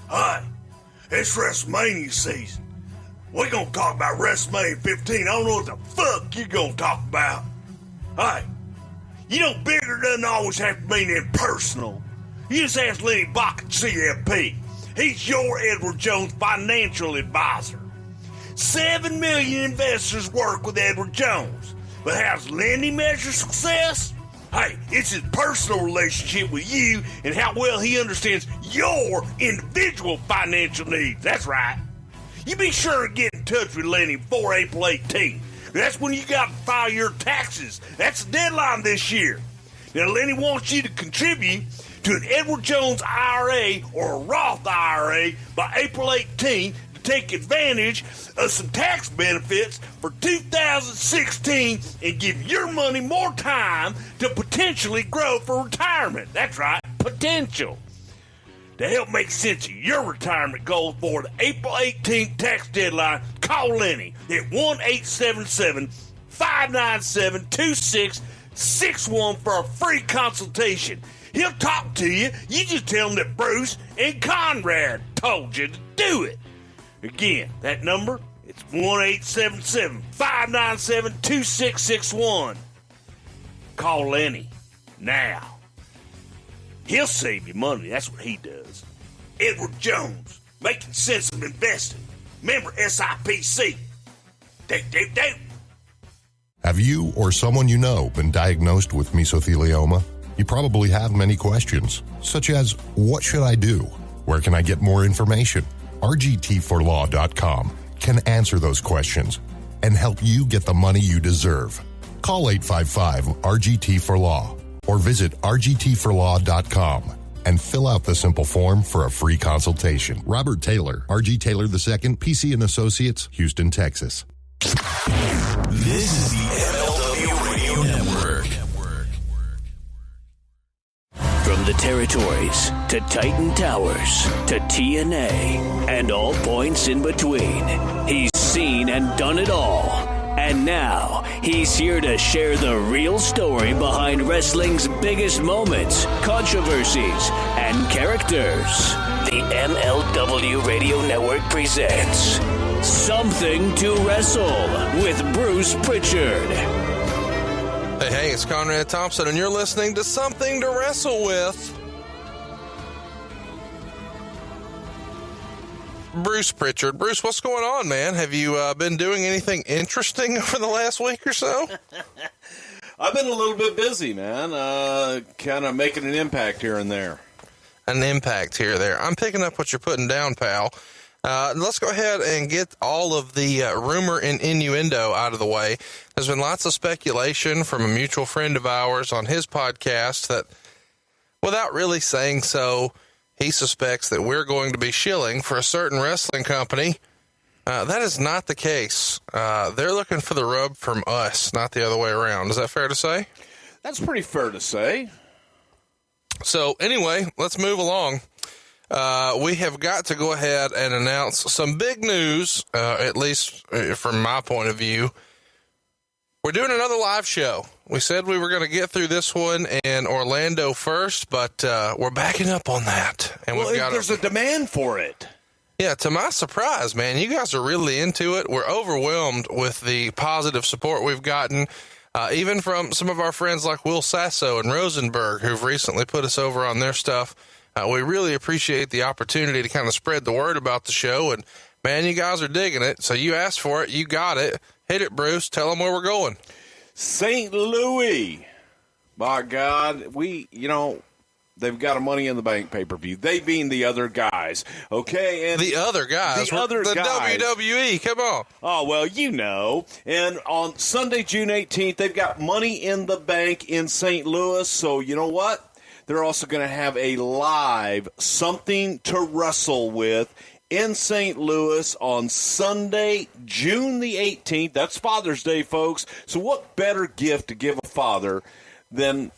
Hi, it's Wrestlemania season. We're gonna talk about Wrestlemania 15. I don't know what the fuck you're gonna talk about. Hi, you know bigger doesn't always have to mean impersonal. You just ask Lenny Bach at CFP. He's your Edward Jones financial advisor. 7 million investors work with Edward Jones. But how's Lenny measure success? Hey, it's his personal relationship with you and how well he understands your individual financial needs. That's right. You be sure to get in touch with Lenny before April 18th. That's when you got to file your taxes. That's the deadline this year. Now, Lenny wants you to contribute to an Edward Jones IRA or a Roth IRA by April 18th to take advantage of some tax benefits for 2016 and give your money more time to potentially grow for retirement. That's right, potential. To help make sense of your retirement goals for the April 18th tax deadline, call Lenny at 1-877-597-2661 for a free consultation. He'll talk to you. You just tell him that Bruce and Conrad told you to do it. Again, that number, it's 1-877-597-2661. Call Lenny now. He'll save you money. That's what he does. Edward Jones, making sense of investing. Member SIPC. Have you or someone you know been diagnosed with mesothelioma? You probably have many questions, such as, what should I do? Where can I get more information? RGT4Law.com can answer those questions and help you get the money you deserve. Call 855-RGT4Law or visit RGT4Law.com and fill out the simple form for a free consultation. Robert Taylor, RG Taylor II, PC and Associates, Houston, Texas. This is the MLW Radio Network. From the territories to Titan Towers to TNA and all points in between, he's seen and done it all. And now he's here to share the real story behind wrestling's biggest moments, controversies, and characters. The MLW Radio Network presents Something to Wrestle with Bruce Prichard. Hey, it's Conrad Thompson, and you're listening to Something to Wrestle with Bruce Prichard. Bruce, what's going on, man? Have you been doing anything interesting over the last week or so? I've been a little bit busy, man. Kind of making an impact here and there. An impact here or there. I'm picking up what you're putting down, pal. Let's go ahead and get all of the rumor and innuendo out of the way. There's been lots of speculation from a mutual friend of ours on his podcast that, without really saying so, he suspects that we're going to be shilling for a certain wrestling company. That is not the case. They're looking for the rub from us, not the other way around. Is that fair to say? That's pretty fair to say. So anyway, let's move along. We have got to go ahead and announce some big news, at least from my point of view. We're doing another live show. We said we were going to get through this one in Orlando first, but we're backing up on that. And well, there's a demand for it. Yeah, to my surprise, man, you guys are really into it. We're overwhelmed with the positive support we've gotten, even from some of our friends like Will Sasso and Rosenberg, who've recently put us over on their stuff. We really appreciate the opportunity to kind of spread the word about the show, and man, you guys are digging it. So you asked for it. You got it. Hit it, Bruce. Tell them where we're going. St. Louis. By God, they've got a Money in the Bank pay-per-view. They being the other guys. Okay. And the other guys. The guys. WWE. Come on. Oh, well, you know. And on Sunday, June 18th, they've got Money in the Bank in St. Louis. So you know what? They're also going to have a live Something to Wrestle with in St. Louis on Sunday, June the 18th. That's Father's Day, folks. So what better gift to give a father than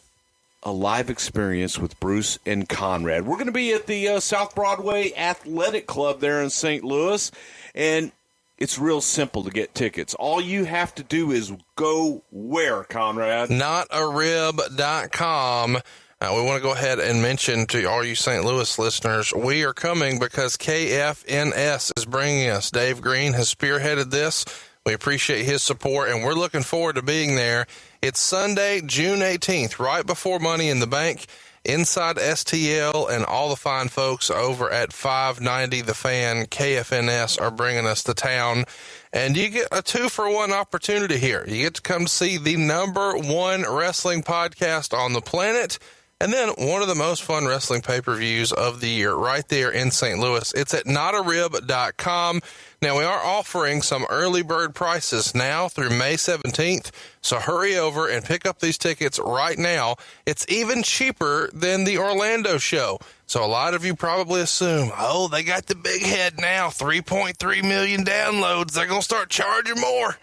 a live experience with Bruce and Conrad? We're going to be at the South Broadway Athletic Club there in St. Louis, and it's real simple to get tickets. All you have to do is go where, Conrad? Notarib.com. We want to go ahead and mention to all you St. Louis listeners, we are coming because KFNS is bringing us. Dave Green has spearheaded this. We appreciate his support, and we're looking forward to being there. It's Sunday, June 18th, right before Money in the Bank, inside STL, and all the fine folks over at 590 The Fan, KFNS, are bringing us to town. And you get a 2-for-1 opportunity here. You get to come see the #1 wrestling podcast on the planet, and then one of the most fun wrestling pay-per-views of the year right there in St. Louis. It's at notarib.com. Now, we are offering some early bird prices now through May 17th, so hurry over and pick up these tickets right now. It's even cheaper than the Orlando show. So a lot of you probably assume, oh, they got the big head now, 3.3 million downloads. They're going to start charging more.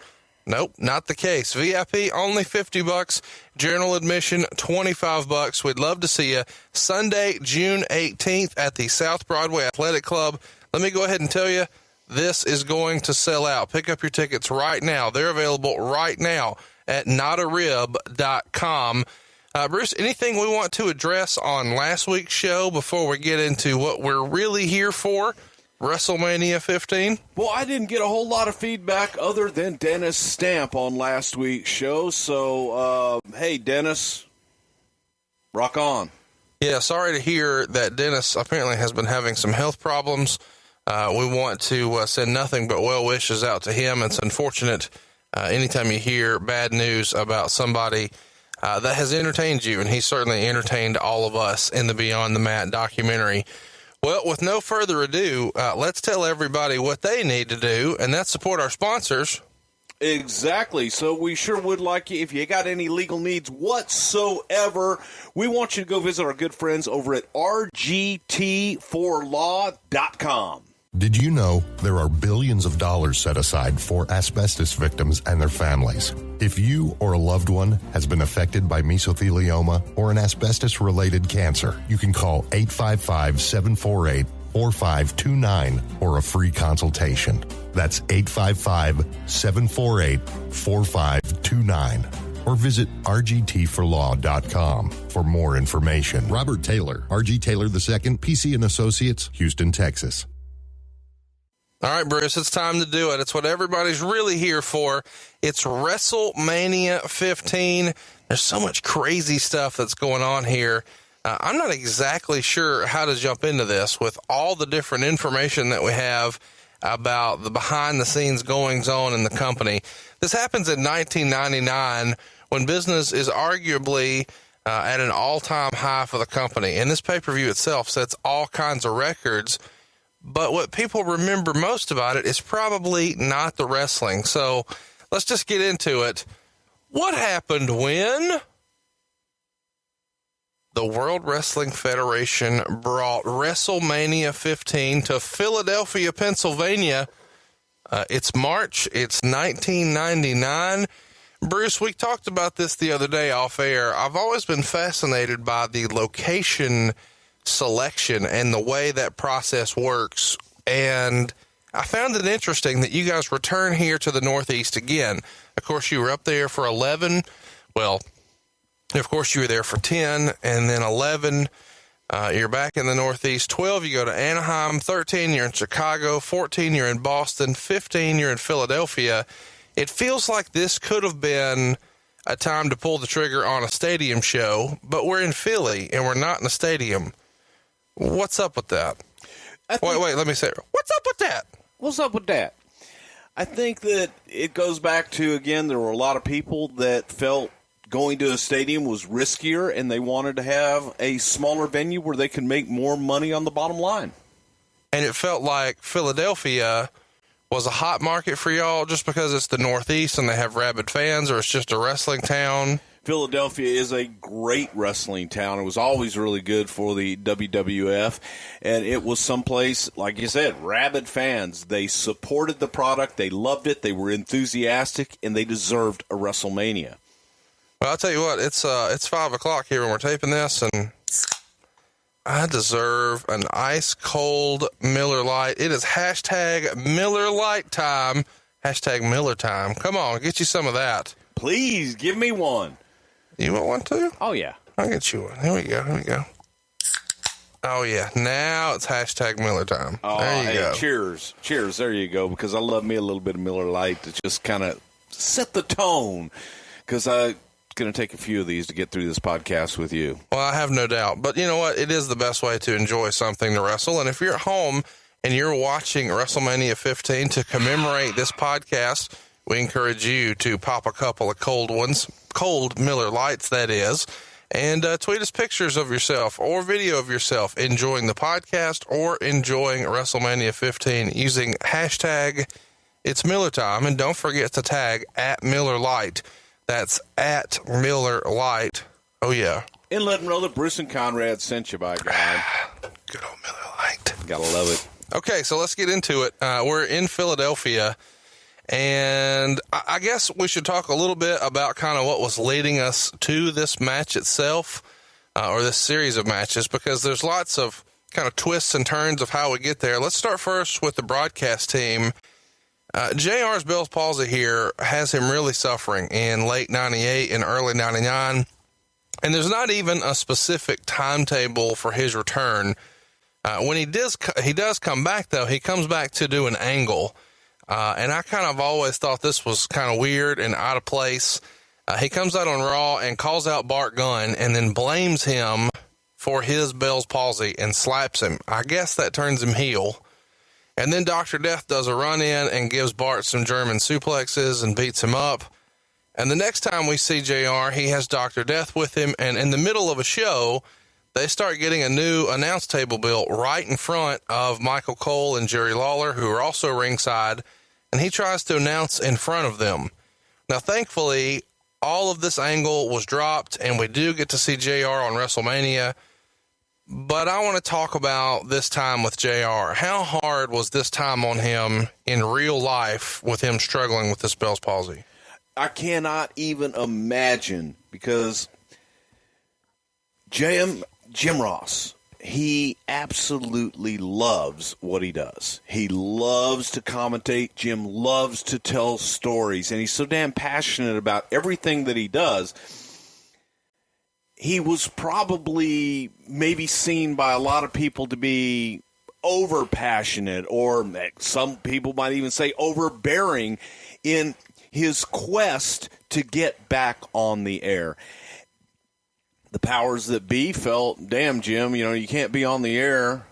Nope, not the case. VIP only $50, general admission $25. We'd love to see you Sunday, June 18th at the South Broadway Athletic Club. Let me go ahead and tell you, this is going to sell out. Pick up your tickets right now. They're available right now at notarib.com. Bruce, anything we want to address on last week's show before we get into what we're really here for? Wrestlemania 15? Well, I didn't get a whole lot of feedback other than Dennis Stamp on last week's show. So, hey, Dennis, rock on. Yeah, sorry to hear that Dennis apparently has been having some health problems. We want to send nothing but well wishes out to him. It's unfortunate anytime you hear bad news about somebody that has entertained you, and he certainly entertained all of us in the Beyond the Mat documentary. Well, with no further ado, let's tell everybody what they need to do, and that's support our sponsors. Exactly. So we sure would like you, if you got any legal needs whatsoever, we want you to go visit our good friends over at rgt4law.com. Did you know there are billions of dollars set aside for asbestos victims and their families? If you or a loved one has been affected by mesothelioma or an asbestos-related cancer, you can call 855-748-4529 for a free consultation. That's 855-748-4529. Or visit rgtforlaw.com for more information. Robert Taylor, RG Taylor II, PC and Associates, Houston, Texas. All right, Bruce, it's time to do it. It's what everybody's really here for. It's WrestleMania 15. There's so much crazy stuff that's going on here. I'm not exactly sure how to jump into this with all the different information that we have about the behind-the-scenes goings-on in the company. This happens in 1999 when business is arguably at an all-time high for the company. And this pay-per-view itself sets all kinds of records. But what people remember most about it is probably not the wrestling. So let's just get into it. What happened when the World Wrestling Federation brought WrestleMania 15 to Philadelphia, Pennsylvania? It's March. It's 1999. Bruce, we talked about this the other day off air. I've always been fascinated by the location selection and the way that process works, and I found it interesting that you guys return here to the Northeast again. Of course, you were up there for 11. Well, of course, you were there for 10, and then 11, you're back in the Northeast. 12, you go to Anaheim. 13, you're in Chicago. 14, you're in Boston. 15, you're in Philadelphia. It feels like this could have been a time to pull the trigger on a stadium show, but we're in Philly, and we're not in a stadium. What's up with that? Wait, let me say it. What's up with that? What's up with that? I think that it goes back to, again, there were a lot of people that felt going to a stadium was riskier, and they wanted to have a smaller venue where they could make more money on the bottom line. And it felt like Philadelphia was a hot market for y'all just because it's the Northeast and they have rabid fans, or it's just a wrestling town? Philadelphia is a great wrestling town. It was always really good for the WWF, and it was someplace, like you said, rabid fans. They supported the product, they loved it, they were enthusiastic, and they deserved a WrestleMania. Well, I'll tell you what, it's 5 o'clock here when we're taping this, and I deserve an ice-cold Miller Lite. It is hashtag Miller Lite time, hashtag Miller time. Come on, get you some of that. Please, give me one. You want one too? Oh, yeah. I'll get you one. Here we go. Oh, yeah. Now it's hashtag Miller time. Oh, there you go. Cheers. There you go, because I love me a little bit of Miller Lite to just kind of set the tone, because I'm going to take a few of these to get through this podcast with you. Well, I have no doubt. But you know what? It is the best way to enjoy something to wrestle. And if you're at home and you're watching Wrestlemania 15 to commemorate this podcast, we encourage you to pop a couple of cold Miller Lights, that is, and tweet us pictures of yourself or video of yourself enjoying the podcast or enjoying WrestleMania 15 using hashtag It's Miller Time. And don't forget to tag at Miller Lite. That's at Miller Lite. Oh, yeah. And let them know that Bruce and Conrad sent you, by God. Good old Miller Lite. Gotta love it. Okay, so let's get into it. We're in Philadelphia, and I guess we should talk a little bit about kind of what was leading us to this match itself, or this series of matches, because there's lots of kind of twists and turns of how we get there. Let's start first with the broadcast team. JR's Bell's palsy here has him really suffering in late 98 and early 99, and there's not even a specific timetable for his return. When he does come back, though, he comes back to do an angle. And I kind of always thought this was kind of weird and out of place. He comes out on Raw and calls out Bart Gunn and then blames him for his Bell's palsy and slaps him. I guess that turns him heel. And then Dr. Death does a run in and gives Bart some German suplexes and beats him up. And the next time we see JR, he has Dr. Death with him. And in the middle of a show, they start getting a new announce table built right in front of Michael Cole and Jerry Lawler, who are also ringside, and he tries to announce in front of them. Now, thankfully, all of this angle was dropped, and we do get to see JR on WrestleMania, but I want to talk about this time with JR. How hard was this time on him in real life with him struggling with this Bell's palsy? I cannot even imagine, because Jim Ross, he absolutely loves what he does. He loves to commentate. Jim loves to tell stories, and he's so damn passionate about everything that he does. He was probably maybe seen by a lot of people to be over passionate, or some people might even say overbearing in his quest to get back on the air. The powers that be felt, damn, Jim, you can't be on the air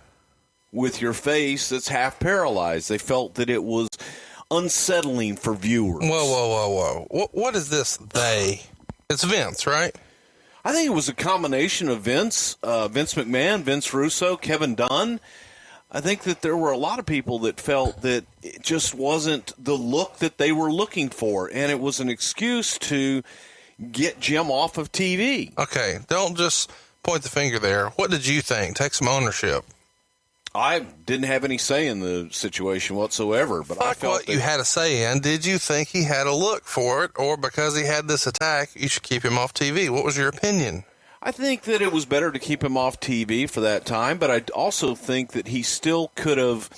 with your face that's half paralyzed. They felt that it was unsettling for viewers. Whoa. What is this they? It's Vince, right? I think it was a combination of Vince McMahon, Vince Russo, Kevin Dunn. I think that there were a lot of people that felt that it just wasn't the look that they were looking for, and it was an excuse to get Jim off of TV. Okay, don't just point the finger there. What did you think? Take some ownership. I didn't have any say in the situation whatsoever, but I felt what you had a say in. Did you think he had a look for it, or because he had this attack, you should keep him off TV? What was your opinion? I think that it was better to keep him off TV for that time, but I also think that he still could have,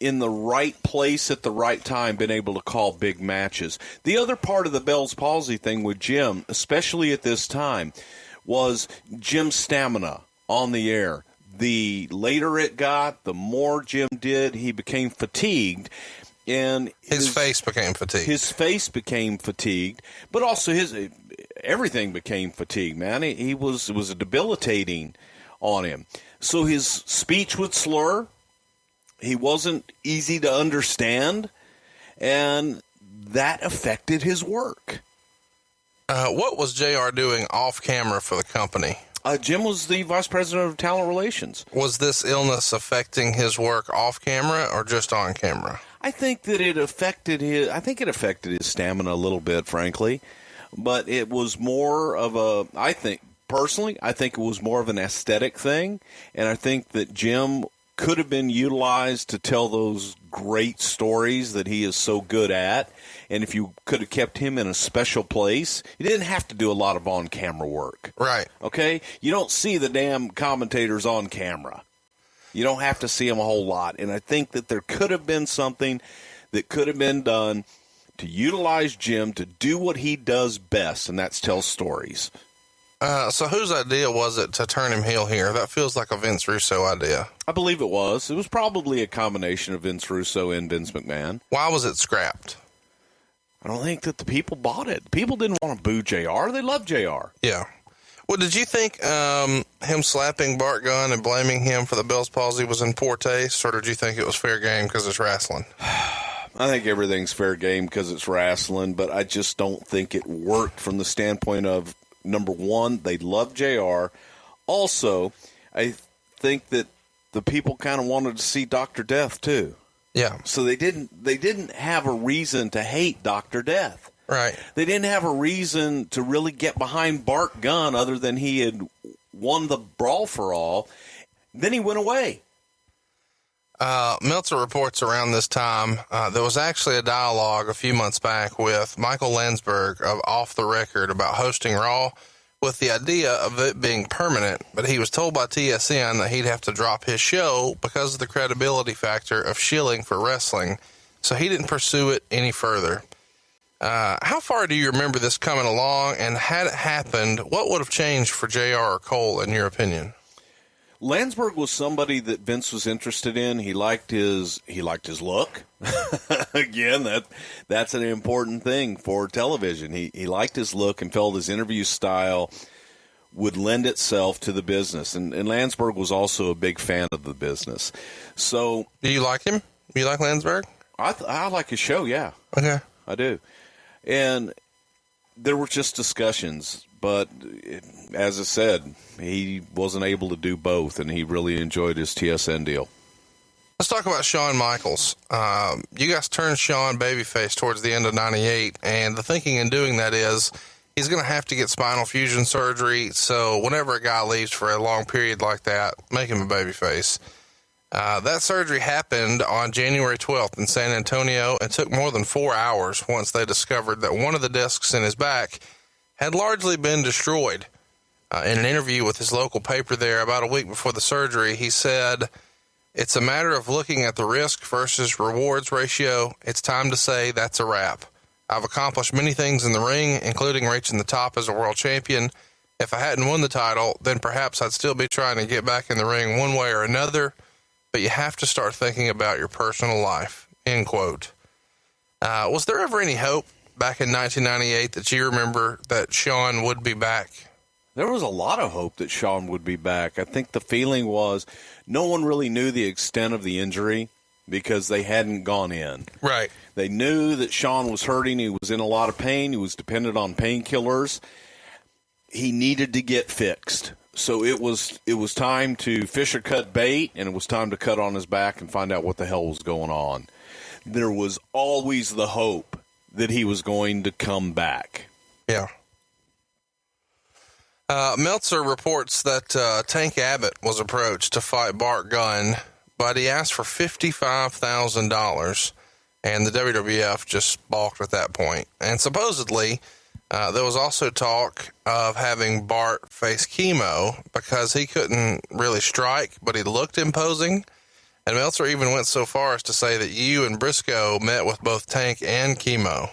in the right place at the right time, been able to call big matches. The other part of the Bell's palsy thing with Jim, especially at this time, was Jim's stamina on the air. The later it got, the more Jim did, he became fatigued. And his face became fatigued. His face became fatigued, but also everything became fatigued, man. It was debilitating on him. So his speech would slur. He wasn't easy to understand, and that affected his work. What was JR doing off camera for the company? Jim was the vice president of talent relations. Was this illness affecting his work off camera or just on camera? I think that it affected his stamina a little bit, frankly, but it was more of I think it was more of an aesthetic thing, and I think that Jim could have been utilized to tell those great stories that he is so good at. And if you could have kept him in a special place, you didn't have to do a lot of on-camera work. Right. Okay? You don't see the damn commentators on camera. You don't have to see them a whole lot. And I think that there could have been something that could have been done to utilize Jim to do what he does best, and that's tell stories. So whose idea was it to turn him heel here? That feels like a Vince Russo idea. I believe it was. It was probably a combination of Vince Russo and Vince McMahon. Why was it scrapped? I don't think that the people bought it. People didn't want to boo JR. They loved JR. Yeah. Well, did you think him slapping Bart Gunn and blaming him for the Bell's palsy was in poor taste, or did you think it was fair game because it's wrestling? I think everything's fair game because it's wrestling, but I just don't think it worked from the standpoint of, number one, they love JR. Also, I think that the people kind of wanted to see Dr. Death too. Yeah. So they didn't have a reason to hate Dr. Death. Right. They didn't have a reason to really get behind Bart Gunn other than he had won the Brawl for All. Then he went away. Meltzer reports around this time, there was actually a dialogue a few months back with Michael Landsberg of Off the Record about hosting Raw with the idea of it being permanent, but he was told by TSN that he'd have to drop his show because of the credibility factor of shilling for wrestling, so he didn't pursue it any further. How far do you remember this coming along, and had it happened, what would have changed for JR or Cole, in your opinion? Landsberg was somebody that Vince was interested in. He liked his look. Again, that's an important thing for television. He liked his look and felt his interview style would lend itself to the business. And Landsberg was also a big fan of the business. So, do you like him? Do you like Landsberg? I like his show, yeah. Okay. I do. And there were just discussions, but as I said, he wasn't able to do both, and he really enjoyed his TSN deal. Let's talk about Shawn Michaels. You guys turned Shawn babyface towards the end of 98, and the thinking in doing that is he's going to have to get spinal fusion surgery, so whenever a guy leaves for a long period like that, make him a babyface. That surgery happened on January 12th in San Antonio and took more than 4 hours once they discovered that one of the discs in his back had largely been destroyed. In an interview with his local paper there about a week before the surgery, he said, "It's a matter of looking at the risk versus rewards ratio. It's time to say that's a wrap. I've accomplished many things in the ring, including reaching the top as a world champion. If I hadn't won the title, then perhaps I'd still be trying to get back in the ring one way or another. But you have to start thinking about your personal life," end quote. Was there ever any hope back in 1998 that you remember that Shawn would be back? There was a lot of hope that Shawn would be back. I think the feeling was no one really knew the extent of the injury because they hadn't gone in. Right. They knew that Shawn was hurting. He was in a lot of pain. He was dependent on painkillers. He needed to get fixed. So it was time to fish or cut bait, and it was time to cut on his back and find out what the hell was going on. There was always the hope that he was going to come back. Yeah. Meltzer reports that Tank Abbott was approached to fight Bart Gunn, but he asked for $55,000, and the WWF just balked at that point. And supposedly, there was also talk of having Bart face Chemo because he couldn't really strike, but he looked imposing. And Meltzer even went so far as to say that you and Briscoe met with both Tank and Chemo.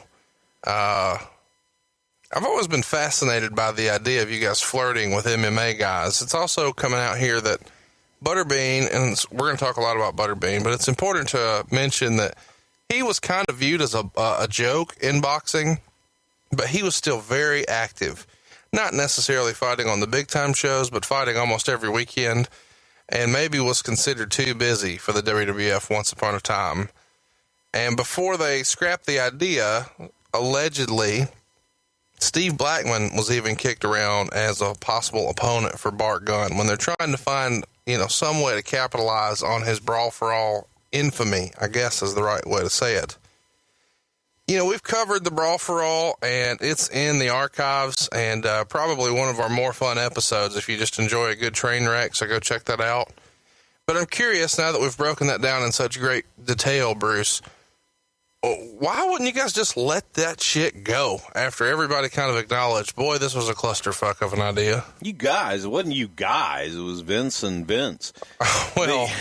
I've always been fascinated by the idea of you guys flirting with MMA guys. It's also coming out here that Butterbean, and we're going to talk a lot about Butterbean, but it's important to mention that he was kind of viewed as a joke in boxing, but he was still very active. Not necessarily fighting on the big-time shows, but fighting almost every weekend, and maybe was considered too busy for the WWF once upon a time. And before they scrapped the idea, allegedly, Steve Blackman was even kicked around as a possible opponent for Bart Gunn when they're trying to find, some way to capitalize on his Brawl for All infamy, I guess is the right way to say it. We've covered the Brawl for All, and it's in the archives, and probably one of our more fun episodes if you just enjoy a good train wreck, so go check that out. But I'm curious, now that we've broken that down in such great detail, Bruce, why wouldn't you guys just let that shit go after everybody kind of acknowledged, boy, this was a clusterfuck of an idea? You guys, it wasn't you guys, it was Vince and Vince. Well,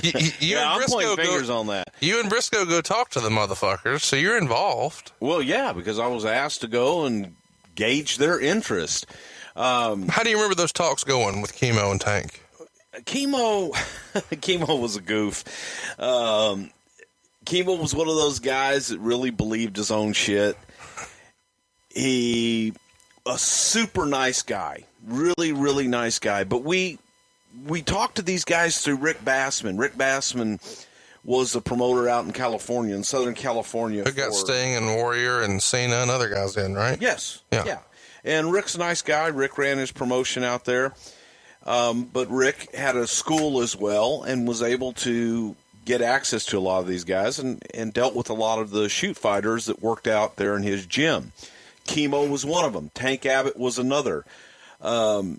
you and I'm Briscoe pointing fingers on that. You and Briscoe go talk to the motherfuckers, so you're involved. Well, yeah, because I was asked to go and gauge their interest. How do you remember those talks going with Chemo and Tank? Chemo was a goof. Chemo was one of those guys that really believed his own shit. A super nice guy, really, really nice guy. But we talked to these guys through Rick Bassman. Rick Bassman was a promoter out in California, in Southern California. Who got Sting and Warrior and Cena and other guys in, right? Yes. Yeah. And Rick's a nice guy. Rick ran his promotion out there. But Rick had a school as well and was able to get access to a lot of these guys and dealt with a lot of the shoot fighters that worked out there in his gym. Chemo was one of them. Tank Abbott was another. So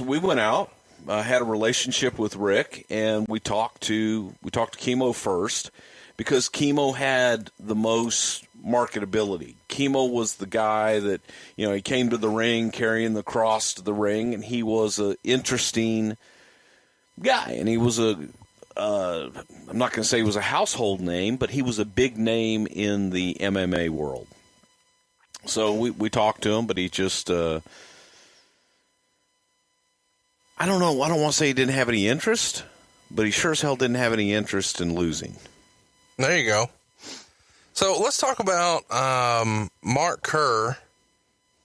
we went out, had a relationship with Rick, and we talked to Chemo first because Chemo had the most marketability. Chemo was the guy that, he came to the ring carrying the cross to the ring, and he was an interesting guy. And he was I'm not going to say he was a household name, but he was a big name in the MMA world. So we talked to him, but he just, I don't know. I don't want to say he didn't have any interest, but he sure as hell didn't have any interest in losing. There you go. So let's talk about Mark Kerr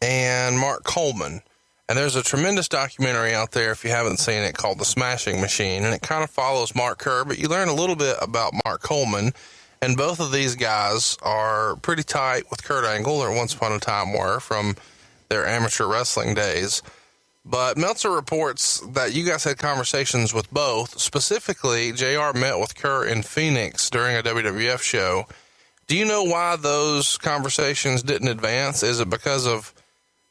and Mark Coleman. And there's a tremendous documentary out there, if you haven't seen it, called The Smashing Machine. And it kind of follows Mark Kerr, but you learn a little bit about Mark Coleman. And both of these guys are pretty tight with Kurt Angle, or once upon a time were, from their amateur wrestling days. But Meltzer reports that you guys had conversations with both. Specifically, JR met with Kerr in Phoenix during a WWF show. Do you know why those conversations didn't advance? Is it because of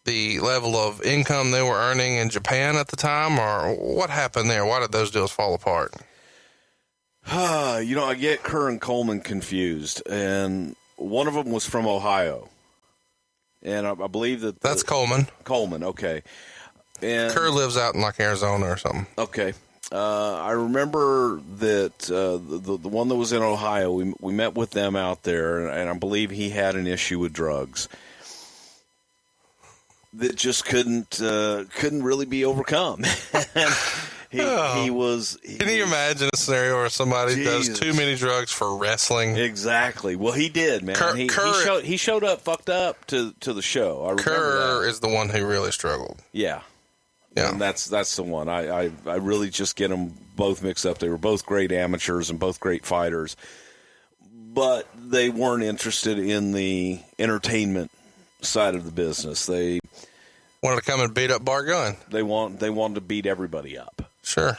the level of income they were earning in Japan at the time, or what happened there? Why did those deals fall apart? I get Kerr and Coleman confused, and one of them was from Ohio. And I believe that's Coleman. Coleman, okay. And Kerr lives out in like Arizona or something. Okay. I remember that the one that was in Ohio, we met with them out there, and I believe he had an issue with drugs that just couldn't really be overcome. He was. Can you imagine a scenario where somebody does too many drugs for wrestling? Exactly. Well, he did, man. He showed up fucked up to the show. I remember Kerr that. is the one who really struggled. Yeah. Yeah. And that's the one. I really just get them both mixed up. They were both great amateurs and both great fighters, but they weren't interested in the entertainment side of the business. They wanted to come and beat up Bar Gunn. They wanted to beat everybody up. Sure.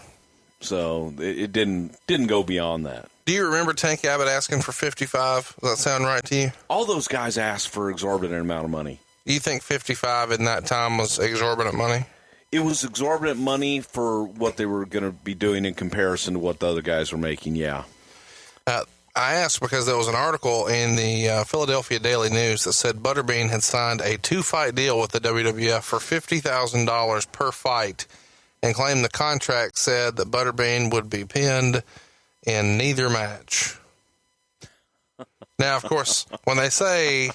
So it didn't go beyond that. Do you remember Tank Abbott asking for 55? Does that sound right to you? All those guys asked for exorbitant amount of money. You think 55 in that time was exorbitant money? It was exorbitant money for what they were going to be doing in comparison to what the other guys were making, yeah. I asked because there was an article in the Philadelphia Daily News that said Butterbean had signed a 2-fight deal with the WWF for $50,000 per fight and claimed the contract said that Butterbean would be pinned in neither match. Now, of course, when they say,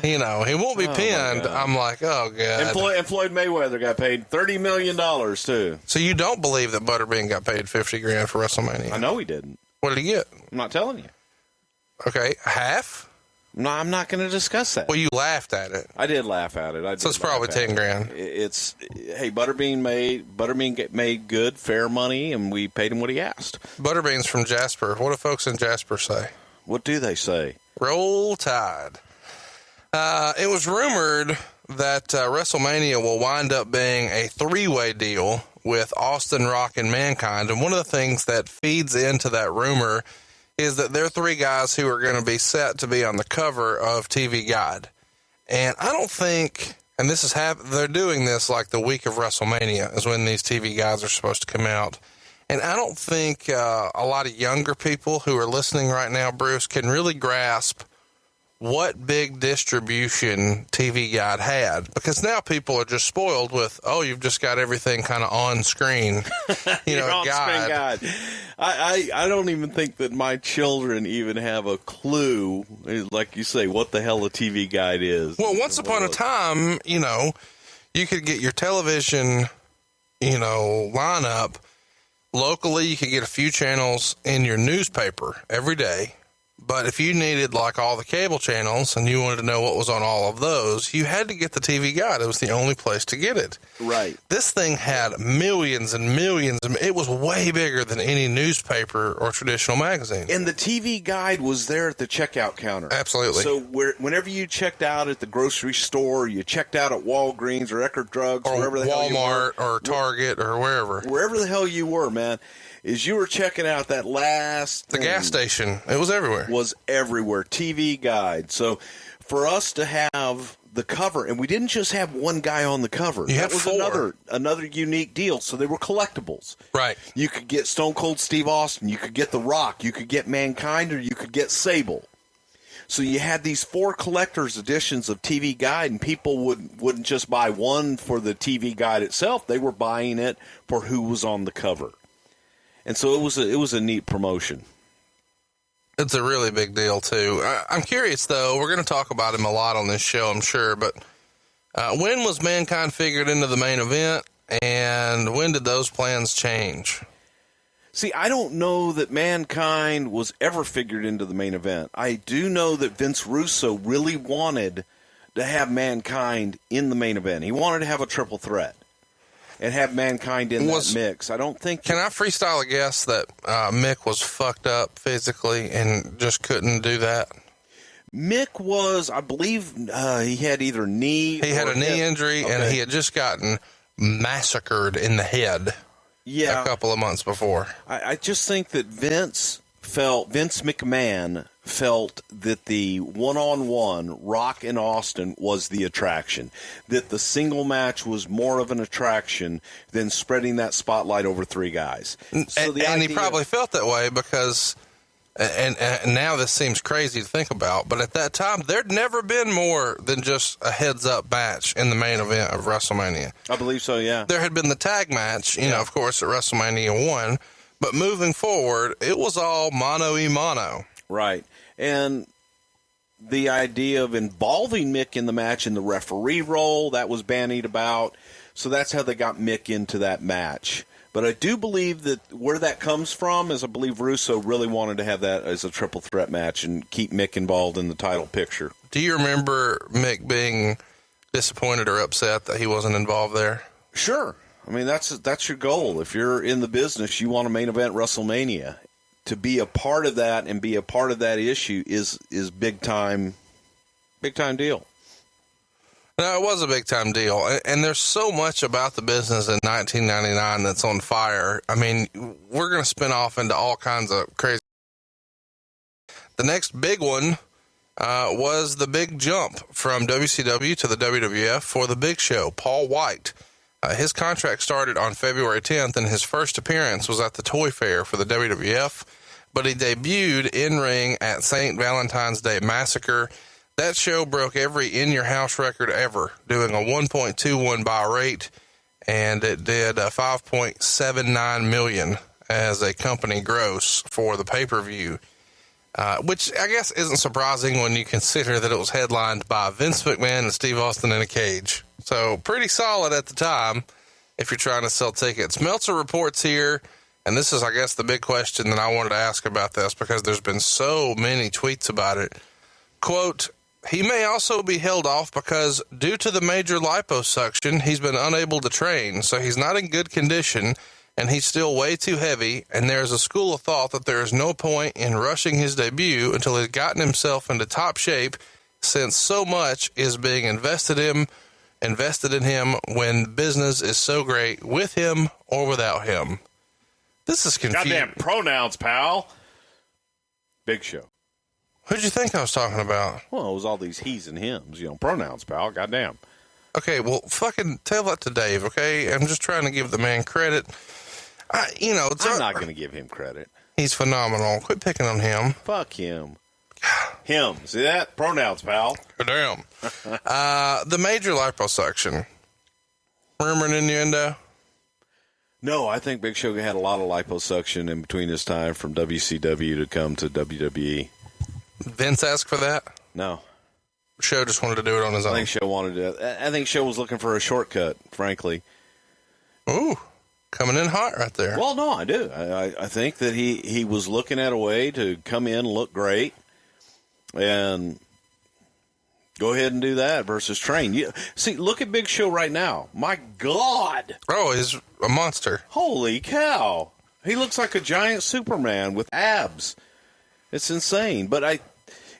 he won't be pinned, I'm like, oh, God. And Floyd Mayweather got paid $30 million, too. So you don't believe that Butterbean got paid $50,000 for WrestleMania? I know he didn't. What did he get? I'm not telling you. Okay, half? No, I'm not going to discuss that. Well, you laughed at it. I did laugh at it. So it's probably $10,000. Hey, Butterbean made good, fair money, and we paid him what he asked. Butterbean's from Jasper. What do folks in Jasper say? What do they say? Roll Tide. It was rumored that WrestleMania will wind up being a 3-way deal with Austin, Rock, and Mankind. And one of the things that feeds into that rumor is that they're 3 guys who are going to be set to be on the cover of TV Guide. And I don't think, and this is they're doing this like the week of WrestleMania is when these TV guides are supposed to come out. And I don't think a lot of younger people who are listening right now, Bruce, can really grasp what big distribution TV Guide had, because now people are just spoiled with, you've just got everything kind of on screen, guide. I don't even think that my children even have a clue, like you say, what the hell a TV Guide is. Well, once upon a time, you could get your television, lineup locally. You could get a few channels in your newspaper every day. But if you needed like all the cable channels and you wanted to know what was on all of those, you had to get the TV Guide. It was the only place to get it. Right. This thing had millions and millions. It was way bigger than any newspaper or traditional magazine. And the TV Guide was there at the checkout counter. Absolutely. So whenever you checked out at the grocery store, you checked out at Walgreens or Eckerd Drugs, or wherever the hell you were. Walmart or Target or wherever. Wherever the hell you were, man. Is you were checking out that last the gas station. It was everywhere. Was everywhere. TV Guide. So for us to have the cover, and we didn't just have one guy on the cover. You had was four. another unique deal. So they were collectibles. Right. You could get Stone Cold Steve Austin. You could get The Rock. You could get Mankind, or you could get Sable. So you had these 4 collector's editions of TV Guide, and people wouldn't just buy one for the TV Guide itself. They were buying it for who was on the cover. And so it was a neat promotion. It's a really big deal, too. I'm curious, though. We're going to talk about him a lot on this show, I'm sure. But when was Mankind figured into the main event, and when did those plans change? See, I don't know that Mankind was ever figured into the main event. I do know that Vince Russo really wanted to have Mankind in the main event. He wanted to have a triple threat and have Mankind in that mix. I don't think... Can I freestyle a guess that Mick was fucked up physically and just couldn't do that? Mick was, I believe, he had either knee... He had a knee injury, okay. And he had just gotten massacred in the head a couple of months before. I just think that Vince McMahon felt that the one-on-one Rock and Austin was the attraction, that the single match was more of an attraction than spreading that spotlight over 3 guys. So and he probably felt that way because, and now this seems crazy to think about, but at that time, there'd never been more than just a heads-up match in the main event of WrestleMania. I believe so, yeah. There had been the tag match, you know, of course, at WrestleMania 1, but moving forward, it was all mano-y-mano. Right. And the idea of involving Mick in the match in the referee role, that was bandied about. So that's how they got Mick into that match. But I do believe that where that comes from is I believe Russo really wanted to have that as a triple threat match and keep Mick involved in the title picture. Do you remember Mick being disappointed or upset that he wasn't involved there? Sure. I mean, that's your goal. If you're in the business, you want to main event WrestleMania. To be a part of that and be a part of that issue is big time deal. No, it was a big time deal. And there's so much about the business in 1999 that's on fire. I mean, we're going to spin off into all kinds of crazy. The next big one was the big jump from WCW to the WWF for the Big Show, Paul White. His contract started on February 10th, and his first appearance was at the Toy Fair for the WWF, but he debuted in-ring at St. Valentine's Day Massacre. That show broke every in-your-house record ever, doing a 1.21 buy rate, and it did $5.79 million as a company gross for the pay-per-view, which I guess isn't surprising when you consider that it was headlined by Vince McMahon and Steve Austin in a cage. So pretty solid at the time if you're trying to sell tickets. Meltzer reports here, and this is, I guess, the big question that I wanted to ask about this because there's been so many tweets about it. Quote, he may also be held off because due to the major liposuction, he's been unable to train, so he's not in good condition, and he's still way too heavy, and there's a school of thought that there is no point in rushing his debut until he's gotten himself into top shape since so much is being invested in him when business is so great with him or without him. This is confusing. Goddamn pronouns, pal. Big Show. Who'd you think I was talking about? Well, it was all these he's and hims. Pronouns, pal. Goddamn. Okay, well, fucking tell that to Dave, okay? I'm just trying to give the man credit. I'm not going to give him credit. He's phenomenal. Quit picking on him. Fuck him. Him. See that? Pronouns, pal. Damn. The major liposuction. Rumor and innuendo? No, I think Big Show had a lot of liposuction in between his time from WCW to come to WWE. Vince asked for that? No. Show just wanted to do it on his own? I think Show wanted to. I think Show was looking for a shortcut, frankly. Ooh, coming in hot right there. Well, no, I do. I think that he was looking at a way to come in and look great and go ahead and do that versus train. See, look at Big Show right now. My God. Oh, he's a monster. Holy cow. He looks like a giant Superman with abs. It's insane. But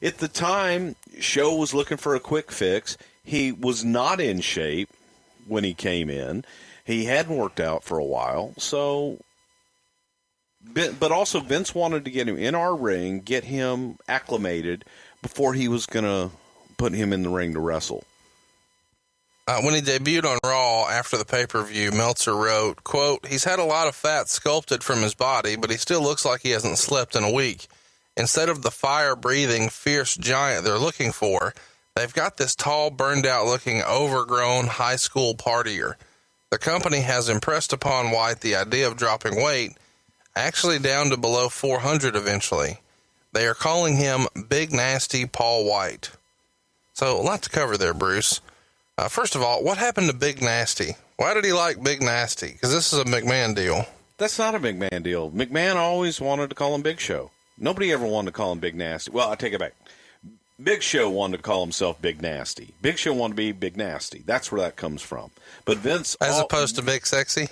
at the time, Show was looking for a quick fix. He was not in shape when he came in. He hadn't worked out for a while. So, but also Vince wanted to get him in our ring, get him acclimated before he was going to put him in the ring to wrestle. When he debuted on Raw after the pay-per-view, Meltzer wrote, quote, "He's had a lot of fat sculpted from his body, but he still looks like he hasn't slept in a week. Instead of the fire-breathing, fierce giant they're looking for, they've got this tall, burned-out-looking, overgrown high school partier. The company has impressed upon White the idea of dropping weight, actually down to below 400 eventually. They are calling him Big Nasty Paul White." So, a lot to cover there, Bruce. First of all, what happened to Big Nasty? Why did he like Big Nasty? Because this is a McMahon deal. That's not a McMahon deal. McMahon always wanted to call him Big Show. Nobody ever wanted to call him Big Nasty. Well, I take it back. Big Show wanted to call himself Big Nasty. Big Show wanted to be Big Nasty. That's where that comes from. But Vince... As opposed to Big Sexy?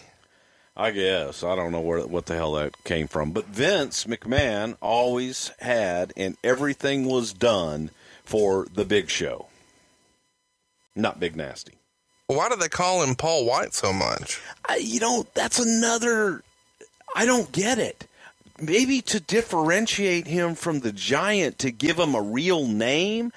I guess. I don't know what the hell that came from. But Vince McMahon always had, and everything was done for the Big Show. Not Big Nasty. Why do they call him Paul White so much? That's another... I don't get it. Maybe to differentiate him from the Giant, to give him a real name.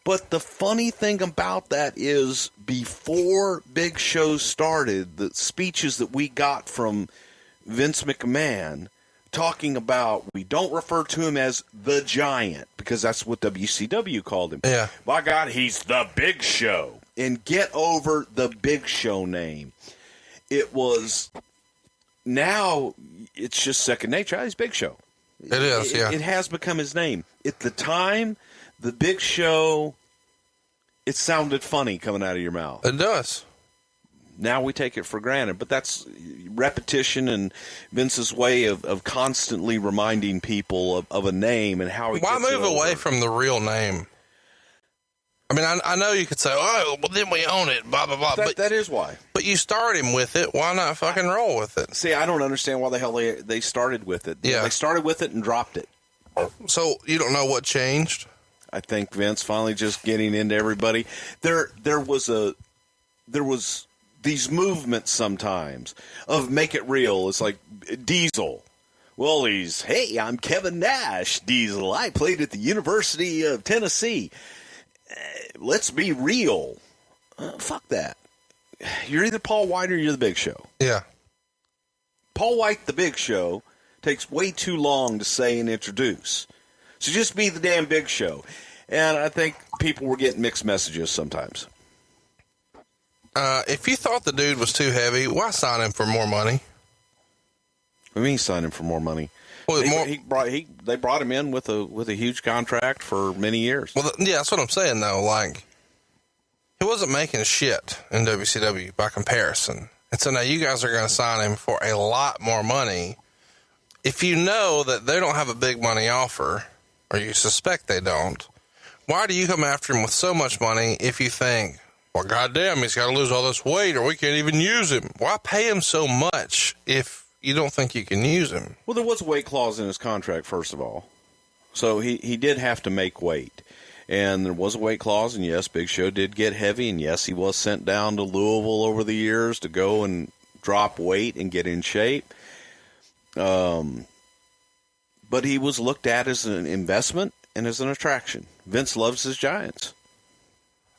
But the funny thing about that is, before Big Show started, the speeches that we got from Vince McMahon talking about, we don't refer to him as the Giant, because that's what WCW called him. Yeah. My God, he's the Big Show. And get over the Big Show name. It was... Now, it's just second nature. He's Big Show. It is, yeah. It has become his name. At the time, the Big Show, it sounded funny coming out of your mouth. It does. Now we take it for granted. But that's repetition and Vince's way of constantly reminding people of a name and how he Why gets move it over. away from the real name? I mean, I know you could say, oh, well, then we own it, blah, blah, blah. That is why. But you start him with it. Why not fucking roll with it? See, I don't understand why the hell they started with it. Yeah. They started with it and dropped it. So you don't know what changed? I think Vince finally just getting into everybody. There was these movements sometimes of make it real. It's like Diesel. Well, hey, I'm Kevin Nash, Diesel. I played at the University of Tennessee. Let's be real. Fuck that. You're either Paul White or you're the Big Show. Yeah. Paul White, the Big Show, takes way too long to say and introduce. So just be the damn Big Show. And I think people were getting mixed messages sometimes. If you thought the dude was too heavy, why sign him for more money? What do you mean sign him for more money? Well, They brought him in with a huge contract for many years. Well, yeah, that's what I'm saying, though. Like, he wasn't making shit in WCW by comparison. And so now you guys are going to sign him for a lot more money. If you know that they don't have a big money offer, or you suspect they don't, why do you come after him with so much money if you think, well, goddamn, he's got to lose all this weight or we can't even use him? Why pay him so much if you don't think you can use him? Well, there was a weight clause in his contract, first of all. So he did have to make weight. And there was a weight clause, and yes, Big Show did get heavy, and yes, he was sent down to Louisville over the years to go and drop weight and get in shape. But he was looked at as an investment and as an attraction. Vince loves his Giants.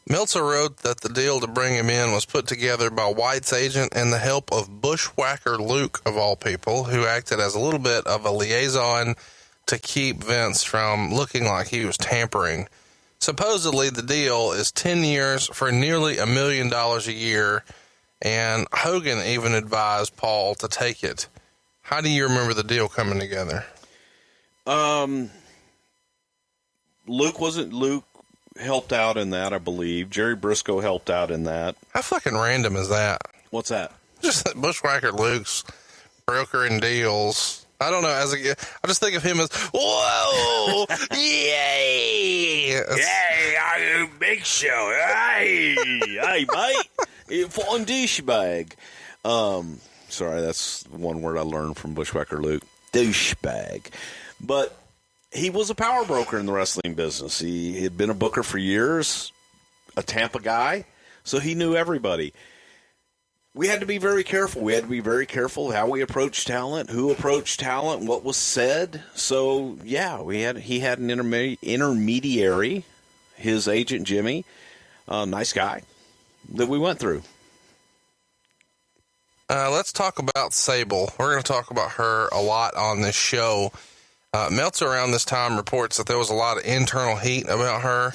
Meltzer wrote that the deal to bring him in was put together by White's agent and the help of Bushwhacker Luke, of all people, who acted as a little bit of a liaison to keep Vince from looking like he was tampering. Supposedly, the deal is 10 years for nearly $1 million a year, and Hogan even advised Paul to take it. How do you remember the deal coming together? Luke helped out in that, I believe. Jerry Briscoe helped out in that. How fucking random is that? What's that? Just that Bushwhacker Luke's brokering deals. I don't know. I just think of him as, whoa, yay, Hey, big show. Hey, mate, fun douchebag. Sorry, that's one word I learned from Bushwhacker Luke. Douchebag. But he was a power broker in the wrestling business. He had been a booker for years, a Tampa guy, so he knew everybody. We had to be very careful. We had to be very careful how we approached talent, who approached talent, what was said. So, yeah, he had an intermediary, his agent, Jimmy, nice guy, that we went through. Let's talk about Sable. We're going to talk about her a lot on this show. Meltzer around this time reports that there was a lot of internal heat about her.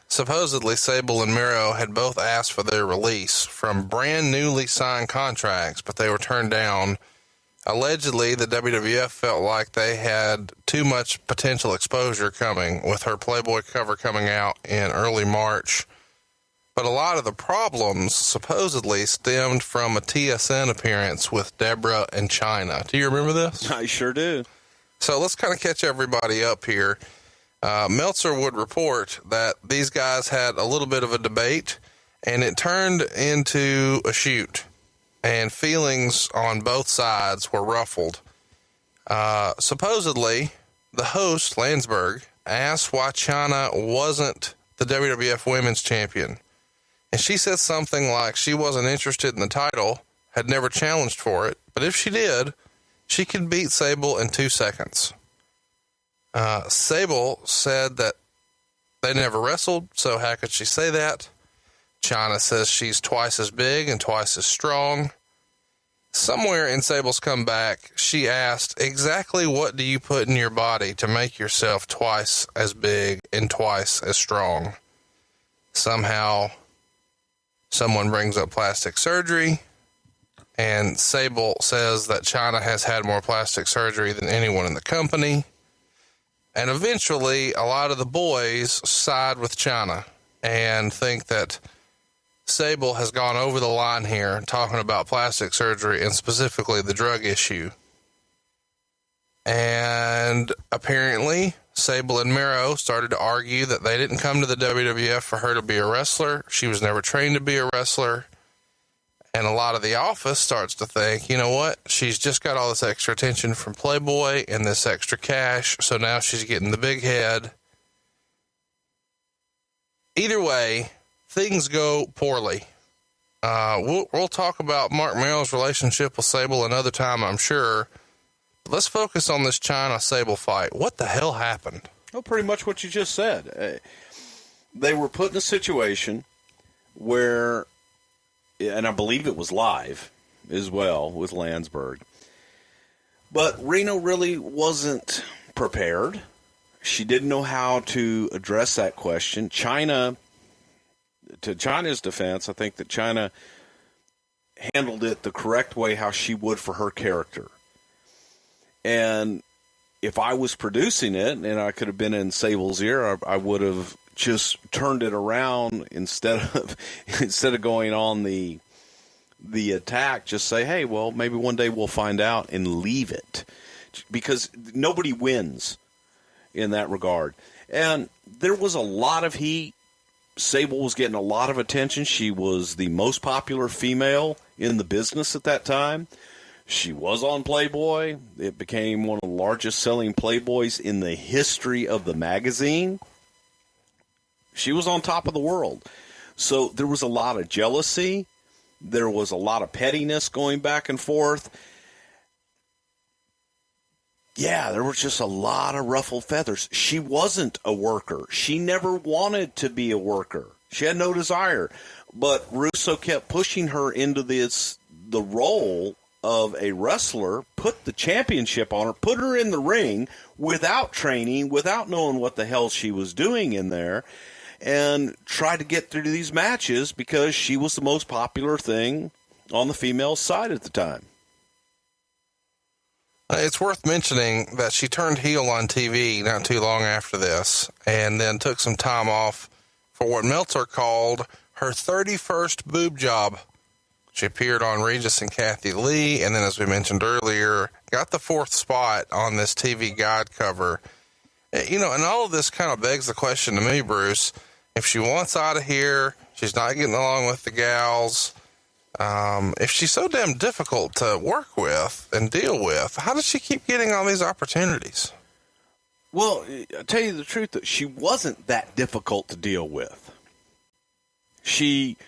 Supposedly, Sable and Miro had both asked for their release from brand newly signed contracts, but they were turned down. Allegedly, the WWF felt like they had too much potential exposure coming with her Playboy cover coming out in early March. But a lot of the problems supposedly stemmed from a TSN appearance with Deborah and Chyna. Do you remember this? I sure do. So let's kind of catch everybody up here. Meltzer would report that these guys had a little bit of a debate, and it turned into a shoot, and feelings on both sides were ruffled. Supposedly, the host, Landsberg, asked why Chyna wasn't the WWF Women's Champion, and she said something like she wasn't interested in the title, had never challenged for it, but if she did, she could beat Sable in 2 seconds. Sable said that they never wrestled, so how could she say that? Chyna says she's twice as big and twice as strong. Somewhere in Sable's comeback, she asked, exactly what do you put in your body to make yourself twice as big and twice as strong? Somehow, someone brings up plastic surgery, and Sable says that Chyna has had more plastic surgery than anyone in the company. And eventually, a lot of the boys side with Chyna and think that Sable has gone over the line here talking about plastic surgery and specifically the drug issue. And apparently, Sable and Miro started to argue that they didn't come to the WWF for her to be a wrestler. She was never trained to be a wrestler. And a lot of the office starts to think, you know what? She's just got all this extra attention from Playboy and this extra cash, so now she's getting the big head. Either way, things go poorly. We'll talk about Mark Merrill's relationship with Sable another time, I'm sure. But let's focus on this Chyna-Sable fight. What the hell happened? Well, pretty much what you just said. They were put in a situation where, and I believe it was live as well with Landsberg, but Reno really wasn't prepared. She didn't know how to address that question. Chyna, to Chyna's defense, I think that Chyna handled it the correct way, how she would for her character. And if I was producing it and I could have been in Sable's ear, I would have just turned it around instead of going on the attack. Just say, hey, well, maybe one day we'll find out, and leave it, because nobody wins in that regard. And there was a lot of heat. Sable was getting a lot of attention. She was the most popular female in the business at that time. She was on Playboy. It became one of the largest selling Playboys in the history of the magazine. She was on top of the world. So there was a lot of jealousy. There was a lot of pettiness going back and forth. Yeah, there was just a lot of ruffled feathers. She wasn't a worker. She never wanted to be a worker. She had no desire. But Russo kept pushing her into the role of a wrestler, put the championship on her, put her in the ring without training, without knowing what the hell she was doing in there, and tried to get through these matches because she was the most popular thing on the female side at the time. It's worth mentioning that she turned heel on TV not too long after this, and then took some time off for what Meltzer called her 31st boob job. She appeared on Regis and Kathy Lee, and then, as we mentioned earlier, got the 4th spot on this TV Guide cover. You know, and all of this kind of begs the question to me, Bruce, if she wants out of here, she's not getting along with the gals, if she's so damn difficult to work with and deal with, how does she keep getting all these opportunities? Well, I'll tell you the truth, that she wasn't that difficult to deal with. She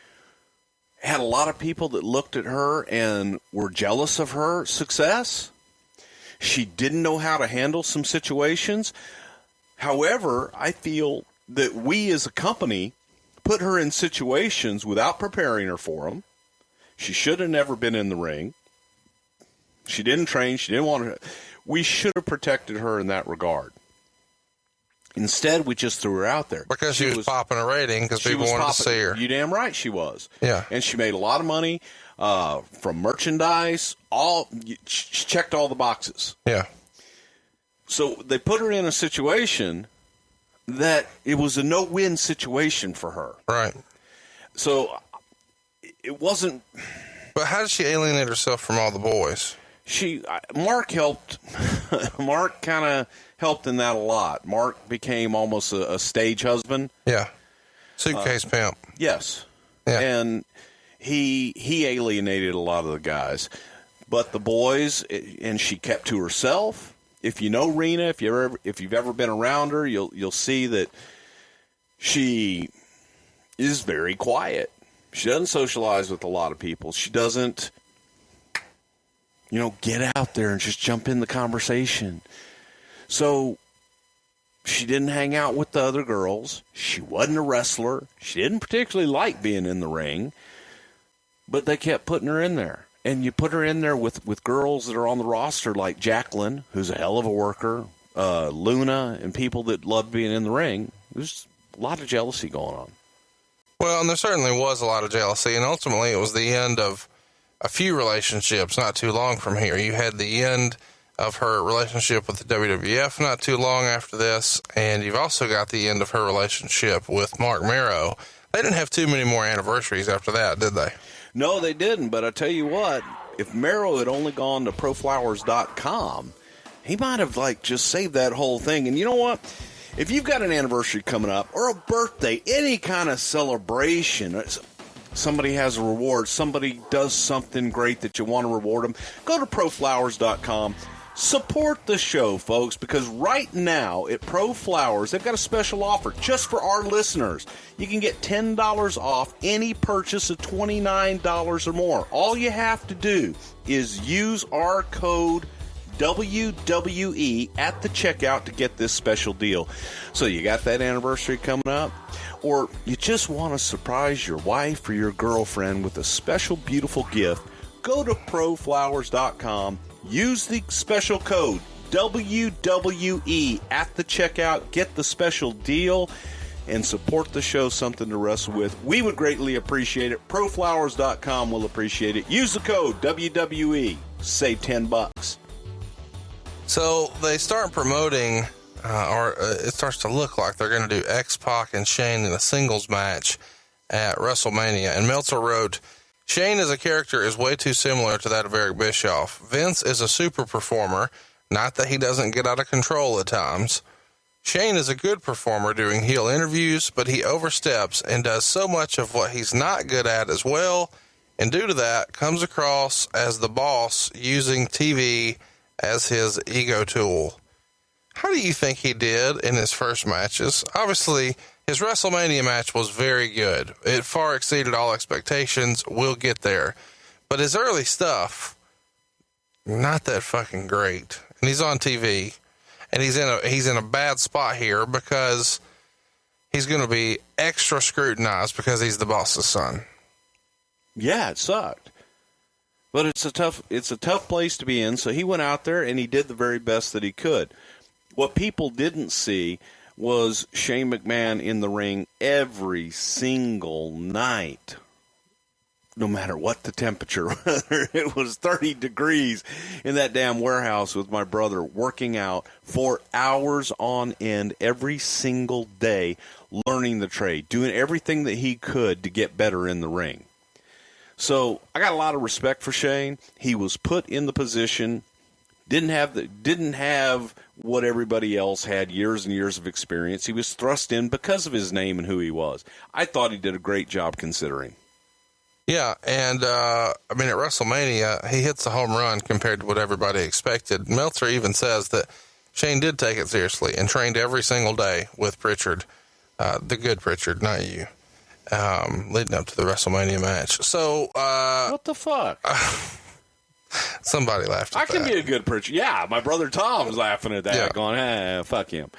had a lot of people that looked at her and were jealous of her success. She didn't know how to handle some situations. However, I feel that we as a company put her in situations without preparing her for them. She should have never been in the ring. She didn't train. She didn't want to. We should have protected her in that regard. Instead, we just threw her out there. Because she was popping a rating because people wanted to see her. You damn right she was. Yeah. And she made a lot of money from merchandise. She checked all the boxes. Yeah. So they put her in a situation that it was a no-win situation for her. Right. So it wasn't. But how did she alienate herself from all the boys? Mark helped. Mark kind of helped in that a lot. Mark became almost a stage husband. Yeah. Suitcase pimp. Yes. Yeah. And he alienated a lot of the guys. But the boys, and she kept to herself. If you know Rena, if you've ever been around her, you'll see that she is very quiet. She doesn't socialize with a lot of people. She doesn't, get out there and just jump in the conversation. So she didn't hang out with the other girls. She wasn't a wrestler. She didn't particularly like being in the ring. But they kept putting her in there. And you put her in there with girls that are on the roster like Jacqueline, who's a hell of a worker, Luna, and people that love being in the ring. There's a lot of jealousy going on. Well, and there certainly was a lot of jealousy, and ultimately it was the end of a few relationships not too long from here. You had the end of her relationship with the WWF not too long after this, and you've also got the end of her relationship with Mark Marrow. They didn't have too many more anniversaries after that, did they? No, they didn't, but I tell you what, if Marrow had only gone to proflowers.com, he might have just saved that whole thing. And you know what? If you've got an anniversary coming up or a birthday, any kind of celebration, somebody has a reward, somebody does something great that you want to reward them, go to proflowers.com. Support the show, folks, because right now at Pro Flowers, they've got a special offer just for our listeners. You can get $10 off any purchase of $29 or more. All you have to do is use our code WWE at the checkout to get this special deal. So you got that anniversary coming up, or you just want to surprise your wife or your girlfriend with a special, beautiful gift, go to proflowers.com. Use the special code WWE at the checkout. Get the special deal and support the show. Something to wrestle with. We would greatly appreciate it. Proflowers.com will appreciate it. Use the code WWE. Save $10. So they start promoting, it starts to look like they're going to do X-Pac and Shane in a singles match at WrestleMania. And Meltzer wrote, Shane as a character is way too similar to that of Eric Bischoff. Vince is a super performer, not that he doesn't get out of control at times. Shane is a good performer doing heel interviews, but he oversteps and does so much of what he's not good at as well, and due to that, comes across as the boss using TV as his ego tool. How do you think he did in his first matches? Obviously, his WrestleMania match was very good. It far exceeded all expectations. We'll get there. But his early stuff, not that fucking great. And he's on TV. And he's in a bad spot here because he's going to be extra scrutinized because he's the boss's son. Yeah, it sucked. But it's a tough place to be in. So he went out there and he did the very best that he could. What people didn't see was Shane McMahon in the ring every single night, no matter what the temperature, whether it was 30 degrees in that damn warehouse with my brother working out for hours on end every single day, learning the trade, doing everything that he could to get better in the ring. So I got a lot of respect for Shane. He was put in the position, didn't have what everybody else had, years and years of experience. He was thrust in because of his name and who he was. I thought he did a great job considering. Yeah, and I mean, at WrestleMania, he hits a home run compared to what everybody expected. Meltzer even says that Shane did take it seriously and trained every single day with Prichard, the good Prichard, not you, leading up to the WrestleMania match. So, what the fuck? Somebody laughed at I can that. be a good Prichard. Yeah, my brother Tom was laughing at that, going, fuck him.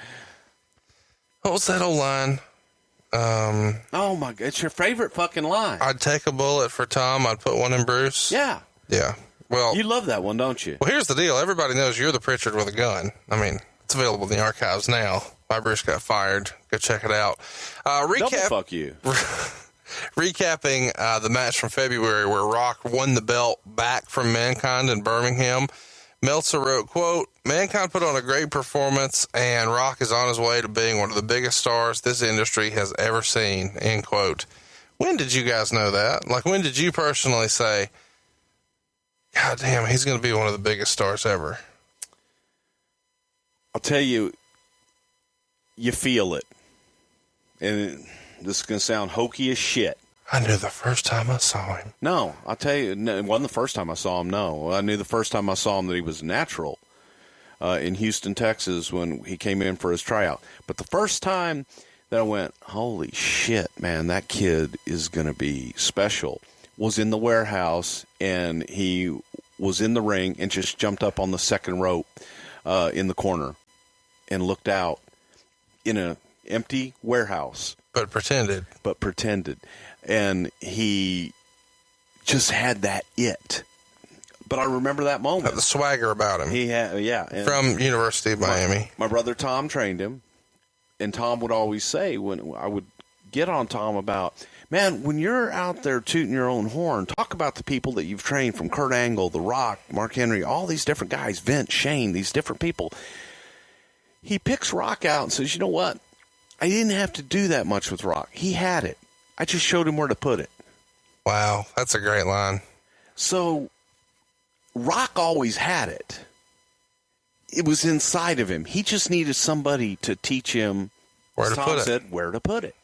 What was that old line? Oh my God, it's your favorite fucking line. I'd take a bullet for Tom. I'd put one in Bruce. Yeah. Yeah. Well, you love that one, don't you? Well, here's the deal. Everybody knows you're the Prichard with a gun. I mean, it's available in the archives now. Why Bruce got fired. Go check it out. Double fuck you. Recapping the match from February where Rock won the belt back from Mankind in Birmingham. Meltzer wrote, quote, Mankind put on a great performance and Rock is on his way to being one of the biggest stars this industry has ever seen, end quote. When did you guys know that? Like, when did you personally say, God damn, he's going to be one of the biggest stars ever? I'll tell you, you feel it. And this is going to sound hokey as shit. I knew the first time I saw him. No, I'll tell you, no, it wasn't the first time I saw him, no. I knew the first time I saw him that he was natural in Houston, Texas, when he came in for his tryout. But the first time that I went, holy shit, man, that kid is going to be special, was in the warehouse, and he was in the ring and just jumped up on the second rope in the corner and looked out in an empty warehouse. But pretended. And he just had that it. But I remember that moment. Had the swagger about him. He had, yeah. And from University of Miami. My brother Tom trained him. And Tom would always say, when I would get on Tom about, man, when you're out there tooting your own horn, talk about the people that you've trained, from Kurt Angle, The Rock, Mark Henry, all these different guys, Vince, Shane, these different people. He picks Rock out and says, you know what? I didn't have to do that much with Rock. He had it. I just showed him where to put it. Wow, that's a great line. So Rock always had it. It was inside of him. He just needed somebody to teach him, where to put it. Where to put it.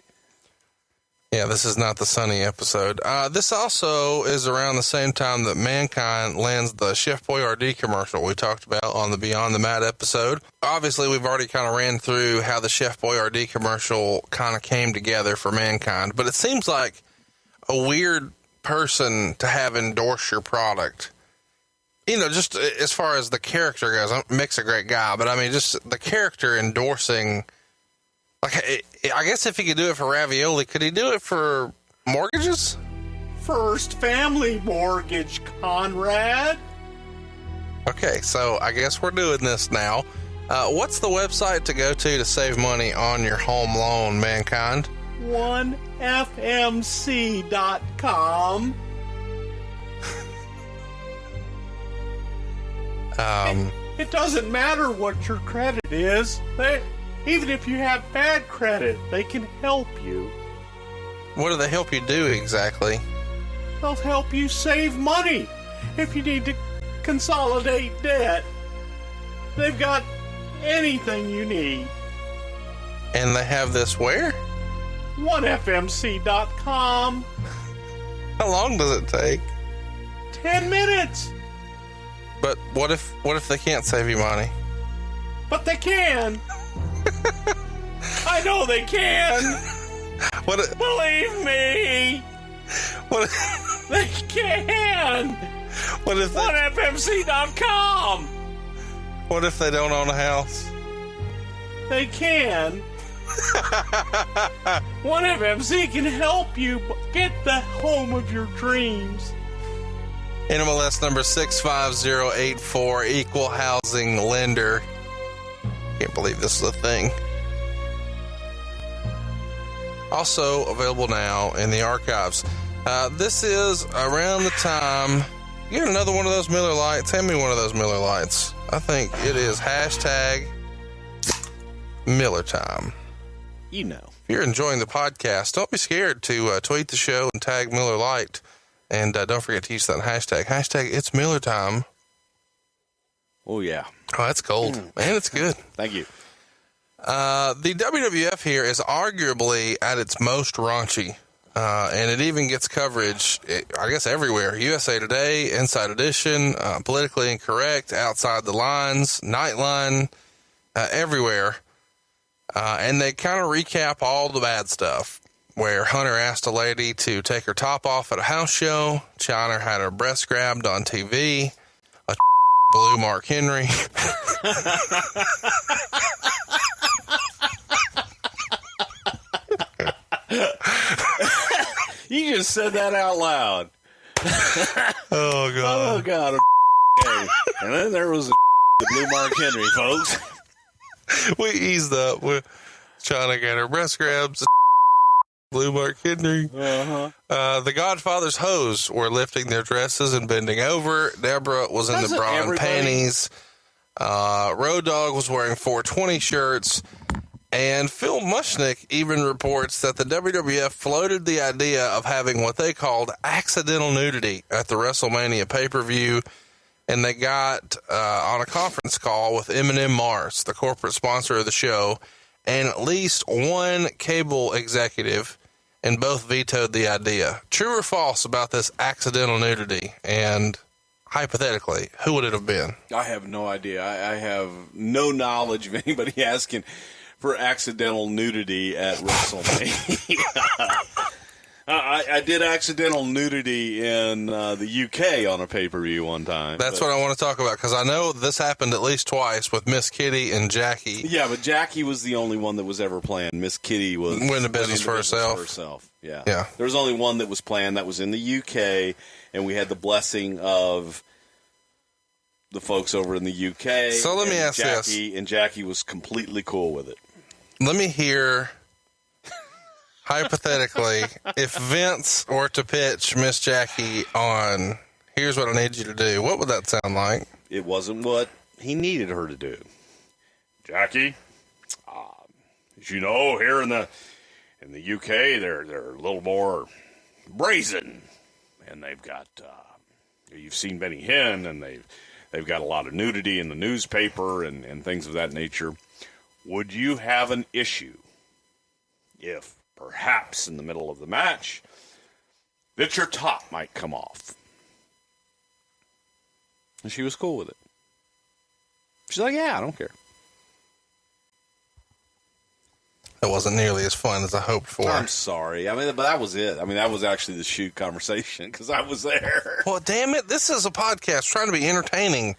Yeah, this is not the Sunny episode. This also is around the same time that Mankind lands the Chef Boyardee commercial we talked about on the Beyond the Mat episode. Obviously, we've already kind of ran through how the Chef Boyardee commercial kind of came together for Mankind, but it seems like a weird person to have endorse your product. You know, just as far as the character goes, Mick's a great guy, but I mean, just the character endorsing. Like, I guess if he could do it for ravioli, could he do it for mortgages? First Family Mortgage, Conrad. Okay, so I guess we're doing this now. What's the website to go to save money on your home loan, Mankind? 1fmc.com. It doesn't matter what your credit is. Even if you have bad credit, they can help you. What do they help you do exactly? They'll help you save money. If you need to consolidate debt, they've got anything you need. And they have this where? 1fmc.com. How long does it take? 10 minutes. But what if they can't save you money? But they can. I know they can. Believe me. They can. What if 1fmc.com. What if they don't own a house? They can. 1FMC can help you get the home of your dreams. NMLS number 65084, equal housing lender. Can't believe this is a thing. Also available now in the archives. This is around the time. You got another one of those Miller Lights? Hand me one of those Miller Lights. I think it is hashtag Miller time. You know. If you're enjoying the podcast, don't be scared to tweet the show and tag Miller Lite. And don't forget to use that hashtag. Hashtag it's Miller time. Oh, yeah. Oh, that's cold. Man, it's good. Thank you. The WWF here is arguably at its most raunchy. And it even gets coverage, I guess, everywhere. USA Today, Inside Edition, Politically Incorrect, Outside the Lines, Nightline, everywhere. And they kind of recap all the bad stuff, where Hunter asked a lady to take her top off at a house show. Chyna had her breast grabbed on TV. A blew Mark Henry. You just said that out loud. Oh, God. Oh, God. And then there was the blue Mark Henry, folks. We eased up. Chyna got her breast grabs. Blue Mark Henry. The Godfather's hoes were lifting their dresses and bending over. Deborah was in the bra and panties. Road Dogg was wearing 420 shirts. And Phil Mushnick even reports that the WWF floated the idea of having what they called accidental nudity at the WrestleMania pay-per-view. And they got on a conference call with M&M Mars, the corporate sponsor of the show, and at least one cable executive, and both vetoed the idea. True or false about this accidental nudity? And hypothetically, who would it have been? I have no idea. I have no knowledge of anybody asking for accidental nudity at WrestleMania. I did accidental nudity in the UK on a pay-per-view one time. That's what I want to talk about, because I know this happened at least twice with Miss Kitty and Jackie. Yeah, but Jackie was the only one that was ever planned. Miss Kitty was went into business for herself. Yeah. There was only one that was planned. That was in the UK, and we had the blessing of the folks over in the UK. So let me ask Jackie, this. And Jackie was completely cool with it. Let me hear, hypothetically, if Vince were to pitch Miss Jackie on, here's what I need you to do, what would that sound like? It wasn't what he needed her to do. Jackie, as you know, here in the UK, they're a little more brazen, and they've got you've seen Benny Hinn, and they've got a lot of nudity in the newspaper and things of that nature. Would you have an issue if, perhaps in the middle of the match, that your top might come off? And she was cool with it. She's like, yeah, I don't care. That wasn't nearly as fun as I hoped for. I'm sorry. I mean, but that was it. I mean, that was actually the shoot conversation, because I was there. Well, damn it. This is a podcast trying to be entertaining.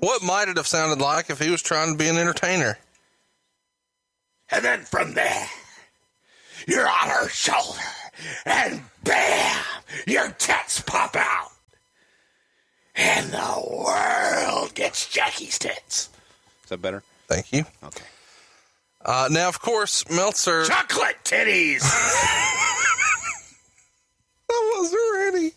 What might it have sounded like if he was trying to be an entertainer? And then from there, you're on her shoulder, and bam, your tits pop out. And the world gets Jackie's tits. Is that better? Thank you. Okay. Now, of course, Meltzer... Chocolate titties! I wasn't ready.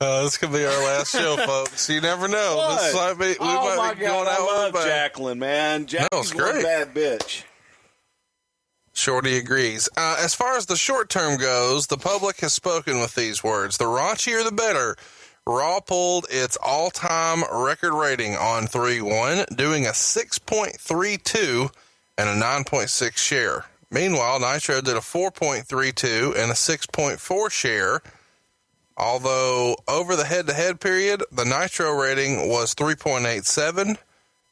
This could be our last show, folks. You never know. What? This might be, we might be going out I love with a bang. Jacqueline, man. Jackie's one bad bitch. Shorty agrees. As far as the short term goes, the public has spoken with these words. The raunchier, the better. Raw pulled its all-time record rating on 3-1, doing a 6.32 and a 9.6 share. Meanwhile, Nitro did a 4.32 and a 6.4 share. Although over the head-to-head period, the Nitro rating was 3.87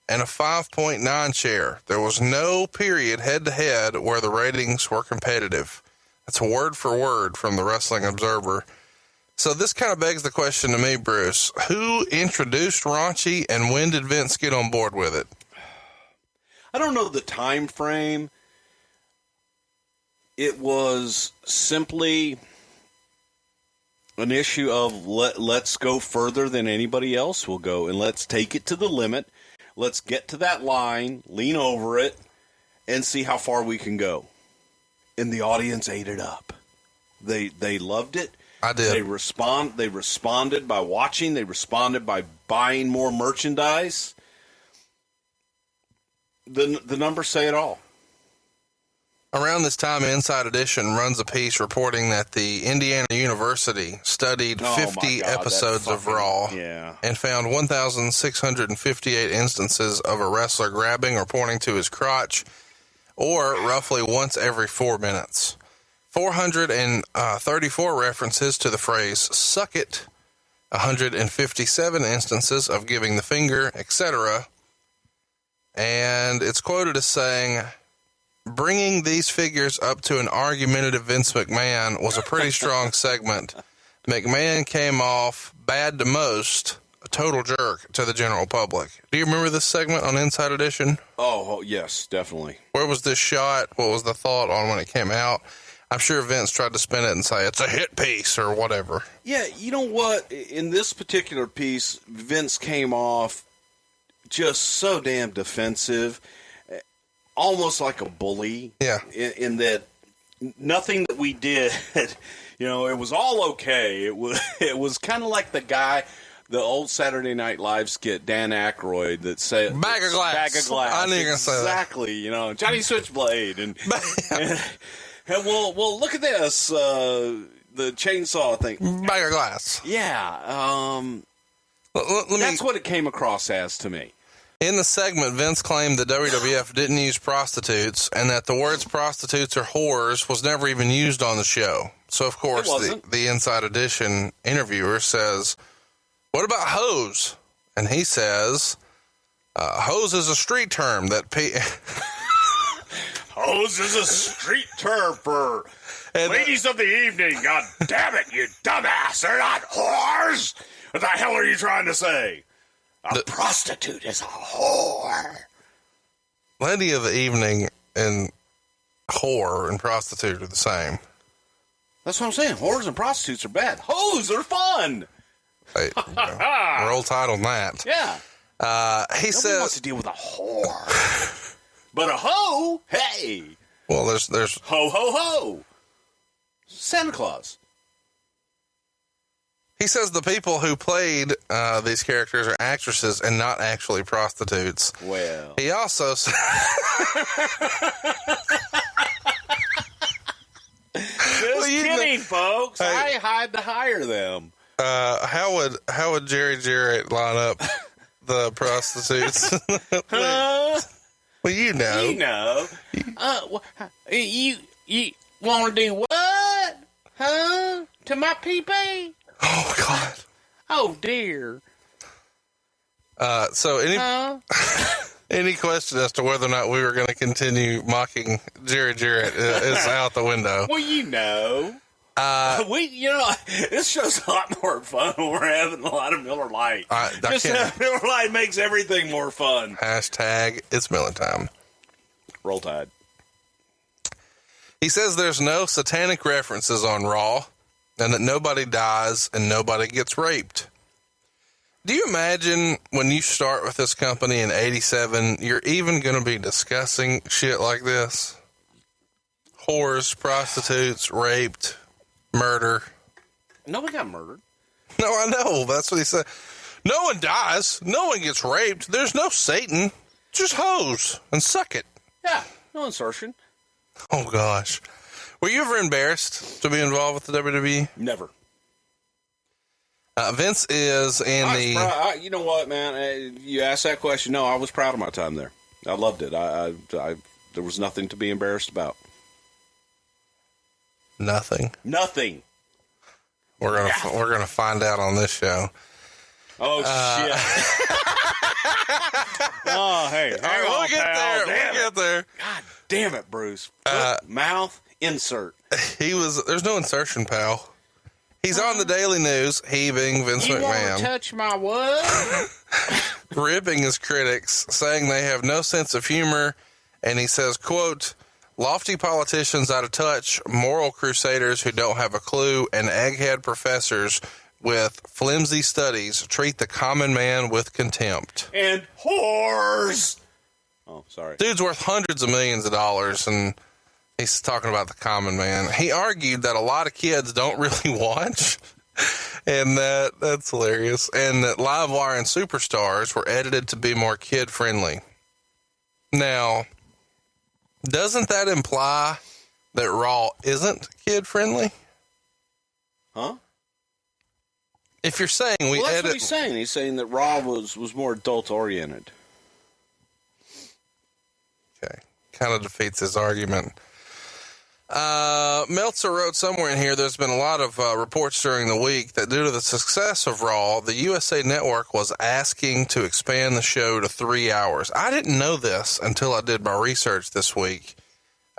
and a 5.9 share. There was no period head-to-head where the ratings were competitive. That's word for word from the Wrestling Observer. So this kind of begs the question to me, Bruce. Who introduced raunchy, and when did Vince get on board with it? I don't know the time frame. It was simply an issue of let's go further than anybody else will go, and let's take it to the limit. Let's get to that line, lean over it, and see how far we can go. and the audience ate it up. They loved it. I did. They responded by watching. They responded by buying more merchandise. The numbers say it all. Around this time, Inside Edition runs a piece reporting that the Indiana University studied 50 episodes of Raw and found 1,658 instances of a wrestler grabbing or pointing to his crotch, or roughly once every 4 minutes. 434 references to the phrase "suck it," 157 instances of giving the finger, etc. And it's quoted as saying, "Bringing these figures up to an argumentative Vince McMahon was a pretty strong segment. McMahon came off bad to most, a total jerk to the general public." Do you remember this segment on Inside Edition? Oh, yes, definitely. Where was this shot? What was the thought on when it came out? I'm sure Vince tried to spin it and say it's a hit piece or whatever. Yeah, you know what? In this particular piece, Vince came off just so damn defensive, almost like a bully. Yeah. In that nothing that we did, you know, it was all okay. It was kind of like the old Saturday Night Live skit, Dan Aykroyd, that said bag of glass. Bag of glass. I knew you were going to say that. Exactly. You know, Johnny Switchblade and well, look at this, the chainsaw thing. Bag of glass. Yeah. That's what it came across as to me. In the segment, Vince claimed that WWF didn't use prostitutes and that the words prostitutes or whores was never even used on the show. So, of course, the Inside Edition interviewer says, "What about hoes?" And he says, "Hose is a street term that..." Hose is a street term for ladies of the evening. God damn it, you dumbass. They're not whores. What the hell are you trying to say? A prostitute is a whore. Lady of the evening and whore and prostitute are the same. That's what I'm saying. Whores and prostitutes are bad. Hoes are fun. Hey, roll tide on that. Yeah. He Nobody wants to deal with a whore. But a hoe, hey. Well, there's ho, ho, ho. Santa Claus. He says the people who played these characters are actresses and not actually prostitutes. Well. He also Just kidding, folks. Hey, I had to hire them. how would Jerry Jarrett line up the prostitutes? Well, you know. You know. You want to do what? Huh? To my pee-pee? Oh, God. Oh, dear. So any question as to whether or not we were going to continue mocking Jerry Jarrett is out the window. Well, you know. This show's a lot more fun when we're having a lot of Miller Lite. Miller Lite makes everything more fun. Hashtag it's Miller time. Roll Tide. He says there's no satanic references on Raw and that nobody dies and nobody gets raped. Do you imagine when you start with this company in 87, you're even going to be discussing shit like this? Whores, prostitutes, raped, murder. Nobody got murdered. No, I know. That's what he said. No one dies. No one gets raped. There's no Satan. Just hoes and suck it. Yeah, no insertion. Oh, gosh. Were you ever embarrassed to be involved with the WWE? Never. Vince is in you know what, man? You asked that question. No, I was proud of my time there. I loved it. I there was nothing to be embarrassed about. Nothing. We're gonna find out on this show. Oh shit! Oh hey, we'll get there. God damn it, Bruce. Foot, mouth, insert. There's no insertion, pal. He's on the Daily News, heaving Vince McMahon. You want to touch my what? Ripping his critics, saying they have no sense of humor, and he says, quote, "Lofty politicians out of touch, moral crusaders who don't have a clue, and egghead professors with flimsy studies treat the common man with contempt." And whores. Oh, sorry. Dude's worth hundreds of millions of dollars, and He's talking about the Common Man. He argued that a lot of kids don't really watch, and that's hilarious, and that Livewire and Superstars were edited to be more kid-friendly. Now, doesn't that imply that Raw isn't kid-friendly? Huh? If you're saying that's edit... what he's saying. He's saying that Raw was more adult-oriented. Okay. Kind of defeats his argument. Meltzer wrote somewhere in here, there's been a lot of reports during the week that due to the success of Raw, the USA Network was asking to expand the show to 3 hours. I didn't know this until I did my research this week.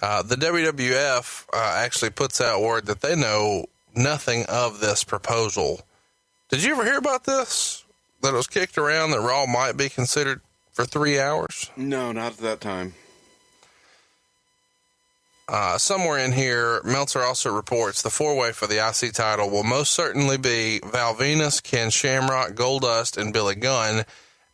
The WWF actually puts out word that they know nothing of this proposal. Did you ever hear about this? That it was kicked around that Raw might be considered for 3 hours? No, not at that time. Somewhere in here, Meltzer also reports the four-way for the IC title will most certainly be Val Venus, Ken Shamrock, Goldust, and Billy Gunn.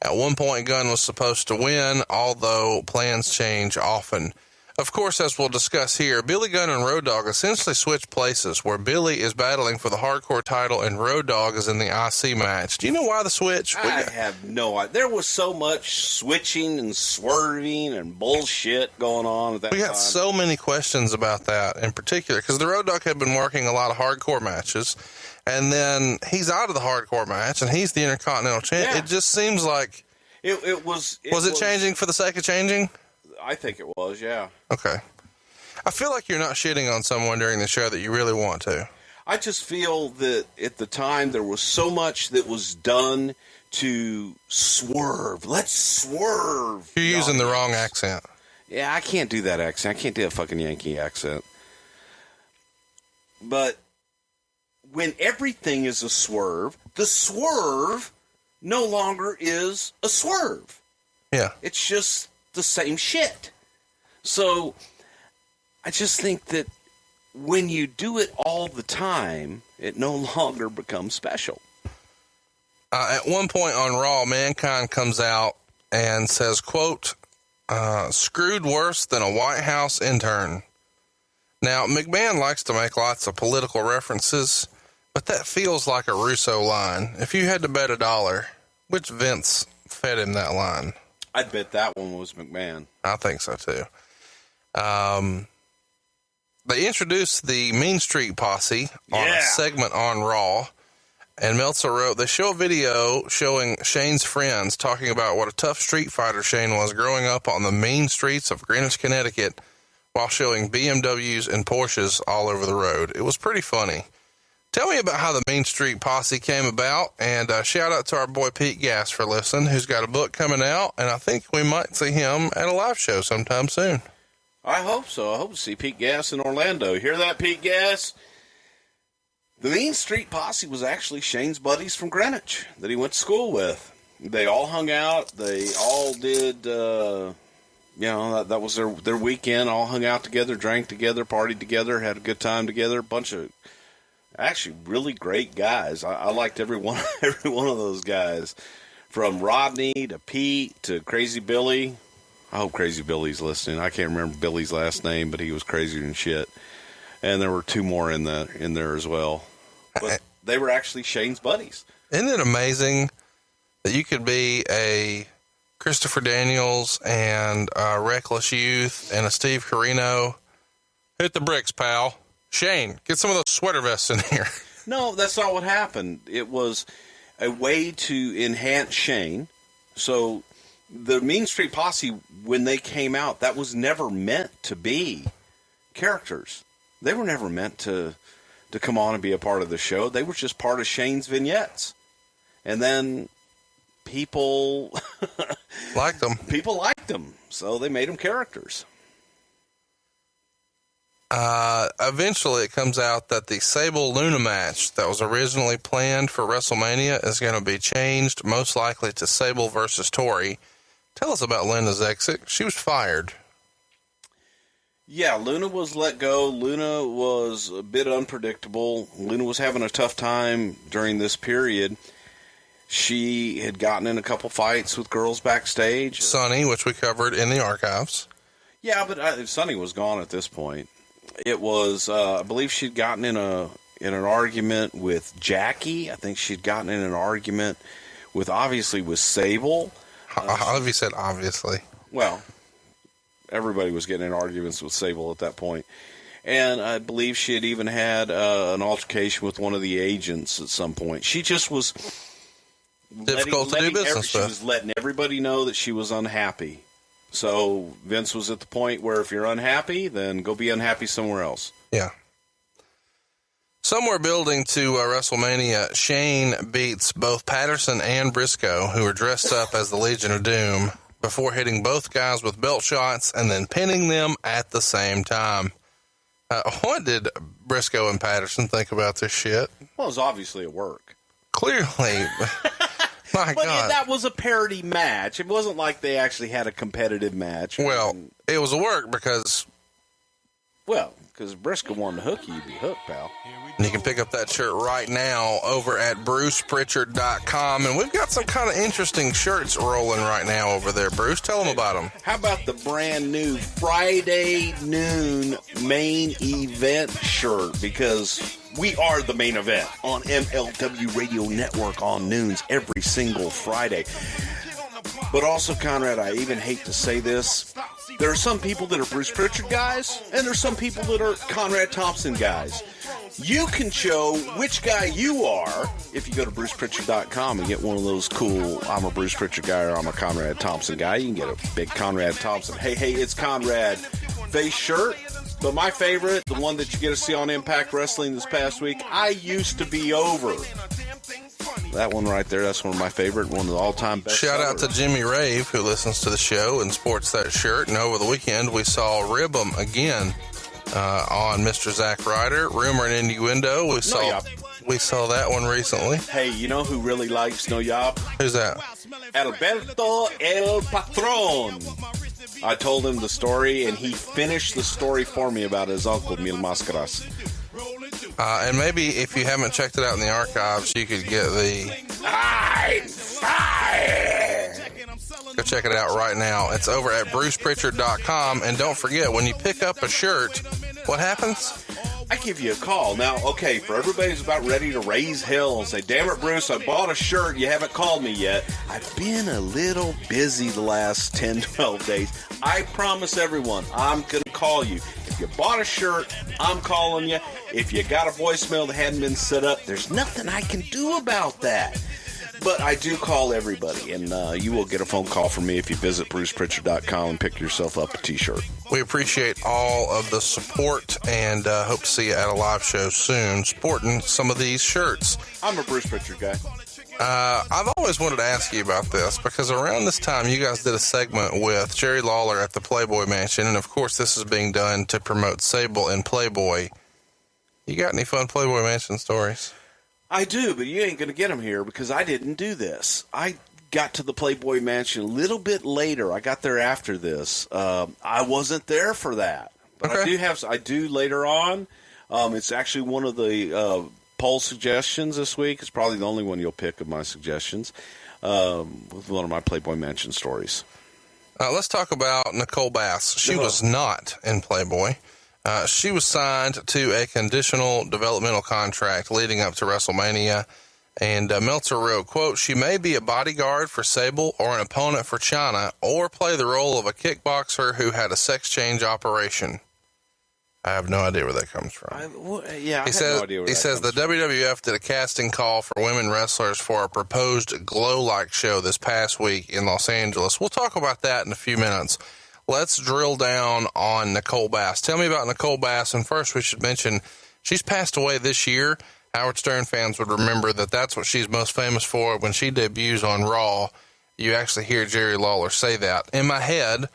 At one point, Gunn was supposed to win, although plans change often. Of course, as we'll discuss here, Billy Gunn and Road Dogg essentially switch places, where Billy is battling for the hardcore title and Road Dogg is in the IC match. Do you know why the switch? I have no idea. There was so much switching and swerving and bullshit going on at that time. We got so many questions about that in particular, because the Road Dogg had been working a lot of hardcore matches, and then he's out of the hardcore match, and he's the Intercontinental Champ. Yeah. It just seems like... It was changing for the sake of changing? I think it was, yeah. Okay. I feel like you're not shitting on someone during the show that you really want to. I just feel that at the time there was so much that was done to swerve. Let's swerve. You're using the wrong accent. Yeah, I can't do that accent. I can't do a fucking Yankee accent. But when everything is a swerve, the swerve no longer is a swerve. Yeah. It's just the same shit. So I just think that when you do it all the time, it no longer becomes special. At one point on Raw, Mankind comes out and says, quote, screwed worse than a White House intern. Now, McMahon likes to make lots of political references, but that feels like a Russo line. If you had to bet $1, which Vince fed him that line? I'd bet that one was McMahon. I think so, too. They introduced the Mean Street Posse on a segment on Raw, and Meltzer wrote, they show a video showing Shane's friends talking about what a tough street fighter Shane was growing up on the mean streets of Greenwich, Connecticut, while showing BMWs and Porsches all over the road. It was pretty funny. Tell me about how the Mean Street Posse came about, and shout out to our boy Pete Gass for listening, who's got a book coming out, and I think we might see him at a live show sometime soon. I hope so. I hope to see Pete Gass in Orlando. Hear that, Pete Gass? The Mean Street Posse was actually Shane's buddies from Greenwich that he went to school with. They all hung out. They all did, that was their weekend. All hung out together, drank together, partied together, had a good time together. A bunch of actually really great guys. I liked every one of those guys, from Rodney to Pete to Crazy Billy. I hope Crazy Billy's listening. I can't remember Billy's last name, but he was crazier than shit. And there were two more in there as well. But they were actually Shane's buddies. Isn't it amazing that you could be a Christopher Daniels and a Reckless Youth and a Steve Corino? Hit the bricks, pal. Shane, get some of those sweater vests in here. No, that's not what happened. It was a way to enhance Shane. So the Mean Street Posse, when they came out, that was never meant to be characters. They were never meant to come on and be a part of the show. They were just part of Shane's vignettes. And then people liked them. People liked them, so they made them characters. Eventually it comes out that the Sable Luna match that was originally planned for WrestleMania is going to be changed, most likely to Sable versus Tori. Tell us about Luna's exit. She was fired. Yeah, Luna was let go. Luna was a bit unpredictable. Luna was having a tough time during this period. She had gotten in a couple fights with girls backstage. Sunny, which we covered in the archives. Yeah, but Sonny was gone at this point. It was, I believe she'd gotten in an argument with Jackie. I think she'd gotten in an argument with Sable. I love you said obviously. Well, everybody was getting in arguments with Sable at that point. And I believe she had even had an altercation with one of the agents at some point. She just was difficult to do business with. She was letting everybody know that she was unhappy. So Vince was at the point where if you're unhappy, then go be unhappy somewhere else. Yeah. Somewhere building to WrestleMania, Shane beats both Patterson and Briscoe, who were dressed up as the Legion of Doom, before hitting both guys with belt shots and then pinning them at the same time. What did Briscoe and Patterson think about this shit? Well, it was obviously a work. Clearly. My but God. That was a parody match. It wasn't like they actually had a competitive match. Well, it was a work because... Well, because Briscoe won the hook, you'd be hooked, pal. And you can pick up that shirt right now over at BrucePrichard.com. And we've got some kind of interesting shirts rolling right now over there. Bruce, tell them about them. How about the brand new Friday noon main event shirt? Because we are the main event on MLW Radio Network on noons every single Friday. But also, Conrad, I even hate to say this, there are some people that are Bruce Prichard guys, and there are some people that are Conrad Thompson guys. You can show which guy you are if you go to BrucePrichard.com and get one of those cool, I'm a Bruce Prichard guy or I'm a Conrad Thompson guy. You can get a big Conrad Thompson, hey, it's Conrad face shirt. But my favorite, the one that you get to see on Impact Wrestling this past week, I used to be over. That one right there, that's one of my favorite, one of the all-time best. Shout out to Jimmy Rave, who listens to the show and sports that shirt. And over the weekend, we saw Rib'em again on Mr. Zack Ryder. Rumor and Innuendo. We saw that one recently. Hey, you know who really likes No Yop? Who's that? Alberto El Patron. I told him the story, and he finished the story for me about his uncle, Mil Máscaras. And maybe if you haven't checked it out in the archives, you could get the... I'm fired! Go check it out right now. It's over at BrucePrichard.com. And don't forget, when you pick up a shirt, what happens? I give you a call. Now, okay, for everybody who's about ready to raise hell and say, damn it, Bruce, I bought a shirt. You haven't called me yet. I've been a little busy the last 10, 12 days. I promise everyone, I'm going to call you. If you bought a shirt, I'm calling you. If you got a voicemail that hadn't been set up, there's nothing I can do about that. But I do call everybody, and you will get a phone call from me if you visit BrucePrichard.com and pick yourself up a T-shirt. We appreciate all of the support and hope to see you at a live show soon sporting some of these shirts. I'm a Bruce Prichard guy. I've always wanted to ask you about this because around this time you guys did a segment with Jerry Lawler at the Playboy Mansion, and of course this is being done to promote Sable and Playboy. You got any fun Playboy Mansion stories? I do, but you ain't going to get them here because I didn't do this. I got to the Playboy Mansion a little bit later. I got there after this. I wasn't there for that. But okay. I do later on. It's actually one of the poll suggestions this week. It's probably the only one you'll pick of my suggestions with one of my Playboy Mansion stories. Let's talk about Nicole Bass. She was not in Playboy. She was signed to a conditional developmental contract leading up to WrestleMania, and Meltzer wrote, quote, she may be a bodyguard for Sable or an opponent for Chyna or play the role of a kickboxer who had a sex change operation. I have no idea where that comes from. No idea where he says the WWF did a casting call for women wrestlers for a proposed Glow-like show this past week in Los Angeles. We'll talk about that in a few minutes. Let's drill down on Nicole Bass. Tell me about Nicole Bass. And first, we should mention she's passed away this year. Howard Stern fans would remember that that's what she's most famous for. When she debuts on Raw, you actually hear Jerry Lawler say that. In my head,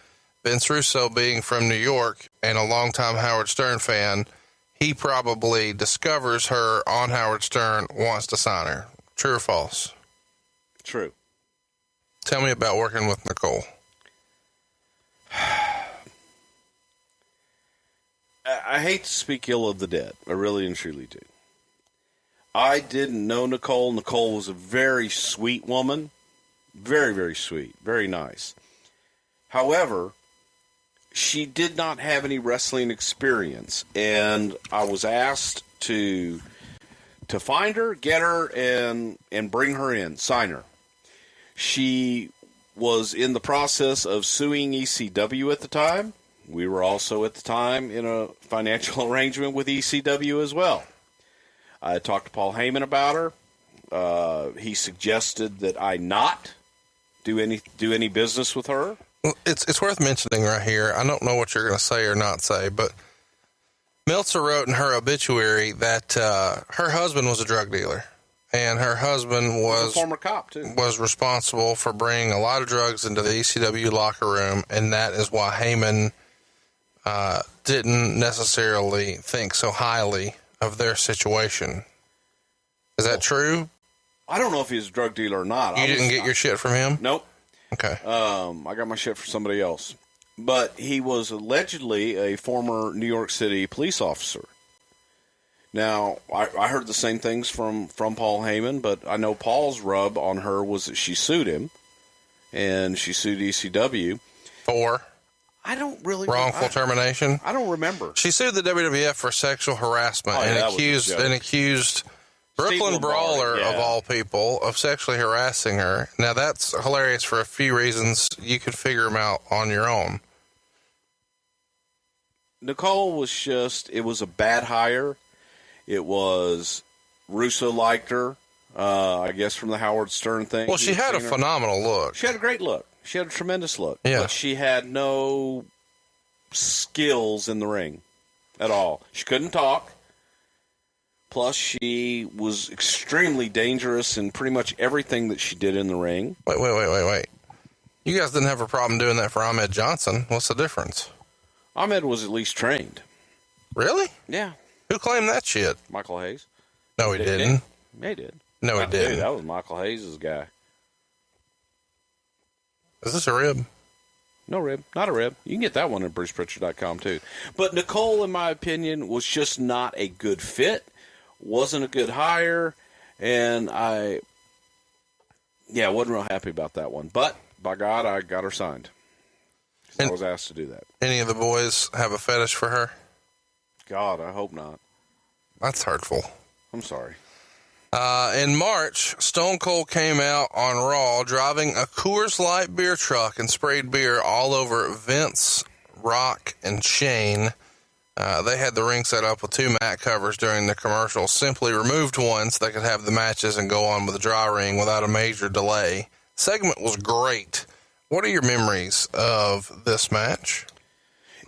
Vince Russo being from New York and a longtime Howard Stern fan, he probably discovers her on Howard Stern, wants to sign her. True or false? True. Tell me about working with Nicole. I hate to speak ill of the dead. I really and truly do. I didn't know Nicole. Nicole was a very sweet woman. Very, very sweet. Very nice. However, she did not have any wrestling experience, and I was asked to find her, get her, and bring her in, sign her. She was in the process of suing ECW at the time. We were also at the time in a financial arrangement with ECW as well. I talked to Paul Heyman about her. He suggested that I not do any business with her. It's worth mentioning right here. I don't know what you're going to say or not say, but Meltzer wrote in her obituary that her husband was a drug dealer, and her husband was a former cop too. Was responsible for bringing a lot of drugs into the ECW locker room, and that is why Heyman didn't necessarily think so highly of their situation. Is that true? I don't know if he's a drug dealer or not. You didn't get your shit from him? Nope. Okay. I got my shit from somebody else. But he was allegedly a former New York City police officer. Now, I heard the same things from Paul Heyman, but I know Paul's rub on her was that she sued him, and she sued ECW. For? I don't really... Wrongful termination? I don't remember. She sued the WWF for sexual harassment and accused Brooklyn Brawler, of all people, of sexually harassing her. Now, that's hilarious for a few reasons. You could figure them out on your own. Nicole was just... It was a bad hire. It was... Russo liked her, I guess, from the Howard Stern thing. Well, she had a phenomenal look. She had a great look. She had a tremendous look. Yeah. But she had no skills in the ring at all. She couldn't talk. Plus, she was extremely dangerous in pretty much everything that she did in the ring. Wait. You guys didn't have a problem doing that for Ahmed Johnson. What's the difference? Ahmed was at least trained. Really? Yeah. Who claimed that shit? Michael Hayes. No, he didn't. Yeah, he did. No, he didn't. That was Michael Hayes' guy. Is this a rib? No rib. Not a rib. You can get that one at BrucePrichard.com, too. But Nicole, in my opinion, was just not a good fit. Wasn't a good hire. And I wasn't real happy about that one. But, by God, I got her signed. I was asked to do that. Any of the boys have a fetish for her? God, I hope not. That's hurtful. I'm sorry. In March, Stone Cold came out on Raw driving a Coors Light beer truck and sprayed beer all over Vince, Rock, and Shane. They had the ring set up with 2 mat covers during the commercial. Simply removed one so they could have the matches and go on with the dry ring without a major delay. Segment was great. What are your memories of this match?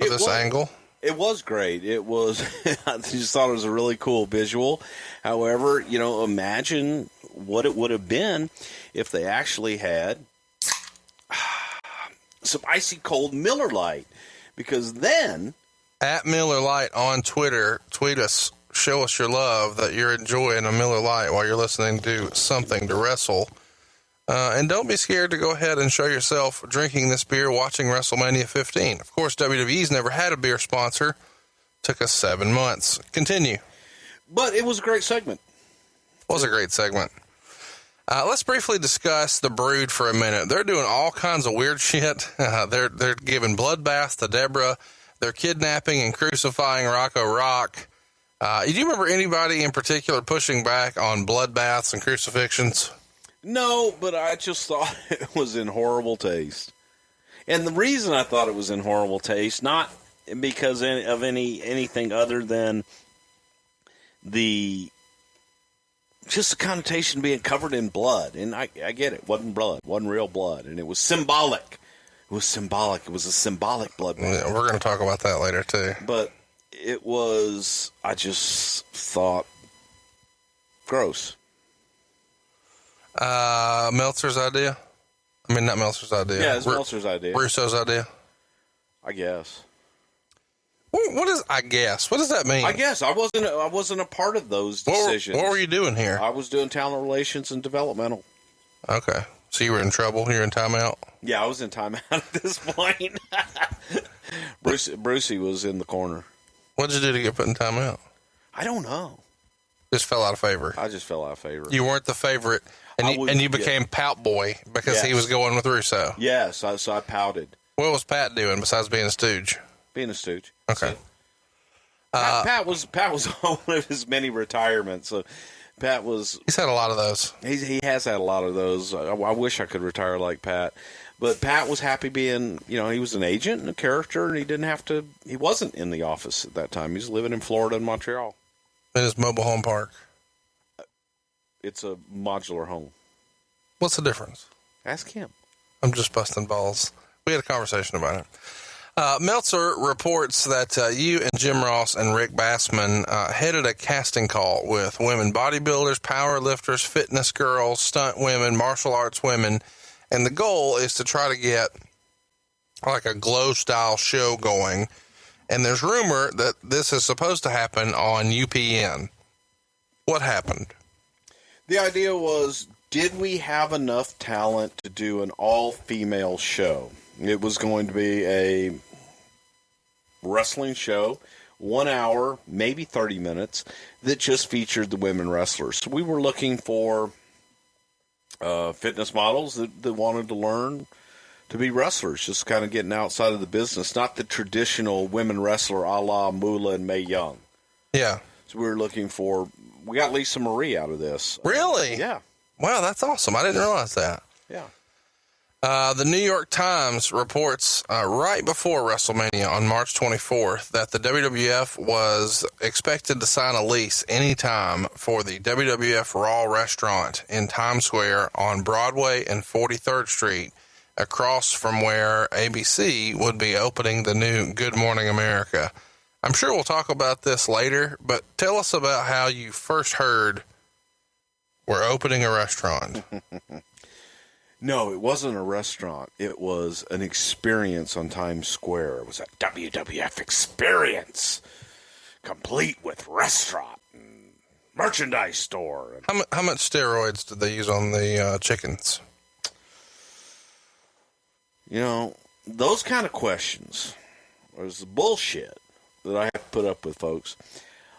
Of this angle? It was great. It was, I just thought it was a really cool visual. However, imagine what it would have been if they actually had some icy cold Miller Lite. Because then... At Miller Lite on Twitter, tweet us, show us your love that you're enjoying a Miller Lite while you're listening to Something to Wrestle. And don't be scared to go ahead and show yourself drinking this beer watching Wrestlemania 15. Of course, WWE's never had a beer sponsor. Took us 7 months. Continue. But it was a great segment. It was a great segment. Let's briefly discuss the Brood for a minute. They're doing all kinds of weird shit. They're giving bloodbaths to Deborah. They're kidnapping and crucifying Rocco Rock. Do you remember anybody in particular pushing back on bloodbaths and crucifixions? No, but I just thought it was in horrible taste. And the reason I thought it was in horrible taste, not because of anything other than the connotation being covered in blood. And I get it. Wasn't blood. Wasn't real blood. And it was symbolic. It was symbolic. It was a symbolic blood bath. Yeah, we're going to talk about that later, too. But it was, I just thought, gross. Meltzer's idea? I mean, not Meltzer's idea. Yeah, it's Meltzer's idea. Russo's idea? I guess. What is, I guess? What does that mean? I guess. I wasn't a part of those decisions. What were you doing here? I was doing talent relations and developmental. Okay. So you were in trouble? You were in timeout? Yeah, I was in timeout at this point. Brucey was in the corner. What did you do to get put in timeout? I don't know. Just fell out of favor. I just fell out of favor. You weren't the favorite, and you became Pout Boy because he was going with Russo. Yes, so I pouted. What was Pat doing besides being a stooge? Being a stooge. Okay. So, Pat was on one of his many retirements. So Pat was. He's had a lot of those. He has had a lot of those. I wish I could retire like Pat. But Pat was happy being, he was an agent and a character, and he wasn't in the office at that time. He was living in Florida and Montreal. In his mobile home park. It's a modular home. What's the difference? Ask him. I'm just busting balls. We had a conversation about it. Meltzer reports that you and Jim Ross and Rick Bassman headed a casting call with women bodybuilders, power lifters, fitness girls, stunt women, martial arts women, and the goal is to try to get like a glow-style show going. And there's rumor that this is supposed to happen on UPN. What happened? The idea was, did we have enough talent to do an all-female show? It was going to be a wrestling show, 1 hour, maybe 30 minutes, that just featured the women wrestlers. So we were looking for fitness models that wanted to learn to be wrestlers, just kind of getting outside of the business, not the traditional women wrestler a la Moolah and Mae Young. Yeah. So we were looking for, we got Lisa Marie out of this. Really? Yeah. Wow, that's awesome. I didn't realize that. Yeah. The New York Times reports right before WrestleMania on March 24th that the WWF was expected to sign a lease anytime for the WWF Raw restaurant in Times Square on Broadway and 43rd Street, across from where ABC would be opening the new Good Morning America. I'm sure we'll talk about this later, but tell us about how you first heard we're opening a restaurant. No, it wasn't a restaurant. It was an experience on Times Square. It was a WWF experience, complete with restaurant and merchandise store. How much steroids did they use on the chickens? Those kind of questions was the bullshit that I have to put up with, folks.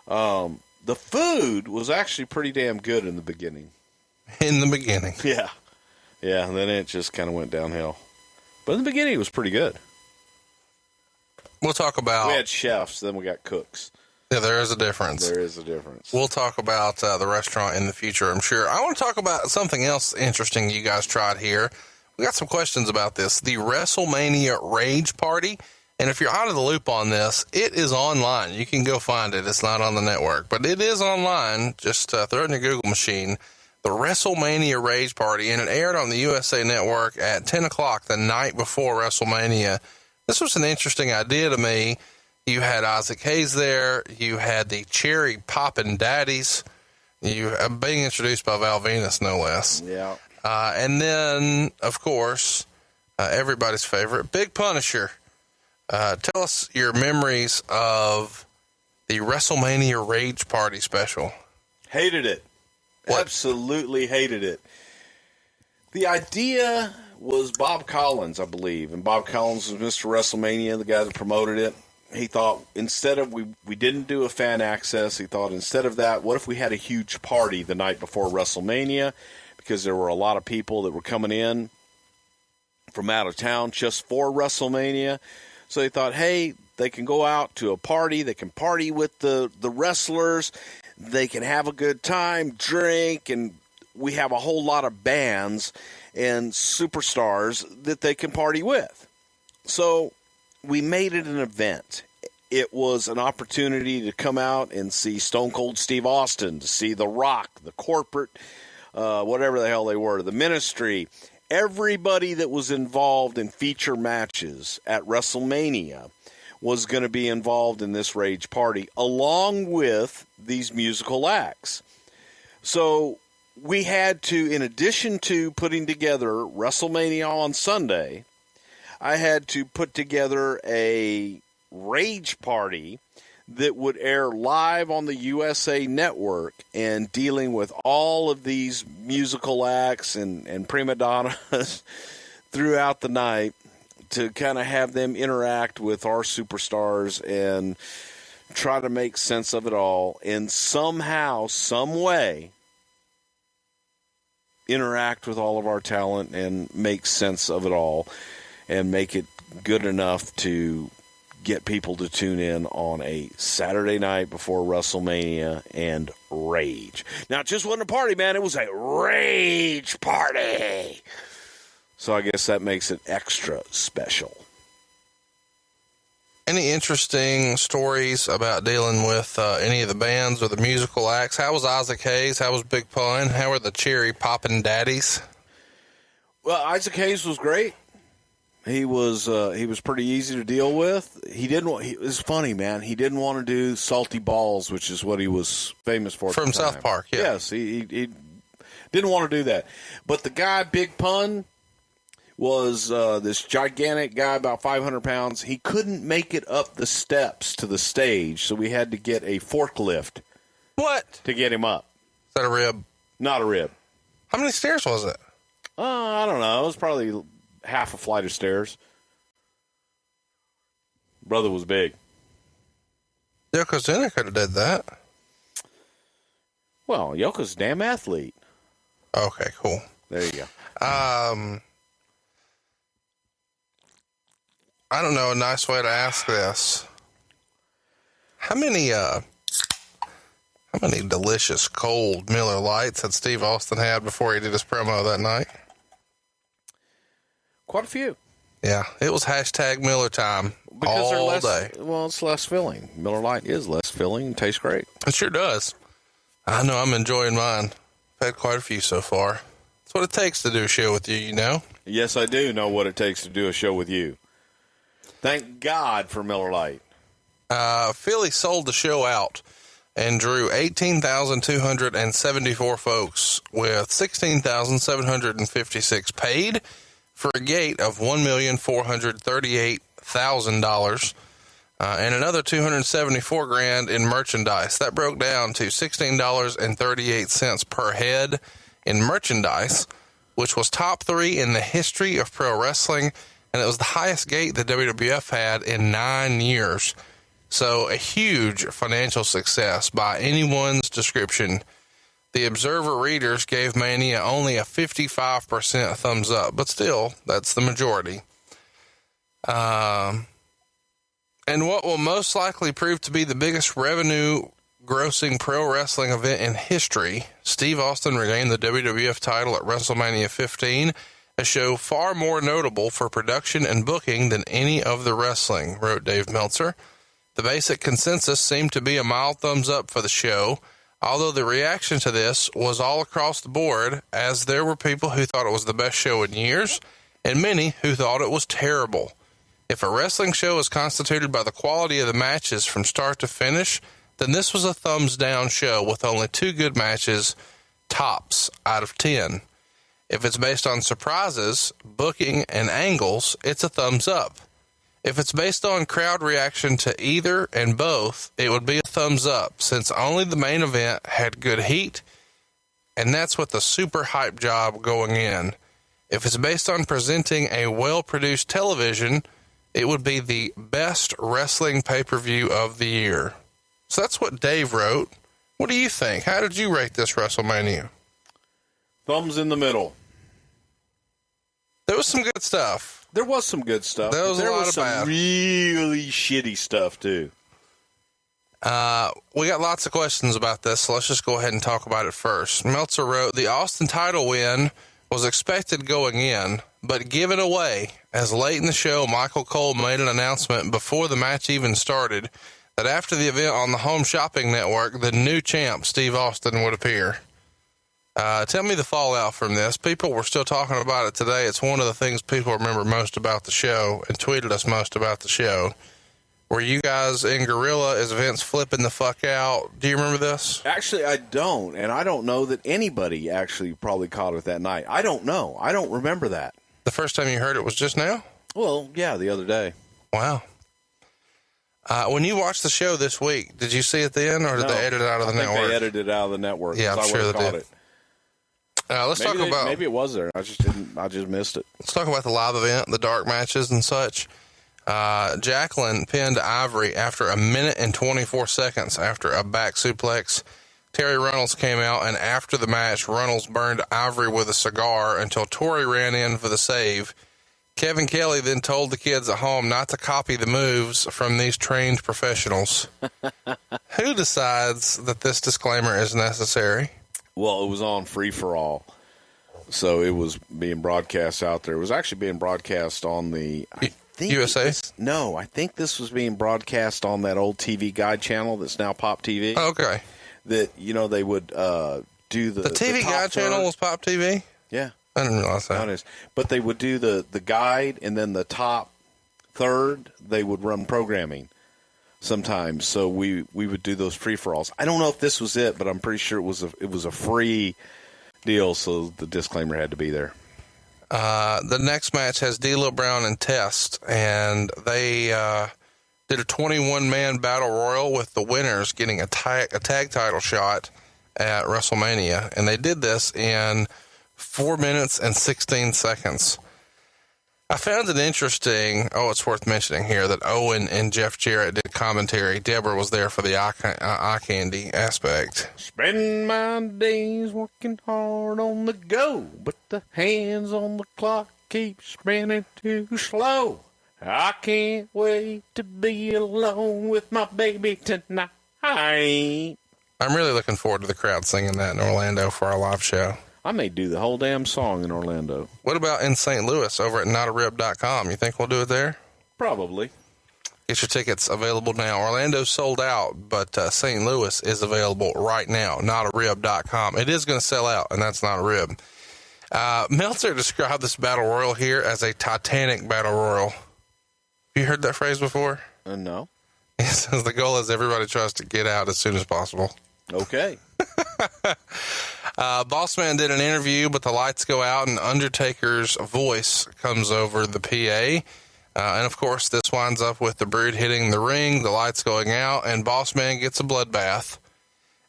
The food was actually pretty damn good in the beginning. In the beginning. Yeah. Yeah, and then it just kind of went downhill. But in the beginning, it was pretty good. We'll talk about... We had chefs, then we got cooks. Yeah, there is a difference. There is a difference. We'll talk about the restaurant in the future, I'm sure. I want to talk about something else interesting you guys tried here. We got some questions about this. The Wrestlemania Rage Party. And if you're out of the loop on this, it is online. You can go find it. It's not on the network, but it is online. Just throw it in your Google machine. The Wrestlemania Rage Party, and it aired on the USA Network at 10 o'clock the night before WrestleMania. This was an interesting idea to me. You had Isaac Hayes there. You had the Cherry Poppin' Daddies. You being introduced by Val Venus, no less. Yeah. And then, of course, everybody's favorite, Big Punisher. Tell us your memories of the Wrestlemania Rage Party special. Hated it. What? Absolutely hated it. The idea was Bob Collins, I believe, and Bob Collins was Mr. WrestleMania, the guy that promoted it. He thought instead of, we didn't do a fan access, he thought instead of that, what if we had a huge party the night before WrestleMania, because there were a lot of people that were coming in from out of town just for WrestleMania. So he thought, hey, they can go out to a party, they can party with the wrestlers, they can have a good time, drink, and we have a whole lot of bands and superstars that they can party with. So we made it an event. It was an opportunity to come out and see Stone Cold Steve Austin, to see The Rock, the corporate, whatever the hell they were, the Ministry. Everybody that was involved in feature matches at WrestleMania was going to be involved in this Rage Party, along with these musical acts. So we had to, in addition to putting together WrestleMania on Sunday, I had to put together a Rage Party that would air live on the USA Network and dealing with all of these musical acts and prima donnas throughout the night, to kind of have them interact with our superstars and try to make sense of it all, and somehow, some way, interact with all of our talent and make sense of it all and make it good enough to get people to tune in on a Saturday night before WrestleMania and rage. Now, it just wasn't a party, man. It was a rage party. So I guess that makes it extra special. Any interesting stories about dealing with any of the bands or the musical acts? How was Isaac Hayes? How was Big Pun? How were the cherry poppin' daddies? Well, Isaac Hayes was great. He was pretty easy to deal with. It was funny, man. He didn't want to do Salty Balls, which is what he was famous for. From South Park, yeah. Yes, he didn't want to do that. But the guy, Big Pun, was this gigantic guy, about 500 pounds. He couldn't make it up the steps to the stage, so we had to get a forklift. What? To get him up. Is that a rib? Not a rib. How many stairs was it? I don't know. It was probably half a flight of stairs. Brother was big. Yokozuna could have did that. Well, Yoko's a damn athlete. Okay, cool. There you go. I don't know a nice way to ask this. How many delicious cold Miller Lights had Steve Austin had before he did his promo that night? Quite a few. Yeah, it was hashtag Miller time Because they're all less, day. Well, it's less filling. Miller Lite is less filling and tastes great. It sure does. I know I'm enjoying mine. I've had quite a few so far. That's what it takes to do a show with you, you know? Yes, I do know what it takes to do a show with you. Thank God for Miller Lite. Philly sold the show out and drew 18,274 folks with 16,756 paid for a gate of $1,438,000 and another $274,000 in merchandise. That broke down to $16.38 per head in merchandise, which was top 3 in the history of pro wrestling, and it was the highest gate the WWF had in 9 years. So a huge financial success by anyone's description. The Observer readers gave Mania only a 55% thumbs up, but still, that's the majority. And what will most likely prove to be the biggest revenue-grossing pro wrestling event in history, Steve Austin regained the WWF title at Wrestlemania 15, a show far more notable for production and booking than any of the wrestling, wrote Dave Meltzer. The basic consensus seemed to be a mild thumbs up for the show, although the reaction to this was all across the board, as there were people who thought it was the best show in years, and many who thought it was terrible. If a wrestling show is constituted by the quality of the matches from start to finish, then this was a thumbs down show with only 2 good matches, tops, out of 10. If it's based on surprises, booking, and angles, it's a thumbs up. If it's based on crowd reaction to either and both, it would be a thumbs up, since only the main event had good heat, and that's with the super hype job going in. If it's based on presenting a well-produced television, it would be the best wrestling pay-per-view of the year. So that's what Dave wrote. What do you think? How did you rate this WrestleMania? Thumbs in the middle. There was some good stuff. There was some good stuff. There was a lot of some bad. really shitty stuff, too. We got lots of questions about this, so let's just go ahead and talk about it first. Meltzer wrote, the Austin title win was expected going in, but given away, as late in the show, Michael Cole made an announcement before the match even started that after the event on the Home Shopping Network, the new champ, Steve Austin, would appear. Tell me the fallout from this. People were still talking about it today. It's one of the things people remember most about the show and tweeted us most about the show. Were you guys in Gorilla as Vince flipping the fuck out? Do you remember this? Actually, I don't, and I don't know that anybody actually probably caught it that night. I don't know. I don't remember that. The first time you heard it was just now? Well, yeah, the other day. Wow. When you watched the show this week, did you see it then, or did they edit it out of the network? I think they edited it out of the network. Yeah, I'm sure they did. Let's talk about. Maybe it was there. I just missed it. Let's talk about the live event, the dark matches and such. Jacqueline pinned Ivory after 1 minute and 24 seconds after a back suplex. Terry Runnels came out, and after the match, Runnels burned Ivory with a cigar until Torrey ran in for the save. Kevin Kelly then told the kids at home not to copy the moves from these trained professionals. Who decides that this disclaimer is necessary? Well, it was on Free for All, so it was being broadcast out there. It was actually being broadcast on the USA? I think this was being broadcast on that old TV Guide channel that's now Pop TV. Oh, okay. That, they would do the TV Guide channel was Pop TV? Yeah. I didn't realize that. Honest. But they would do the guide, and then the top third, they would run programming sometimes. So we would do those free-for-alls. I don't know if this was it, but I'm pretty sure it was a free deal, so the disclaimer had to be there. The next match has D'Lo Brown and Test, and they did a 21-man battle royal with the winners getting a tag title shot at WrestleMania, and they did this in 4 minutes and 16 seconds. I found it interesting. Oh, it's worth mentioning here that Owen and Jeff Jarrett did commentary. Deborah was there for the eye candy aspect. Spend my days working hard on the go, but the hands on the clock keep spinning too slow. I can't wait to be alone with my baby tonight. I'm really looking forward to the crowd singing that in Orlando for our live show. I may do the whole damn song in Orlando. What about in St. Louis over at notarib.com? You think we'll do it there? Probably. Get your tickets available now. Orlando's sold out, but St. Louis is available right now. Notarib.com. It is going to sell out, and that's not a rib. Meltzer described this battle royal here as a Titanic battle royal. Have you heard that phrase before? No. He says the goal is everybody tries to get out as soon as possible. Okay. Bossman did an interview, but the lights go out and Undertaker's voice comes over the PA. And of course, this winds up with the Brood hitting the ring, the lights going out, and Bossman gets a bloodbath.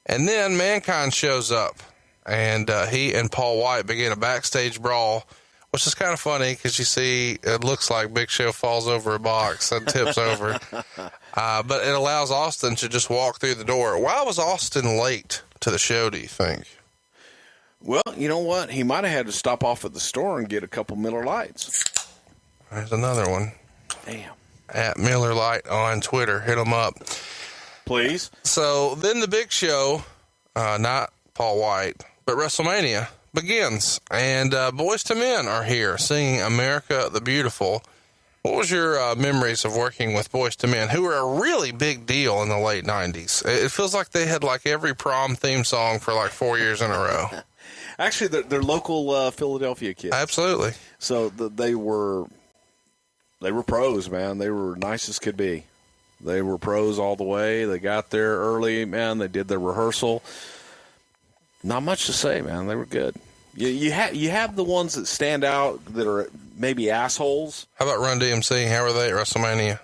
And then Mankind shows up, and he and Paul White begin a backstage brawl, which is kind of funny because you see it looks like Big Show falls over a box and tips over. But it allows Austin to just walk through the door. Why was Austin late to the show, do you think? Well, you know what? He might have had to stop off at the store and get a couple Miller Lights. There's another one. Damn. At Miller Lite on Twitter. Hit him up. Please. So then the Big Show, not Paul White, but WrestleMania begins. And Boyz II Men are here singing America the Beautiful. What was your memories of working with Boyz II Men, who were a really big deal in the late 90s? It feels like they had like every prom theme song for like 4 years in a row. Actually, they're local Philadelphia kids. Absolutely. So they were pros, man. They were nice as could be. They were pros all the way. They got there early, man. They did their rehearsal. Not much to say, man. They were good. You have the ones that stand out that are maybe assholes. How about Run DMC? How were they at WrestleMania?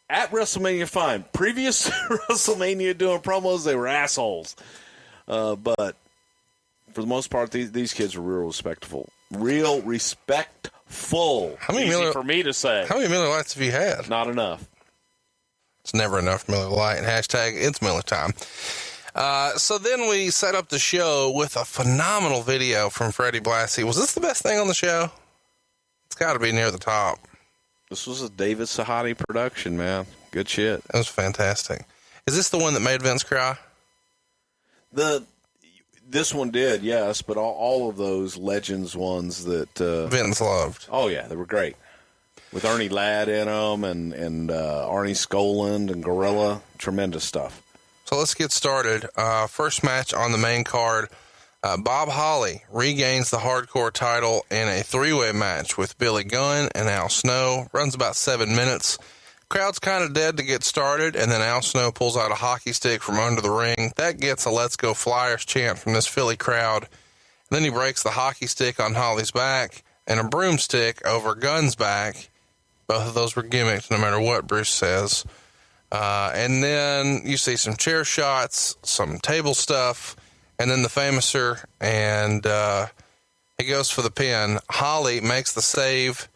At WrestleMania, fine. Previous WrestleMania doing promos, they were assholes. But for the most part, these kids were real respectful. Real respectful. Easy for me to say. How many Miller Lights have you had? Not enough. It's never enough Miller Lite. And hashtag it's Miller time. So then we set up the show with a phenomenal video from Freddie Blassie. Was this the best thing on the show? It's got to be near the top. This was a David Sahadi production, man. Good shit. That was fantastic. Is this the one that made Vince cry? This one did, yes, but all of those Legends ones that Vince loved. Oh yeah, they were great. With Ernie Ladd in them and Arnie Skoland and Gorilla, tremendous stuff. So let's get started. First match on the main card, Bob Holly regains the hardcore title in a three-way match with Billy Gunn and Al Snow. Runs about 7 minutes. Crowd's kind of dead to get started, and then Al Snow pulls out a hockey stick from under the ring. That gets a Let's Go Flyers chant from this Philly crowd. And then he breaks the hockey stick on Holly's back and a broomstick over Gunn's back. Both of those were gimmicks, no matter what Bruce says. And then you see some chair shots, some table stuff, and then the Famouser, and he goes for the pin. Holly makes the save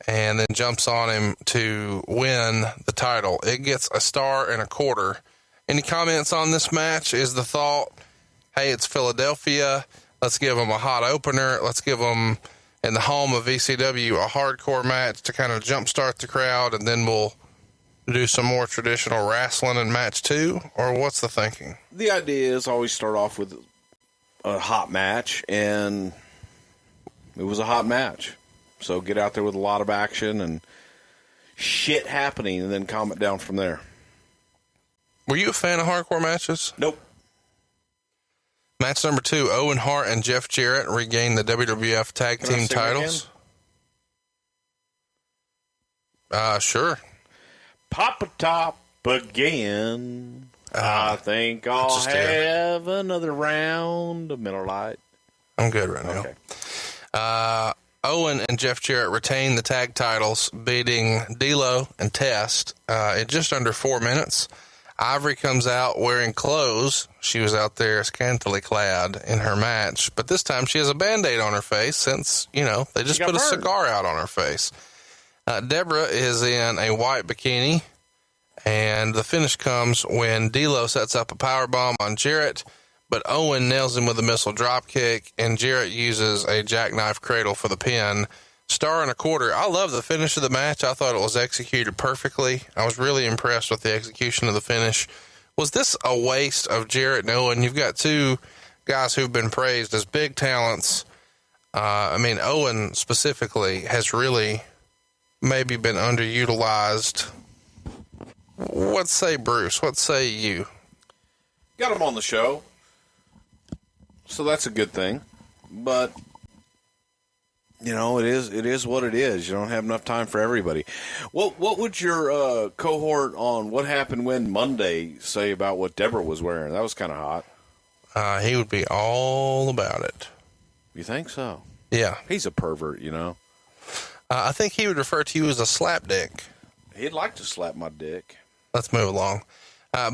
and then jumps on him to win the title. It gets a 1.25 stars. Any comments on this match? Is the thought, hey, it's Philadelphia. Let's give them a hot opener. Let's give them, in the home of VCW, a hardcore match to kind of jumpstart the crowd, and then we'll do some more traditional wrestling in match 2, or what's the thinking? The idea is always start off with a hot match, and it was a hot match. So get out there with a lot of action and shit happening, and then calm it down from there. Were you a fan of hardcore matches? Nope. Match number 2, Owen Hart and Jeff Jarrett regain the WWF Tag Team titles. Sure. Pop a top again. I think I'll have another round of Miller Lite. I'm good right now. Okay. Owen and Jeff Jarrett retain the tag titles, beating D'Lo and Test in just under 4 minutes. Ivory comes out wearing clothes. She was out there scantily clad in her match, but this time she has a Band-Aid on her face since, they just put a cigar out on her face. Deborah is in a white bikini, and the finish comes when D'Lo sets up a powerbomb on Jarrett, but Owen nails him with a missile dropkick, and Jarrett uses a jackknife cradle for the pin. Star and a quarter. I love the finish of the match. I thought it was executed perfectly. I was really impressed with the execution of the finish. Was this a waste of Jarrett and Owen? You've got two guys who've been praised as big talents. Owen specifically has really maybe been underutilized. What say Bruce? What say you? Got him on the show, so that's a good thing. But it is what it is. You don't have enough time for everybody. What would your cohort on What Happened When Monday say about what Deborah was wearing? That was kind of hot. He would be all about it. You think so? Yeah. He's a pervert, I think he would refer to you as a slap dick. He'd like to slap my dick. Let's move along.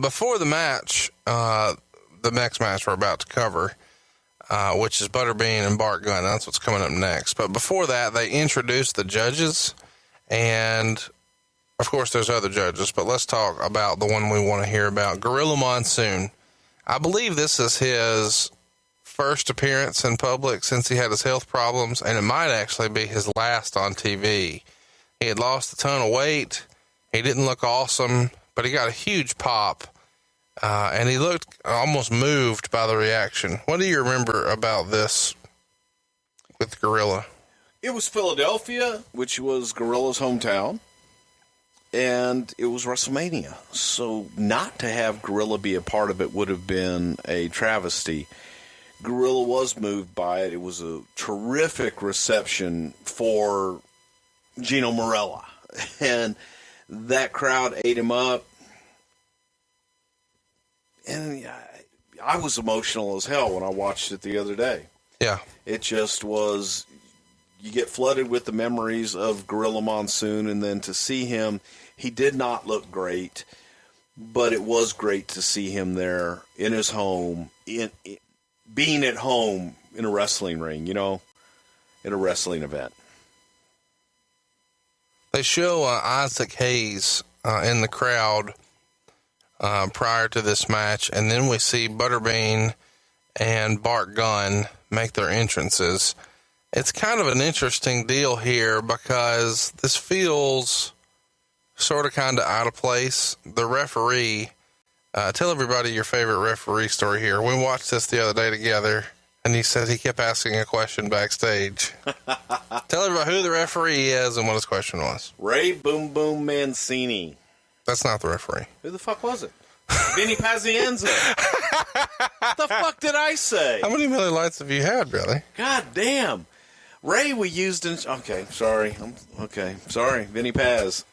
Before the match, the next match we're about to cover, which is Butterbean and Bart Gunn. That's what's coming up next. But before that, they introduced the judges, and of course there's other judges, but let's talk about the one we want to hear about, Gorilla Monsoon. I believe this is his first appearance in public since he had his health problems, and it might actually be his last on TV. He had lost a ton of weight. He didn't look awesome, but he got a huge pop. And he looked almost moved by the reaction. What do you remember about this with Gorilla? It was Philadelphia, which was Gorilla's hometown, and it was WrestleMania. So not to have Gorilla be a part of it would have been a travesty. Gorilla was moved by it. It was a terrific reception for Gino Marella, and that crowd ate him up. And I was emotional as hell when I watched it the other day. Yeah. It just was, you get flooded with the memories of Gorilla Monsoon, and then to see him, he did not look great, but it was great to see him there in his home, being at home in a wrestling ring, in a wrestling event. They show Isaac Hayes in the crowd prior to this match, and then we see Butterbean and Bart Gunn make their entrances. It's kind of an interesting deal here because this feels sort of kind of out of place. The referee, tell everybody your favorite referee story here. We watched this the other day together, and he said he kept asking a question backstage. Tell everybody who the referee is and what his question was. Ray Boom Boom Mancini. That's not the referee. Who the fuck was it? Vinny Pazienza. What the fuck did I say? How many Miller Lights have you had, Billy? God damn. Ray we used in... Okay, sorry. Sorry. Vinny Paz.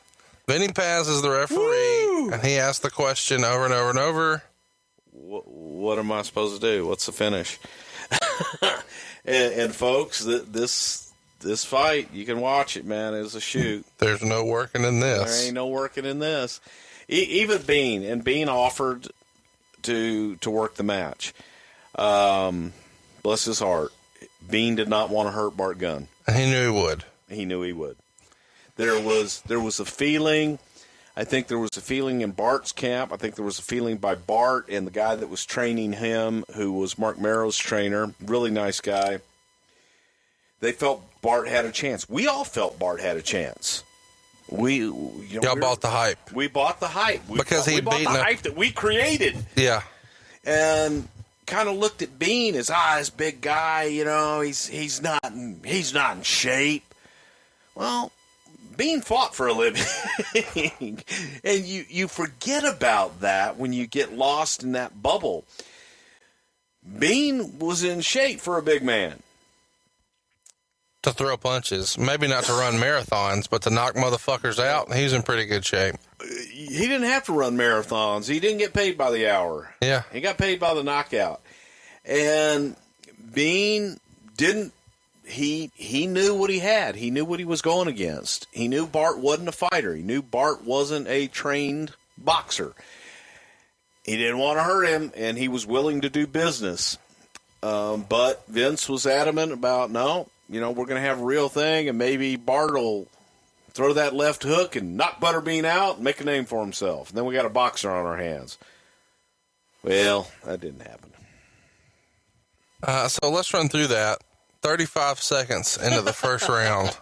Vinny Paz is the referee, Woo! And he asked the question over and over and over. What am I supposed to do? What's the finish? and folks, this fight, you can watch it, man. It's a shoot. There's no working in this. There ain't no working in this. Even Bean offered to work the match. Bless his heart. Bean did not want to hurt Bart Gunn. He knew he would. He knew he would. There was a feeling. I think there was a feeling in Bart's camp. I think there was a feeling by Bart and the guy that was training him, who was Mark Merrow's trainer. Really nice guy. they felt Bart had a chance. We all felt Bart had a chance. Y'all bought the hype. We bought the hype. Because we bought the hype that we created. Yeah. And kind of looked at Bean as this big guy, he's not in shape. Well, Bean fought for a living. And you forget about that when you get lost in that bubble. Bean was in shape for a big man. To throw punches. Maybe not to run marathons, but to knock motherfuckers out, he was in pretty good shape. He didn't have to run marathons. He didn't get paid by the hour. Yeah. He got paid by the knockout. And Bean didn't. He knew what he had. He knew what he was going against. He knew Bart wasn't a fighter. He knew Bart wasn't a trained boxer. He didn't want to hurt him, and he was willing to do business. But Vince was adamant about, no, we're going to have a real thing, and maybe Bart will throw that left hook and knock Butterbean out and make a name for himself. And then we got a boxer on our hands. Well, that didn't happen. So let's run through that. 35 seconds into the first round.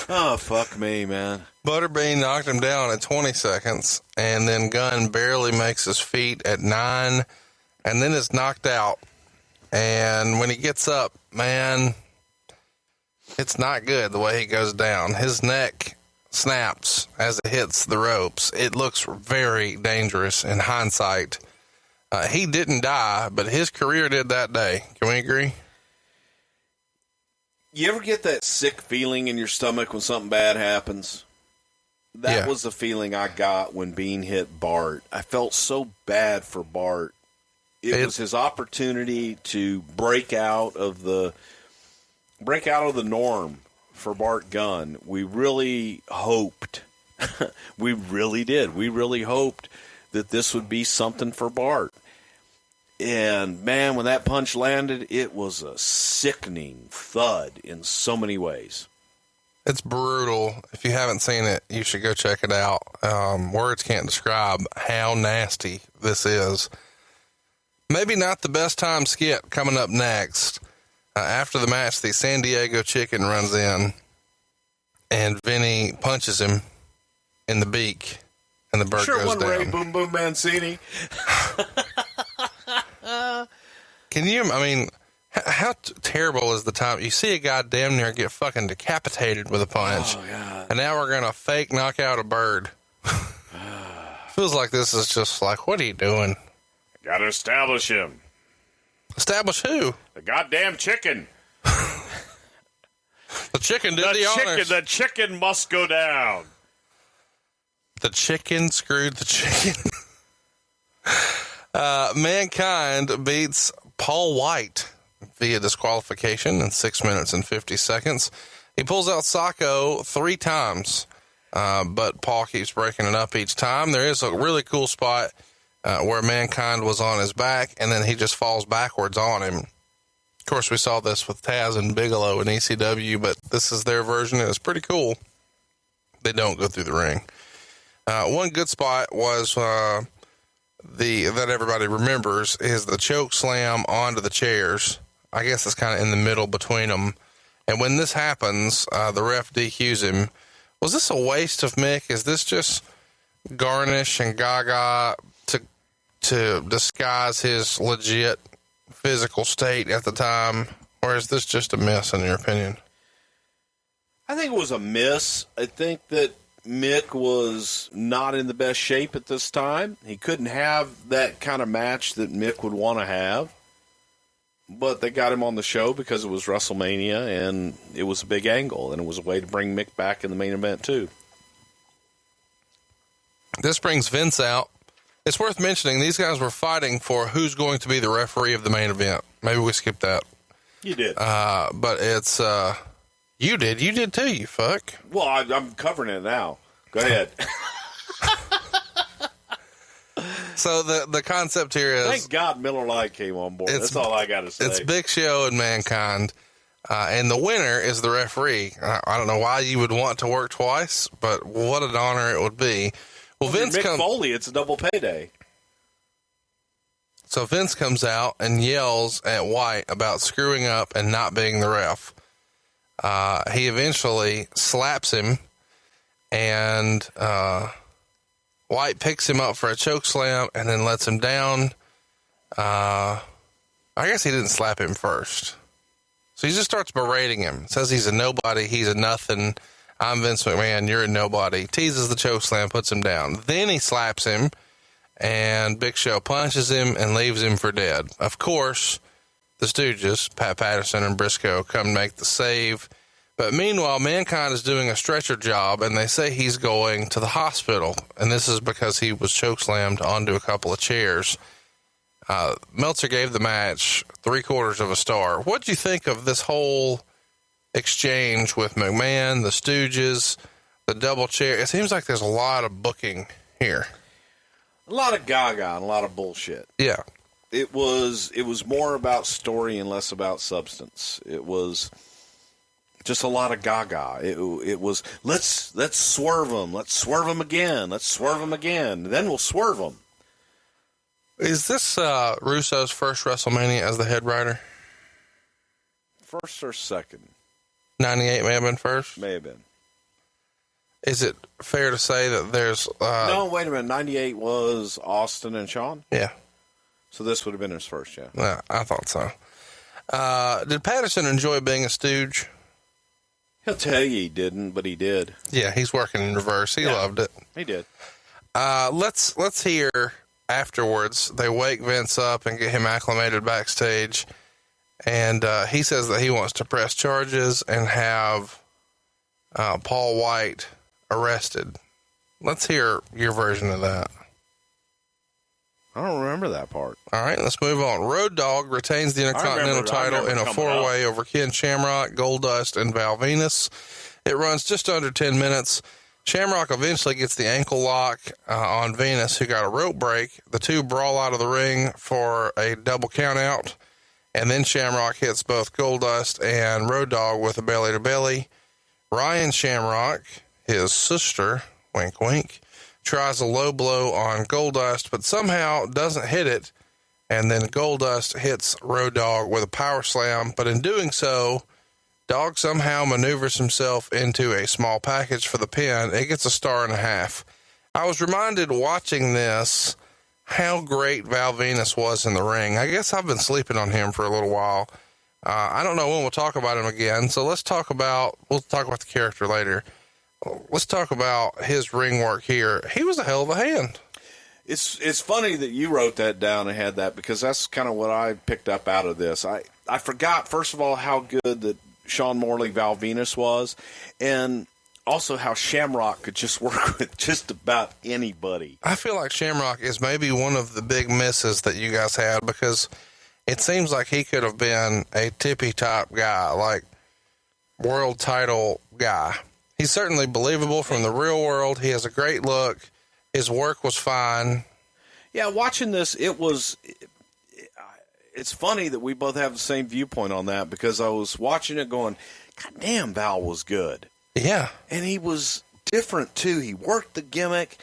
Oh, fuck me, man. Butterbean knocked him down at 20 seconds, and then Gunn barely makes his feet at 9, and then is knocked out. And when he gets up, man, it's not good the way he goes down. His neck snaps as it hits the ropes. It looks very dangerous in hindsight. He didn't die, but his career did that day. Can we agree? You ever get that sick feeling in your stomach when something bad happens? That was the feeling I got when Bean hit Bart. I felt so bad for Bart. It was his opportunity to break out of the norm for Bart Gunn. We really hoped. We really did. We really hoped that this would be something for Bart. And, man, when that punch landed, it was a sickening thud in so many ways. It's brutal. If you haven't seen it, you should go check it out. Words can't describe how nasty this is. Maybe not the best time skit coming up next. After the match, the San Diego Chicken runs in, and Vinny punches him in the beak, and the bird goes down. Ray Boom Boom Mancini. How terrible is the time you see a guy damn near get fucking decapitated with a punch, and now we're gonna fake knock out a bird. Feels like this is just like, what are you doing? Gotta establish him. Establish who? The goddamn chicken. The chicken did the honors. The chicken must go down. The chicken screwed the chicken. Mankind beats Paul White via disqualification in 6 minutes and 50 seconds. He pulls out Sacco 3 times, but Paul keeps breaking it up each time. There is a really cool spot where Mankind was on his back, and then he just falls backwards on him. Of course, we saw this with Taz and Bigelow in ECW, but this is their version. It was pretty cool. They don't go through the ring. One good spot was that everybody remembers is the choke slam onto the chairs. I guess it's kind of in the middle between them. And when this happens, the ref DQs him. Was this a waste of Mick? Is this just garnish and gaga to disguise his legit physical state at the time? Or is this just a miss in your opinion? I think it was a miss. I think that Mick was not in the best shape at this time. He couldn't have that kind of match that Mick would want to have. But they got him on the show because it was WrestleMania, and it was a big angle, and it was a way to bring Mick back in the main event, too. This brings Vince out. It's worth mentioning these guys were fighting for who's going to be the referee of the main event. Maybe we skipped that. You did. But it's... You did. You did too, you fuck. Well, I'm covering it now. Go ahead. So the concept here is... Thank God Miller Lite came on board. That's all I got to say. It's Big Show and Mankind. And the winner is the referee. I don't know why you would want to work twice, but what an honor it would be. Well, Vince Mick Foley, it's a double payday. So Vince comes out and yells at White about screwing up and not being the ref. He eventually slaps him, and White picks him up for a choke slam and then lets him down. I guess he didn't slap him first. So he just starts berating him. Says he's a nobody, he's a nothing. I'm Vince McMahon, you're a nobody. Teases the choke slam, puts him down. Then he slaps him, and Big Show punches him and leaves him for dead. Of course, the Stooges, Pat Patterson and Briscoe, come make the save. But meanwhile, Mankind is doing a stretcher job, and they say he's going to the hospital. And this is because he was chokeslammed onto a couple of chairs. Meltzer gave the match 3/4 of a star. What do you think of this whole exchange with McMahon, the Stooges, the double chair? It seems like there's a lot of booking here. A lot of gaga and a lot of bullshit. Yeah. It was more about story and less about substance. It was just a lot of gaga. It was, let's swerve them. Let's swerve them again. Let's swerve them again. Then we'll swerve them. Is this Russo's first WrestleMania as the head writer? First or second? 98 may have been first? May have been. Is it fair to say that there's... no, wait a minute. 98 was Austin and Shawn? Yeah. So this would have been his first, yeah. Yeah, I thought so. Did Patterson enjoy being a stooge? He'll tell you he didn't, but he did. Yeah, he's working in reverse. He loved it. He did. Let's hear afterwards. They wake Vince up and get him acclimated backstage. And he says that he wants to press charges and have Paul White arrested. Let's hear your version of that. I don't remember that part. All right, let's move on. Road Dogg retains the Intercontinental title in a four-way over Ken Shamrock, Goldust, and Val Venus. It runs just under 10 minutes. Shamrock eventually gets the ankle lock on Venus, who got a rope break. The two brawl out of the ring for a double countout, and then Shamrock hits both Goldust and Road Dogg with a belly-to-belly. Ryan Shamrock, his sister, wink, wink, tries a low blow on Goldust, but somehow doesn't hit it, and then Goldust hits Road Dogg with a power slam, but in doing so, Dogg somehow maneuvers himself into a small package for the pin. It gets a 1.5 stars. I was reminded watching this how great Val Venus was in the ring. I guess I've been sleeping on him for a little while. I don't know when we'll talk about him again, so we'll talk about the character later. Let's talk about his ring work here. He was a hell of a hand. It's funny that you wrote that down and had that, because that's kind of what I picked up out of this. I forgot, first of all, how good that Sean Morley Val Venus was, and also how Shamrock could just work with just about anybody. I feel like Shamrock is maybe one of the big misses that you guys had, because it seems like he could have been a tippy-top guy, like world title guy. He's certainly believable from the real world. He has a great look. His work was fine. Yeah, watching this, it's funny that we both have the same viewpoint on that, because I was watching it going, God damn, Val was good. Yeah. And he was different, too. He worked the gimmick.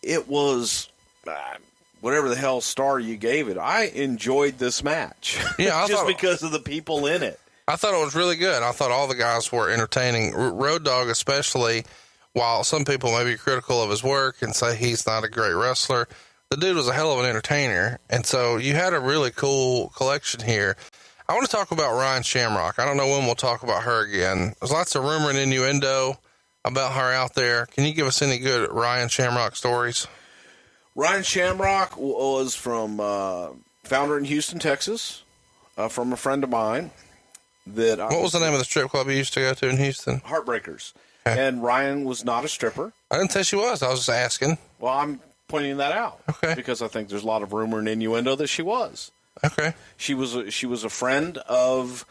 It was whatever the hell star you gave it. I enjoyed this match. Yeah, just because of the people in it. I thought it was really good. I thought all the guys were entertaining. Road Dogg especially, while some people may be critical of his work and say he's not a great wrestler, the dude was a hell of an entertainer. And so you had a really cool collection here. I want to talk about Ryan Shamrock. I don't know when we'll talk about her again. There's lots of rumor and innuendo about her out there. Can you give us any good Ryan Shamrock stories? Ryan Shamrock was from founder in Houston, Texas, from a friend of mine. What was the name of the strip club you used to go to in Houston? Heartbreakers. Okay. And Ryan was not a stripper. I didn't say she was. I was just asking. Well, I'm pointing that out. Okay. Because I think there's a lot of rumor and innuendo that she was. Okay. She was a friend of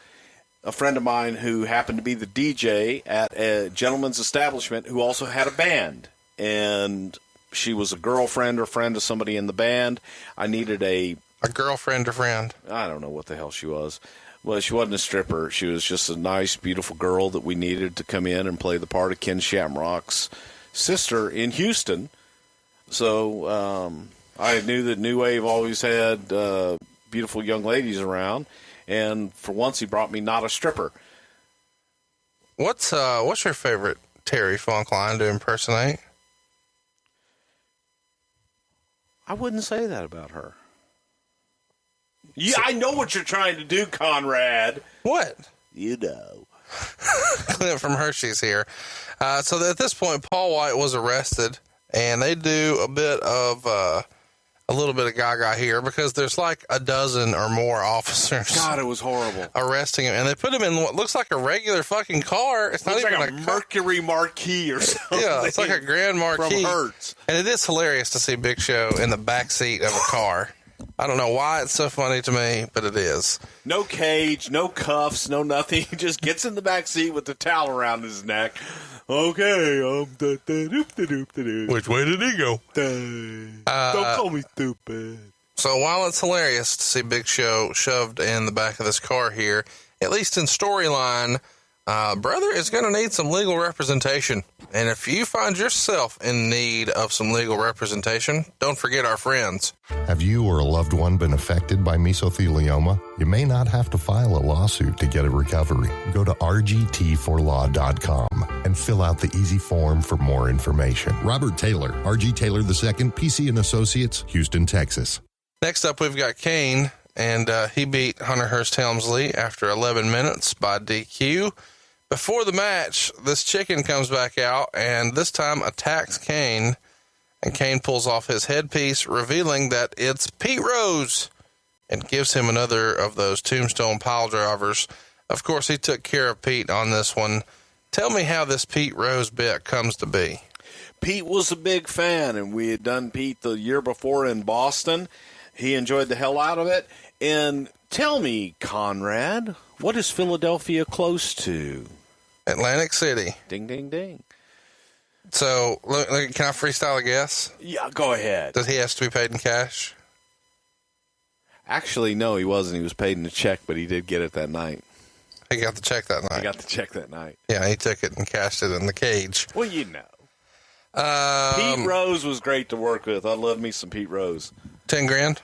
mine who happened to be the DJ at a gentleman's establishment who also had a band. And she was a girlfriend or friend of somebody in the band. I needed a girlfriend or friend. I don't know what the hell she was. Well, she wasn't a stripper. She was just a nice, beautiful girl that we needed to come in and play the part of Ken Shamrock's sister in Houston. So I knew that New Wave always had beautiful young ladies around, and for once he brought me not a stripper. What's your favorite Terry Funk line to impersonate? I wouldn't say that about her. Yeah, I know what you're trying to do, Conrad. What? You know. Clint from Hershey's here. So at this point, Paul White was arrested, and they do a little bit of gaga here because there's like a dozen or more officers. God, it was horrible. Arresting him, and they put him in what looks like a regular fucking car. It's not even like a Mercury Marquis or something. Yeah, it's like a Grand Marquis. From Hertz. And it is hilarious to see Big Show in the back seat of a car. I don't know why it's so funny to me, but it is. No cage, no cuffs, no nothing. He just gets in the back seat with the towel around his neck. Okay, Which way did he go? Don't call me stupid. So while it's hilarious to see Big Show shoved in the back of this car here, at least in storyline, brother is going to need some legal representation. And if you find yourself in need of some legal representation, don't forget our friends. Have you or a loved one been affected by mesothelioma? You may not have to file a lawsuit to get a recovery. Go to rgtforlaw.com and fill out the easy form for more information. Robert Taylor, RG Taylor II, PC and Associates, Houston, Texas. Next up, we've got Kane, and he beat Hunter Hearst Helmsley after 11 minutes by DQ. Before the match, this chicken comes back out and this time attacks Kane, and Kane pulls off his headpiece, revealing that it's Pete Rose, and gives him another of those tombstone pile drivers. Of course, he took care of Pete on this one. Tell me how this Pete Rose bit comes to be. Pete was a big fan, and we had done Pete the year before in Boston. He enjoyed the hell out of it. And tell me, Conrad, what is Philadelphia close to? Atlantic City. Ding, ding, ding. So, look, can I freestyle a guess? Yeah, go ahead. Does he have to be paid in cash? Actually, no, he wasn't. He was paid in a check, but he did get it that night. He got the check that night. He got the check that night. Yeah, he took it and cashed it in the cage. Well, you know. Pete Rose was great to work with. I love me some Pete Rose. 10 grand?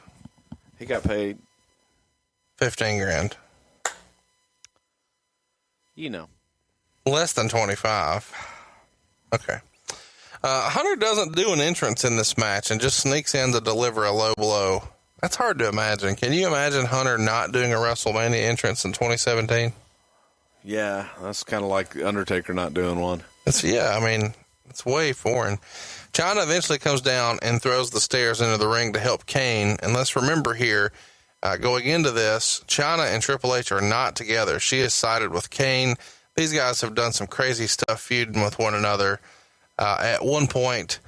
He got paid. 15 grand. You know. Less than 25. Okay. Hunter doesn't do an entrance in this match and just sneaks in to deliver a low blow. That's hard to imagine. Can you imagine Hunter not doing a WrestleMania entrance in 2017? Yeah, that's kind of like Undertaker not doing one. It's way foreign. Chyna eventually comes down and throws the stairs into the ring to help Kane. And let's remember here, going into this, Chyna and Triple H are not together. She is sided with Kane. These guys have done some crazy stuff feuding with one another. At one point,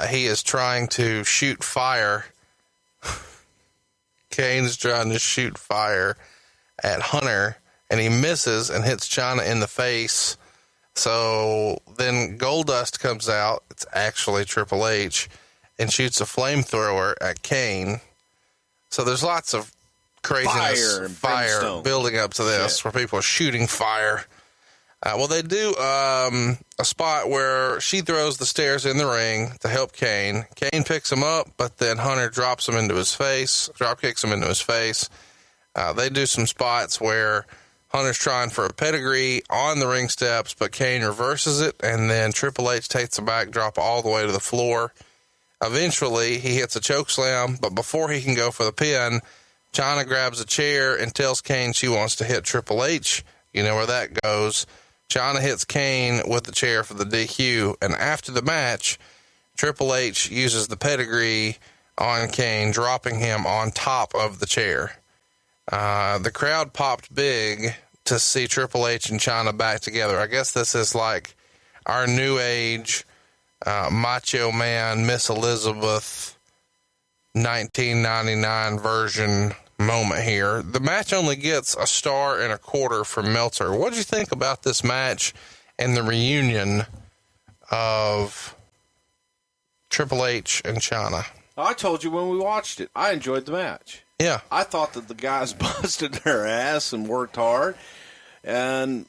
he is trying to shoot fire. Kane's trying to shoot fire at Hunter, and he misses and hits Chyna in the face. So then Goldust comes out. It's actually Triple H, and shoots a flamethrower at Kane. So there's lots of craziness, fire building up to this, where people are shooting fire. Well, they do a spot where she throws the stairs in the ring to help Kane. Kane picks him up, but then Hunter drops him into his face, drop kicks him into his face. They do some spots where Hunter's trying for a pedigree on the ring steps, but Kane reverses it, and then Triple H takes a backdrop all the way to the floor. Eventually, he hits a choke slam, but before he can go for the pin, Chyna grabs a chair and tells Kane she wants to hit Triple H. You know where that goes. Chyna hits Kane with the chair for the DQ, and after the match, Triple H uses the pedigree on Kane, dropping him on top of the chair. The crowd popped big to see Triple H and Chyna back together. I guess this is like our new age Macho Man, Miss Elizabeth 1999 version moment here. The match only gets a 1.25 stars from Meltzer. What did you think about this match and the reunion of Triple H and Chyna? I told you when we watched it, I enjoyed the match. Yeah. I thought that the guys busted their ass and worked hard, and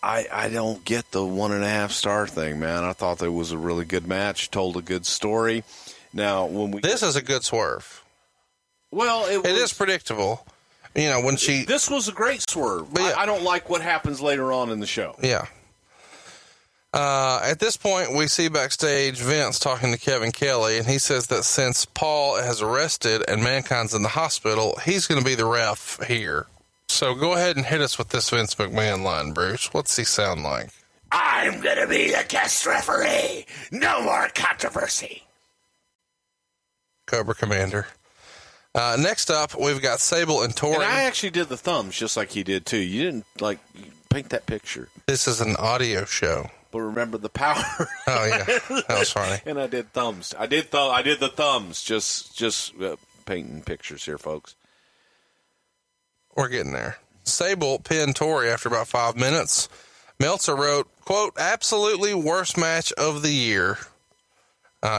I don't get the 1.5 star thing, man. I thought it was a really good match, told a good story, Now, this is a good swerve. Well, it is predictable. When this was a great swerve. But yeah. I don't like what happens later on in the show. Yeah. At this point, we see backstage Vince talking to Kevin Kelly, and he says that since Paul has arrested and Mankind's in the hospital, he's going to be the ref here. So go ahead and hit us with this Vince McMahon line, Bruce. What's he sound like? I'm going to be the guest referee. No more controversy. Cobra Commander. Next up, we've got Sable and Tor. And I actually did the thumbs just like he did, too. You didn't, paint that picture. This is an audio show. But remember the power. Oh, yeah. That was funny. And I did thumbs. I did the thumbs. Just painting pictures here, folks. We're getting there. Sable pinned Tori after about 5 minutes. Meltzer wrote, quote, absolutely worst match of the year.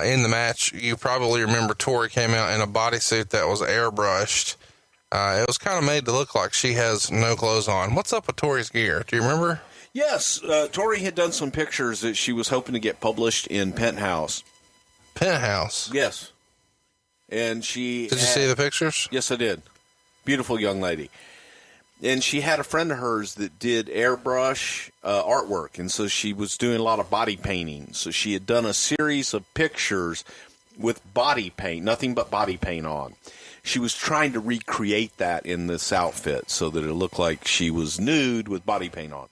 In the match, you probably remember Tori came out in a bodysuit that was airbrushed. It was kind of made to look like she has no clothes on. What's up with Tori's gear? Do you remember? Yes. Tori had done some pictures that she was hoping to get published in Penthouse. Penthouse? Yes. And she... Did you see the pictures? Yes, I did. Beautiful young lady. And she had a friend of hers that did airbrush artwork, and so she was doing a lot of body painting. So she had done a series of pictures with body paint, nothing but body paint on. She was trying to recreate that in this outfit so that it looked like she was nude with body paint on.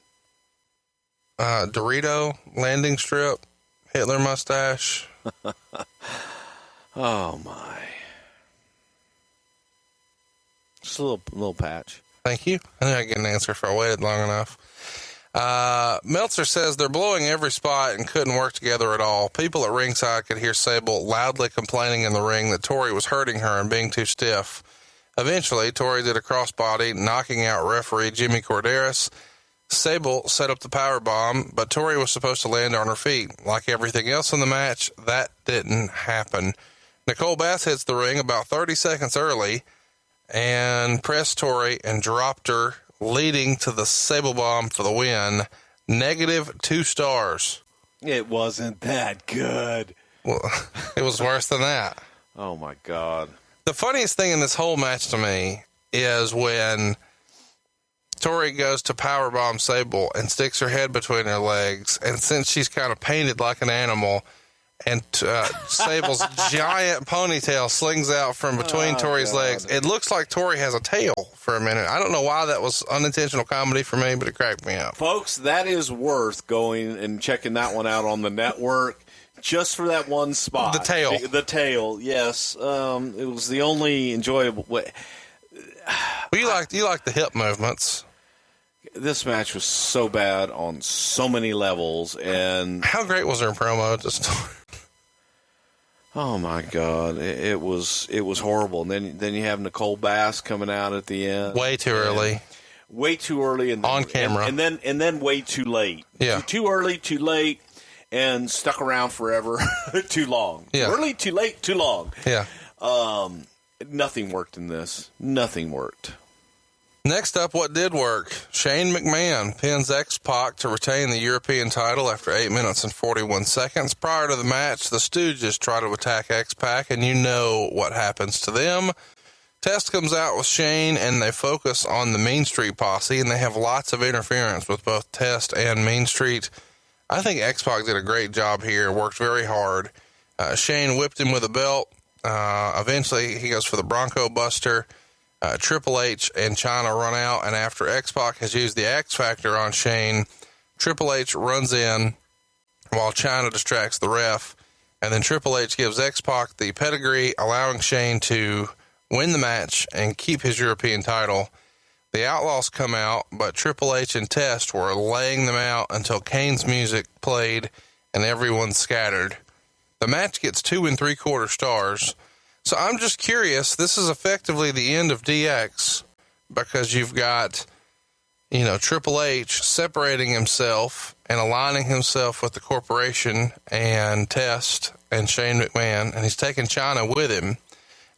Dorito, landing strip, Hitler mustache. Oh, my. Just a little patch. Thank you. I think I get an answer if I waited long enough. Meltzer says they're blowing every spot and couldn't work together at all. People at ringside could hear Sable loudly complaining in the ring that Tori was hurting her and being too stiff. Eventually, Tori did a crossbody, knocking out referee Jimmy Corderas. Sable set up the power bomb, but Tori was supposed to land on her feet. Like everything else in the match, that didn't happen. Nicole Bass hits the ring about 30 seconds early and pressed Tori and dropped her, leading to the Sable bomb for the win. -2 stars. It wasn't that good. Well, it was worse than that. Oh, my God. The funniest thing in this whole match to me is when Tori goes to powerbomb Sable and sticks her head between her legs, and since she's kind of painted like an animal, and Sable's giant ponytail slings out from between Tori's legs, it looks like Tori has a tail for a minute. I don't know why that was unintentional comedy for me, but it cracked me up. Folks, that is worth going and checking that one out on the network just for that one spot. The tail. The tail, yes. It was the only enjoyable way. Well, you like the hip movements. This match was so bad on so many levels, and how great was her promo? Just oh my God, it was horrible. And then you have Nicole Bass coming out at the end, way too early, and on camera, and then way too late. Yeah, too early, too late, and stuck around forever. Too long. Yeah, too early, too late, too long. Yeah. Nothing worked in this. Nothing worked. Next up, what did work? Shane McMahon pins X-Pac to retain the European title after 8 minutes and 41 seconds. Prior to the match, the Stooges try to attack X-Pac, and you know what happens to them. Test comes out with Shane, and they focus on the Mean Street Posse, and they have lots of interference with both Test and Mean Street. I think X-Pac did a great job here, worked very hard. Shane whipped him with a belt. Eventually, he goes for the Bronco Buster. Triple H and Chyna run out, and after X-Pac has used the X Factor on Shane, Triple H runs in while Chyna distracts the ref, and then Triple H gives X-Pac the pedigree, allowing Shane to win the match and keep his European title. The Outlaws come out, but Triple H and Test were laying them out until Kane's music played and everyone scattered. The match gets 2 3/4 stars. So I'm just curious, this is effectively the end of DX because you've got, Triple H separating himself and aligning himself with the corporation and Test and Shane McMahon, and he's taking Chyna with him.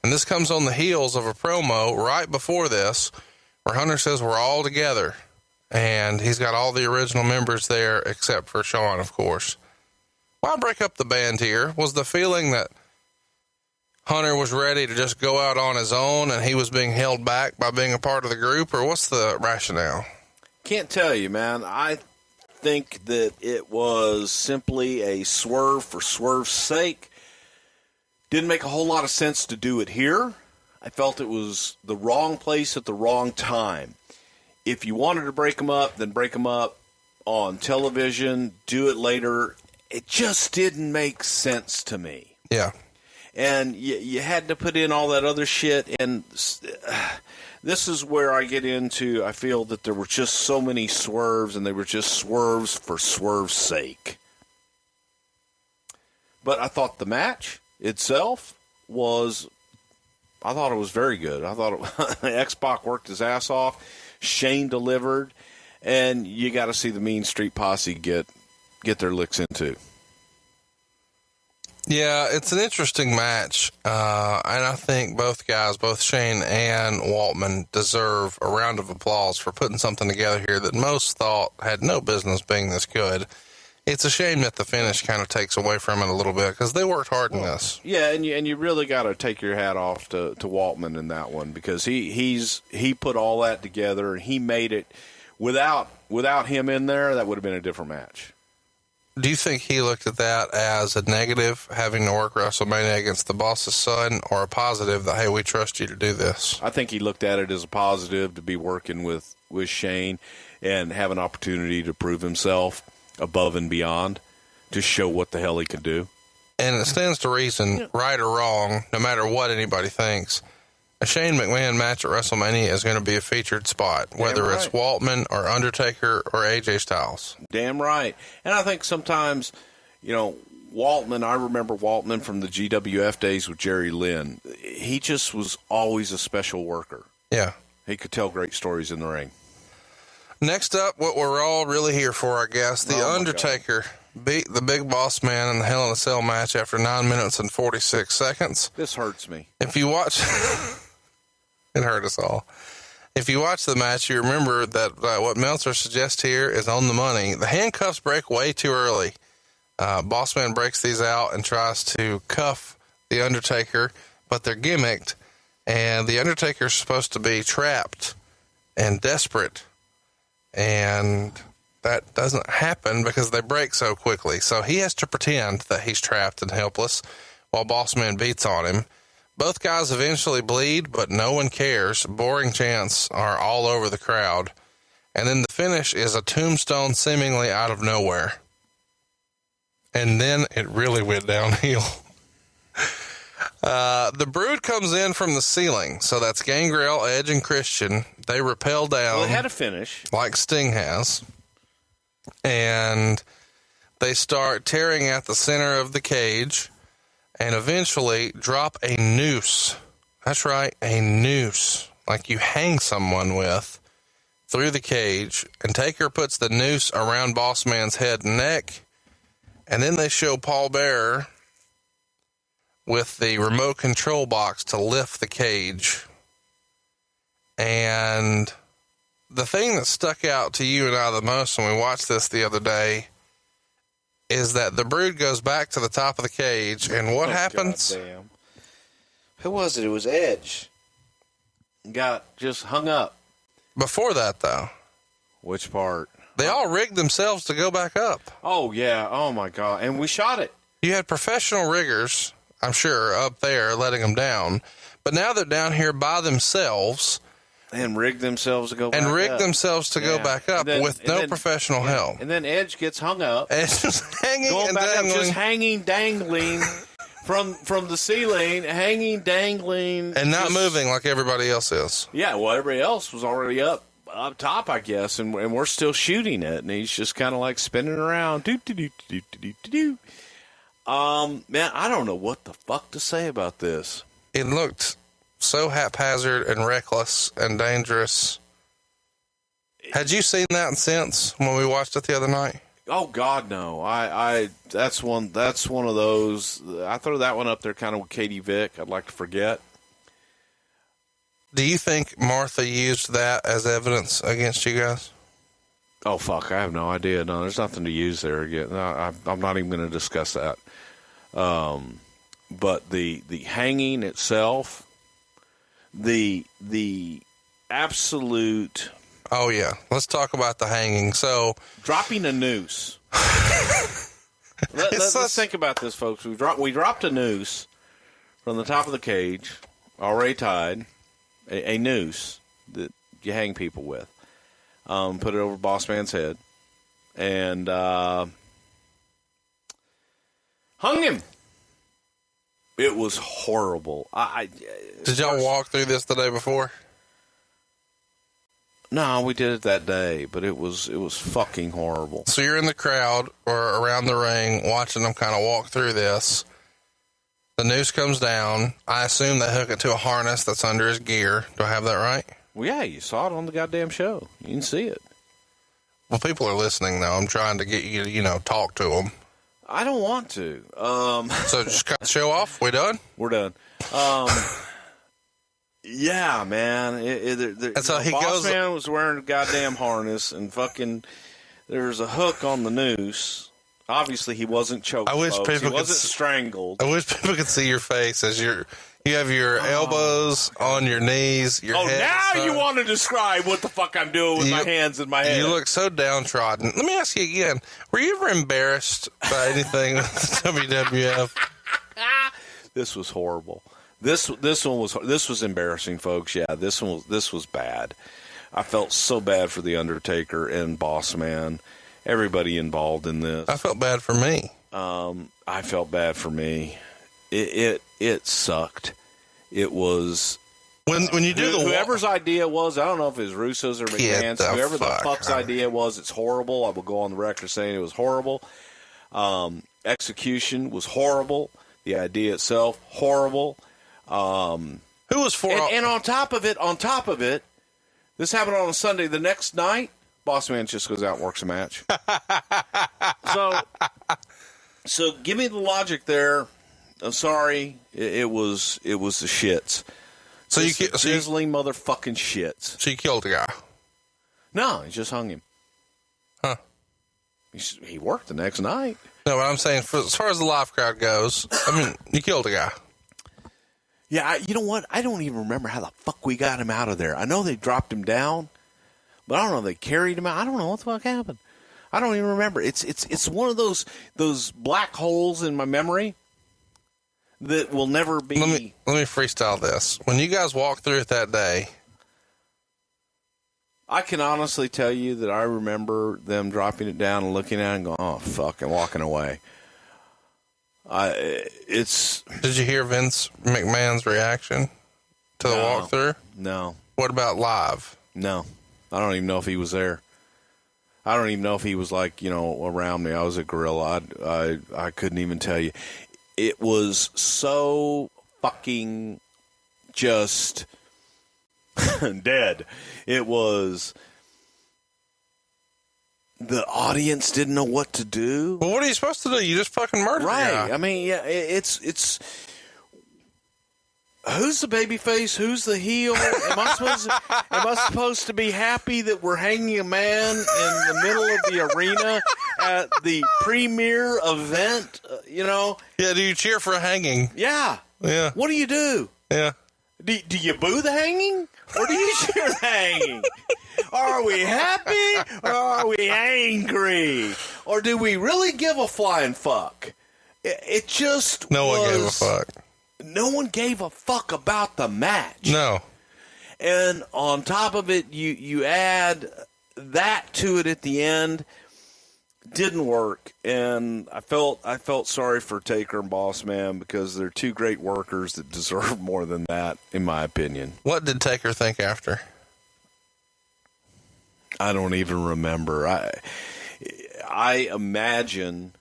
And this comes on the heels of a promo right before this where Hunter says we're all together, and he's got all the original members there except for Shawn, of course. Why break up the band here? Was the feeling that Hunter was ready to just go out on his own and he was being held back by being a part of the group, or what's the rationale? Can't tell you, man. I think that it was simply a swerve for swerve's sake. Didn't make a whole lot of sense to do it here. I felt it was the wrong place at the wrong time. If you wanted to break them up, then break them up on television, do it later. It just didn't make sense to me. Yeah. And you had to put in all that other shit, and this is where I get into, I feel that there were just so many swerves, and they were just swerves for swerve's sake. But I thought the match itself was, I thought it was very good. I thought X-Pac worked his ass off. Shane delivered, and you got to see the Mean Street Posse get their licks into. Yeah, it's an interesting match, and I think both guys, both Shane and Waltman, deserve a round of applause for putting something together here that most thought had no business being this good. It's a shame that the finish kind of takes away from it a little bit because they worked hard in this. Yeah, and you really got to take your hat off to Waltman in that one because he put all that together and he made it. Without him in there, that would have been a different match. Do you think he looked at that as a negative, having to work WrestleMania against the boss's son, or a positive that, hey, we trust you to do this? I think he looked at it as a positive to be working with Shane and have an opportunity to prove himself above and beyond to show what the hell he could do. And it stands to reason, right or wrong, no matter what anybody thinks, a Shane McMahon match at WrestleMania is going to be a featured spot, whether it's Waltman or Undertaker or AJ Styles. Damn right. And I think sometimes, Waltman, I remember Waltman from the GWF days with Jerry Lynn. He just was always a special worker. Yeah. He could tell great stories in the ring. Next up, what we're all really here for, I guess, the Undertaker beat the Big Bossman in the Hell in a Cell match after 9 minutes and 46 seconds. This hurts me. If you watch... It hurt us all. If you watch the match, you remember that what Meltzer suggests here is on the money. The handcuffs break way too early. Bossman breaks these out and tries to cuff the Undertaker, but they're gimmicked, and the Undertaker's supposed to be trapped and desperate, and that doesn't happen because they break so quickly. So he has to pretend that he's trapped and helpless while Bossman beats on him. Both guys eventually bleed, but no one cares. Boring chants are all over the crowd. And then the finish is a tombstone seemingly out of nowhere. And then it really went downhill. The Brood comes in from the ceiling. So that's Gangrel, Edge, and Christian. They rappel down. Well, it had a finish. Like Sting has. And they start tearing at the center of the cage. And eventually drop a noose. That's right, a noose. Like you hang someone with through the cage. And Taker puts the noose around Bossman's head and neck. And then they show Paul Bearer with the remote control box to lift the cage. And the thing that stuck out to you and I the most when we watched this the other day is that the Brood goes back to the top of the cage, and what happens? Goddamn. Who was it? It was Edge. Got just hung up. Before that, though. Which part? They all rigged themselves to go back up. Oh, yeah. Oh, my God. And we shot it. You had professional riggers, I'm sure, up there letting them down. But now they're down here by themselves. And rigged themselves to go back up. And rigged themselves to go back up with no professional help. And then Edge gets hung up. Edge is hanging going and back dangling. Up, just hanging, dangling from the ceiling, hanging, dangling. And not moving like everybody else is. Yeah, well, everybody else was already up top, I guess, and we're still shooting it. And he's just kind of like spinning around. Man, I don't know what the fuck to say about this. It looked so haphazard and reckless and dangerous. Had you seen that since when we watched it the other night? Oh God, no. I that's one of those. I throw that one up there kind of with Katie Vick. I'd like to forget. Do you think Martha used that as evidence against you guys? Oh fuck, I have no idea. No, there's nothing to use there again. No, I'm not even going to discuss that. but the hanging itself, the absolute. Oh yeah, let's talk about the hanging. So dropping a noose. Let's think about this, folks. We dropped a noose from the top of the cage, already tied, a noose that you hang people with. Put it over Bossman's head, and hung him. It was horrible. Did y'all walk through this the day before? No, we did it that day, but it was fucking horrible. So you're in the crowd or around the ring watching them kind of walk through this. The noose comes down. I assume they hook it to a harness that's under his gear. Do I have that right? Well, yeah, you saw it on the goddamn show. You can see it. Well, people are listening, though. I'm trying to get you to, talk to them. I don't want to. So just cut the show off? We done? We're done. Yeah, man. And so he goes. Bossman was wearing a goddamn harness, and fucking there's a hook on the noose. Obviously, he wasn't choked. I wish people he wasn't strangled. I wish people could see your face as you have your elbows on your knees. Your head now you want to describe what the fuck I'm doing with my hands in my head. You look so downtrodden. Let me ask you again: were you ever embarrassed by anything with the WWF? This was horrible. This was embarrassing, folks. Yeah, this was bad. I felt so bad for the Undertaker and Bossman, everybody involved in this. I felt bad for me. I felt bad for me. It sucked. It was when you do whoever's idea was. I don't know if it was Russo's or McMahon's. Whoever the fuck's idea was, it's horrible. I will go on the record saying it was horrible. Execution was horrible. The idea itself horrible. Who was for? And on top of it, this happened on a Sunday. The next night, Bossman just goes out and works a match. So give me the logic there. I'm sorry, it was the shits. So you sizzling motherfucking shits. So you killed the guy? No, he just hung him. Huh? He worked the next night. No, what I'm saying, as far as the live crowd goes, I mean, you killed a guy. Yeah, you know what? I don't even remember how the fuck we got him out of there. I know they dropped him down, but I don't know if they carried him out. I don't know what the fuck happened. I don't even remember. It's one of those black holes in my memory that will never be. Let me freestyle this. When you guys walked through it that day, I can honestly tell you that I remember them dropping it down and looking at it and going, "Oh fuck," and walking away. Did you hear Vince McMahon's reaction to the walkthrough? No. What about live? No. I don't even know if he was there. I don't even know if he was around me. I was a gorilla. I couldn't even tell you. It was so fucking just dead. It was. The audience didn't know what to do. Well, what are you supposed to do? You just fucking murdered right. the guy. I mean, yeah, it's who's the baby face? Who's the heel? Am I supposed to be happy that we're hanging a man in the middle of the arena at the premier event? Yeah, do you cheer for a hanging? Yeah. Yeah. What do you do? Yeah. Do you boo the hanging? Or do you cheer the hanging? Are we happy or are we angry? Or do we really give a flying fuck? It just No one gave a fuck. No one gave a fuck about the match. No. And on top of it, you add that to it at the end. Didn't work. And I felt sorry for Taker and Bossman because they're two great workers that deserve more than that, in my opinion. What did Taker think after? I don't even remember. I imagine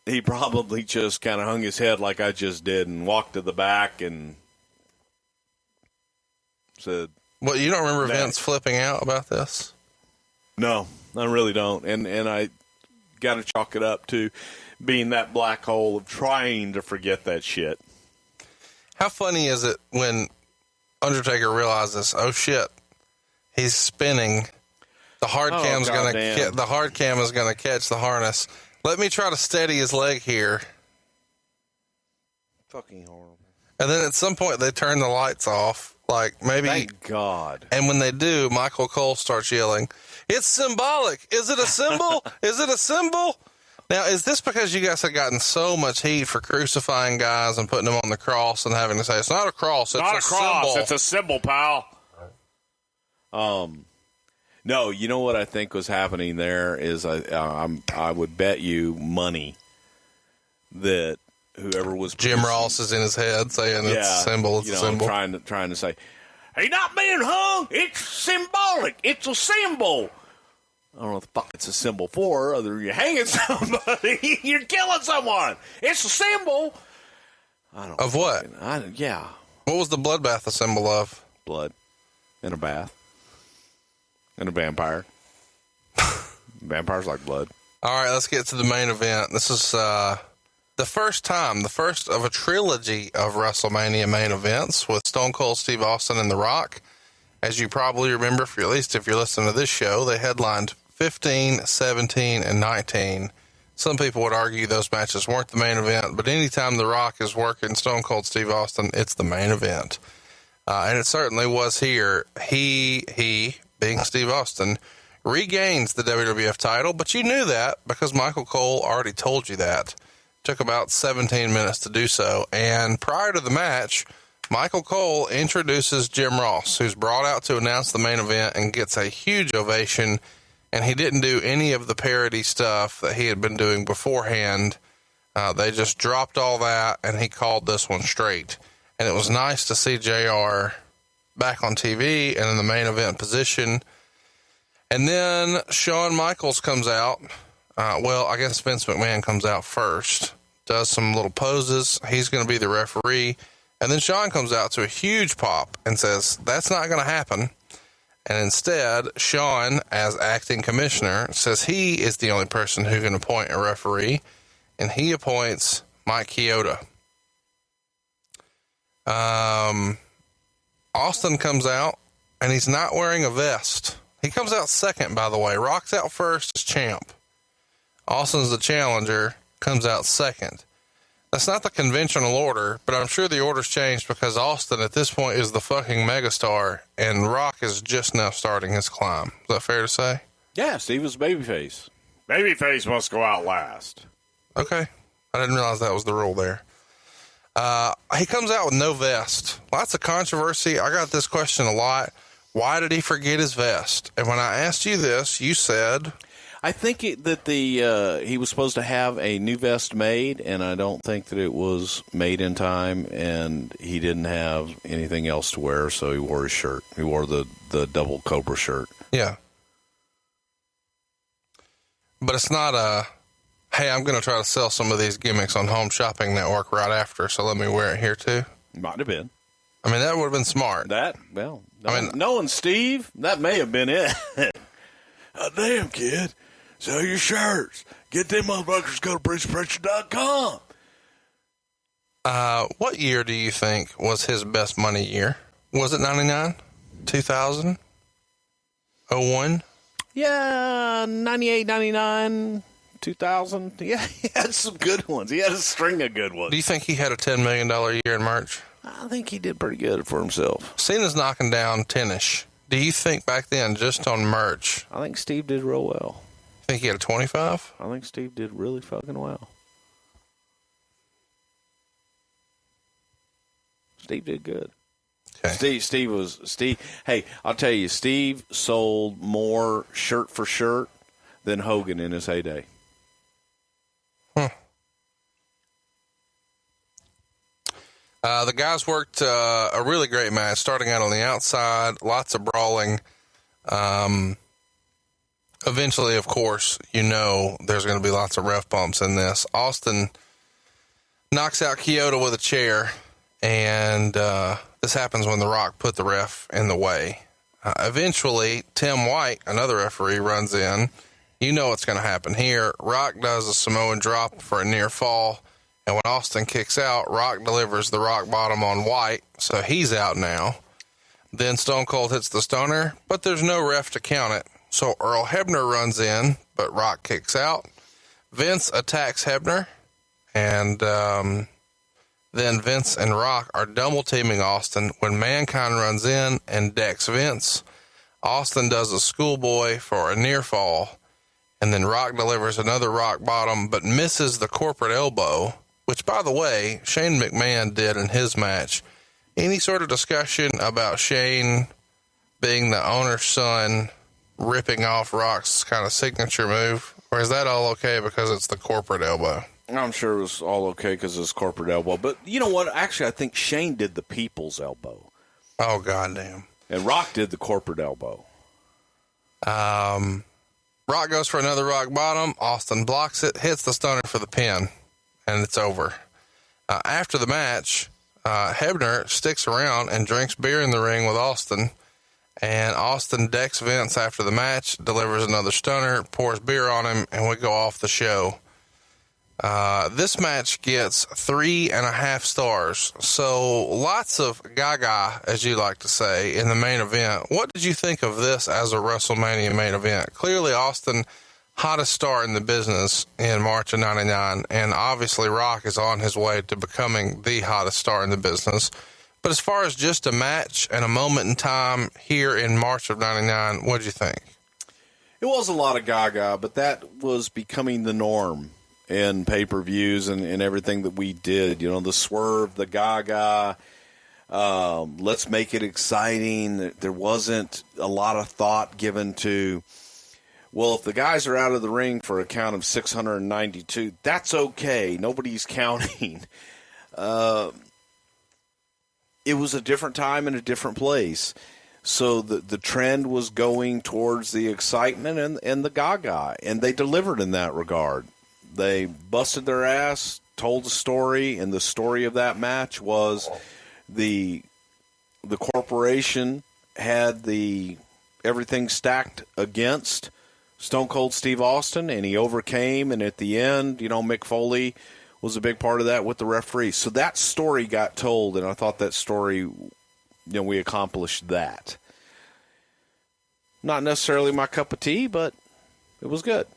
he probably just kind of hung his head like I just did and walked to the back and said... Well, you don't remember Vince flipping out about this? No, I really don't. And I got to chalk it up to being that black hole of trying to forget that shit. How funny is it when Undertaker realizes, oh shit, he's spinning... The hard cam is going to catch the harness. Let me try to steady his leg here. Fucking horrible. And then at some point they turn the lights off. Like maybe. Thank God. And when they do, Michael Cole starts yelling, "It's symbolic. Is it a symbol? Is it a symbol?" Now, is this because you guys have gotten so much heat for crucifying guys and putting them on the cross and having to say, it's not a cross, it's not a cross, symbol. It's a symbol, pal. No, you know what I think was happening there is I would bet you money that whoever was Jim Ross is in his head saying it's a symbol, it's a symbol. Trying to say, he's not being hung, it's symbolic, it's a symbol. I don't know what the fuck it's a symbol for, other than you're hanging somebody, you're killing someone. It's a symbol. Of what? Yeah. What was the bloodbath a symbol of? Blood. In a bath. And a vampire. Vampires like blood. All right, let's get to the main event. This is the first of a trilogy of WrestleMania main events with Stone Cold Steve Austin and The Rock. As you probably remember, at least if you're listening to this show, they headlined 15, 17, and 19. Some people would argue those matches weren't the main event, but anytime The Rock is working Stone Cold Steve Austin, it's the main event. And it certainly was here. He, being Steve Austin, regains the WWF title, but you knew that because Michael Cole already told you that. Took about 17 minutes to do so. And prior to the match, Michael Cole introduces Jim Ross, who's brought out to announce the main event and gets a huge ovation. And he didn't do any of the parody stuff that he had been doing beforehand. They just dropped all that, and he called this one straight. And it was nice to see JR back on TV and in the main event position. And then Shawn Michaels comes out. I guess Vince McMahon comes out first, does some little poses. He's going to be the referee. And then Shawn comes out to a huge pop and says, that's not going to happen. And instead, Shawn, as acting commissioner, says he is the only person who can appoint a referee, and he appoints Mike Chioda. Austin comes out, and he's not wearing a vest. He comes out second, by the way. Rock's out first as champ. Austin's the challenger, comes out second. That's not the conventional order, but I'm sure the order's changed because Austin at this point is the fucking megastar, and Rock is just now starting his climb. Is that fair to say? Yeah, Steve is babyface. Babyface must go out last. Okay. I didn't realize that was the rule there. He comes out with no vest. Lots of controversy. I got this question a lot. Why did he forget his vest? And when I asked you this, you said... I think that he was supposed to have a new vest made, and I don't think that it was made in time, and he didn't have anything else to wear, so he wore his shirt. He wore the double Cobra shirt. Yeah. But it's not hey, I'm going to try to sell some of these gimmicks on Home Shopping Network right after, so let me wear it here too. Might have been. I mean, that would have been smart. Knowing Steve, that may have been it. Oh, damn, kid. Sell your shirts. Get them motherfuckers. Go to BrucePrichard.com. What year do you think was his best money year? Was it 99? 2000? 01? Yeah, 98, 99, 2000. Yeah, he had some good ones. He had a string of good ones. Do you think he had a $10 million year in merch? I think he did pretty good for himself. Cena's knocking down 10-ish. Do you think back then, just on merch? I think Steve did real well. Think he had a 25? I think Steve did really fucking well. Steve did good. Okay. Steve. Hey, I'll tell you, Steve sold more shirt for shirt than Hogan in his heyday. The guys worked a really great match, starting out on the outside, lots of brawling. Eventually, of course, there's going to be lots of ref bumps in this. Austin knocks out Chioda with a chair, and this happens when The Rock put the ref in the way. Eventually, Tim White, another referee, runs in. You know what's going to happen here. Rock does a Samoan drop for a near fall. And when Austin kicks out, Rock delivers the rock bottom on White, so he's out now. Then Stone Cold hits the stunner, but there's no ref to count it. So Earl Hebner runs in, but Rock kicks out. Vince attacks Hebner, and Then Vince and Rock are double teaming Austin when Mankind runs in and decks Vince. Austin does a schoolboy for a near fall, and then Rock delivers another rock bottom but misses the corporate elbow, which, by the way, Shane McMahon did in his match. Any sort of discussion about Shane being the owner's son ripping off Rock's kind of signature move? Or is that all okay because it's the corporate elbow? I'm sure it was all okay because it's corporate elbow. But you know what? Actually, I think Shane did the people's elbow. Oh, goddamn. And Rock did the corporate elbow. Rock goes for another rock bottom. Austin blocks it, hits the stunner for the pin, and it's over. After the match, Hebner sticks around and drinks beer in the ring with Austin. And Austin decks Vince after the match, delivers another stunner, pours beer on him, and we go off the show. This match gets 3.5 stars. So lots of gaga, as you like to say, in the main event. What did you think of this as a WrestleMania main event? Clearly, Austin, hottest star in the business in March of 99. And obviously, Rock is on his way to becoming the hottest star in the business. But as far as just a match and a moment in time here in March of 99, what did you think? It was a lot of gaga, but that was becoming the norm in pay-per-views and everything that we did. You know, the swerve, the gaga, let's make it exciting. There wasn't a lot of thought given to, well, if the guys are out of the ring for a count of 692, that's okay. Nobody's counting. It was a different time and a different place. So the trend was going towards the excitement and the gaga, and they delivered in that regard. They busted their ass, told a story, and the story of that match was the corporation had everything stacked against Stone Cold Steve Austin, and he overcame, and at the end, you know, Mick Foley was a big part of that with the referee. So that story got told, and I thought that story, you know, we accomplished that. Not necessarily my cup of tea, but it was good.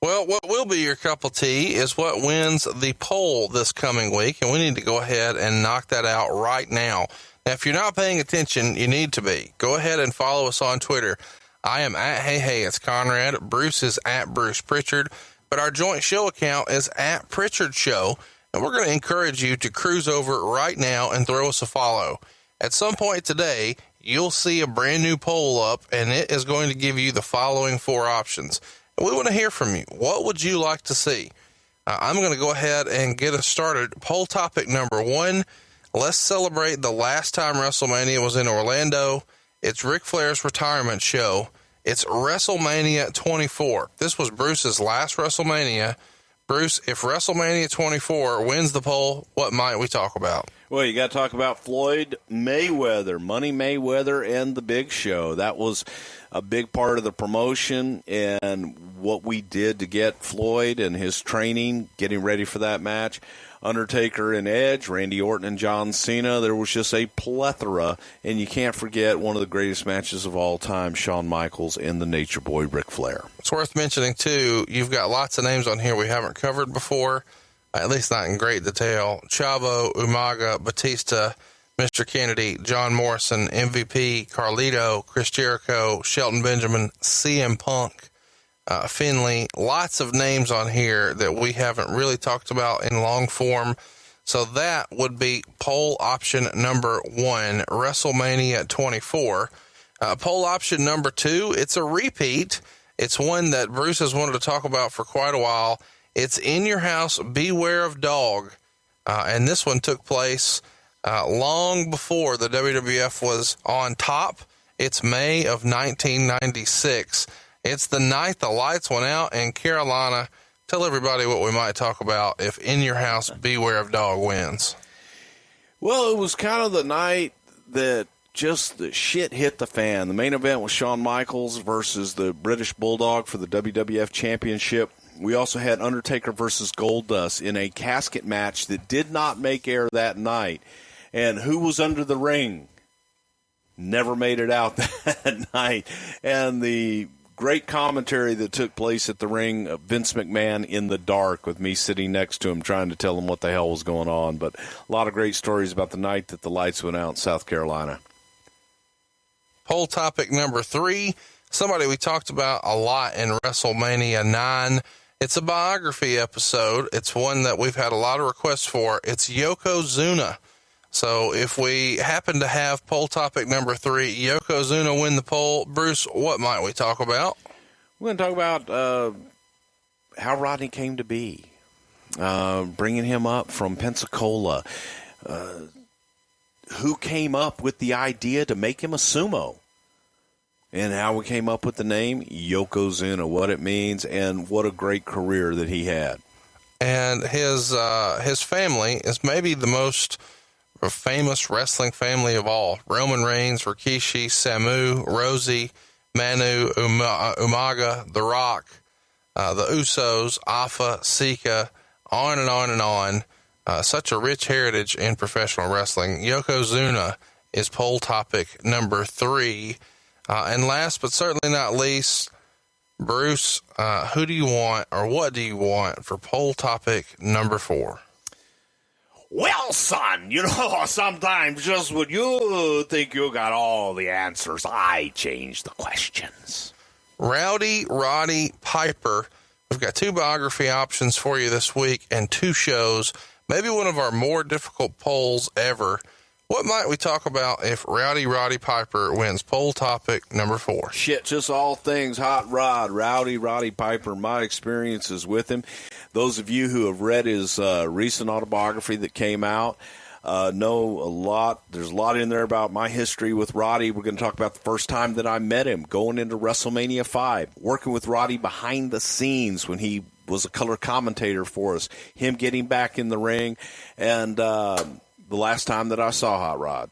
Well, what will be your cup of tea is what wins the poll this coming week, and we need to go ahead and knock that out right now. Now, if you're not paying attention, you need to be. Go ahead and follow us on Twitter. I am at Hey, it's Conrad. Bruce is at Bruce Prichard. But our joint show account is at Prichard Show, and we're going to encourage you to cruise over right now and throw us a follow. At some point today, you'll see a brand new poll up, and it is going to give you the following 4 options. And we want to hear from you. What would you like to see? I'm going to go ahead and get us started. Poll topic number 1, let's celebrate the last time WrestleMania was in Orlando. It's Ric Flair's retirement show. It's WrestleMania 24. This was Bruce's last WrestleMania. Bruce, if WrestleMania 24 wins the poll, what might we talk about? Well, you got to talk about Floyd Mayweather, Money Mayweather, and the Big Show. That was a big part of the promotion and what we did to get Floyd and his training, getting ready for that match. Undertaker and Edge, Randy Orton and John Cena. There was just a plethora, and you can't forget one of the greatest matches of all time, Shawn Michaels and the Nature Boy Ric Flair. It's worth mentioning, too, you've got lots of names on here we haven't covered before, at least not in great detail. Chavo, Umaga, Batista, Mr. Kennedy, John Morrison, MVP, Carlito, Chris Jericho, Shelton Benjamin, CM Punk, Finley, lots of names on here that we haven't really talked about in long form. So that would be poll option number 1, WrestleMania 24. Poll option number 2, it's a repeat. It's one that Bruce has wanted to talk about for quite a while. It's In Your House, Beware of Dog. And this one took place long before the WWF was on top. It's May of 1996. It's the night the lights went out in Carolina. Tell everybody what we might talk about if In Your House, Beware of Dog wins. Well, it was kind of the night that just the shit hit the fan. The main event was Shawn Michaels versus the British Bulldog for the WWF Championship. We also had Undertaker versus Goldust in a casket match that did not make air that night. And who was under the ring? Never made it out that night. And the great commentary that took place at the ring of Vince McMahon in the dark with me sitting next to him trying to tell him what the hell was going on. But a lot of great stories about the night that the lights went out in South Carolina. Poll topic number 3, somebody we talked about a lot in WrestleMania 9. It's a biography episode. It's one that we've had a lot of requests for. It's Yokozuna. So if we happen to have poll topic number 3, Yokozuna win the poll, Bruce, what might we talk about? We're going to talk about how Rodney came to be, bringing him up from Pensacola, who came up with the idea to make him a sumo, and how we came up with the name Yokozuna, what it means, and what a great career that he had. And his family is maybe the most famous wrestling family of all. Roman Reigns, Rikishi, Samu, Rosie, Manu, Umaga, The Rock, the Usos, Alpha, Sika, on and on and on. Such a rich heritage in professional wrestling. Yokozuna is poll topic number 3. And last but certainly not least, Bruce, who do you want, or what do you want for poll topic number 4? Well, son, sometimes just when you think you got all the answers, I change the questions. Rowdy Roddy Piper. We've got 2 biography options for you this week and 2 shows, maybe one of our more difficult polls ever. What might we talk about if Rowdy Roddy Piper wins poll topic number 4? Shit, just all things hot rod, Rowdy Roddy Piper, my experiences with him. Those of you who have read his recent autobiography that came out know a lot. There's a lot in there about my history with Roddy. We're going to talk about the first time that I met him, going into WrestleMania 5, working with Roddy behind the scenes when he was a color commentator for us, him getting back in the ring, and the last time that I saw Hot Rod.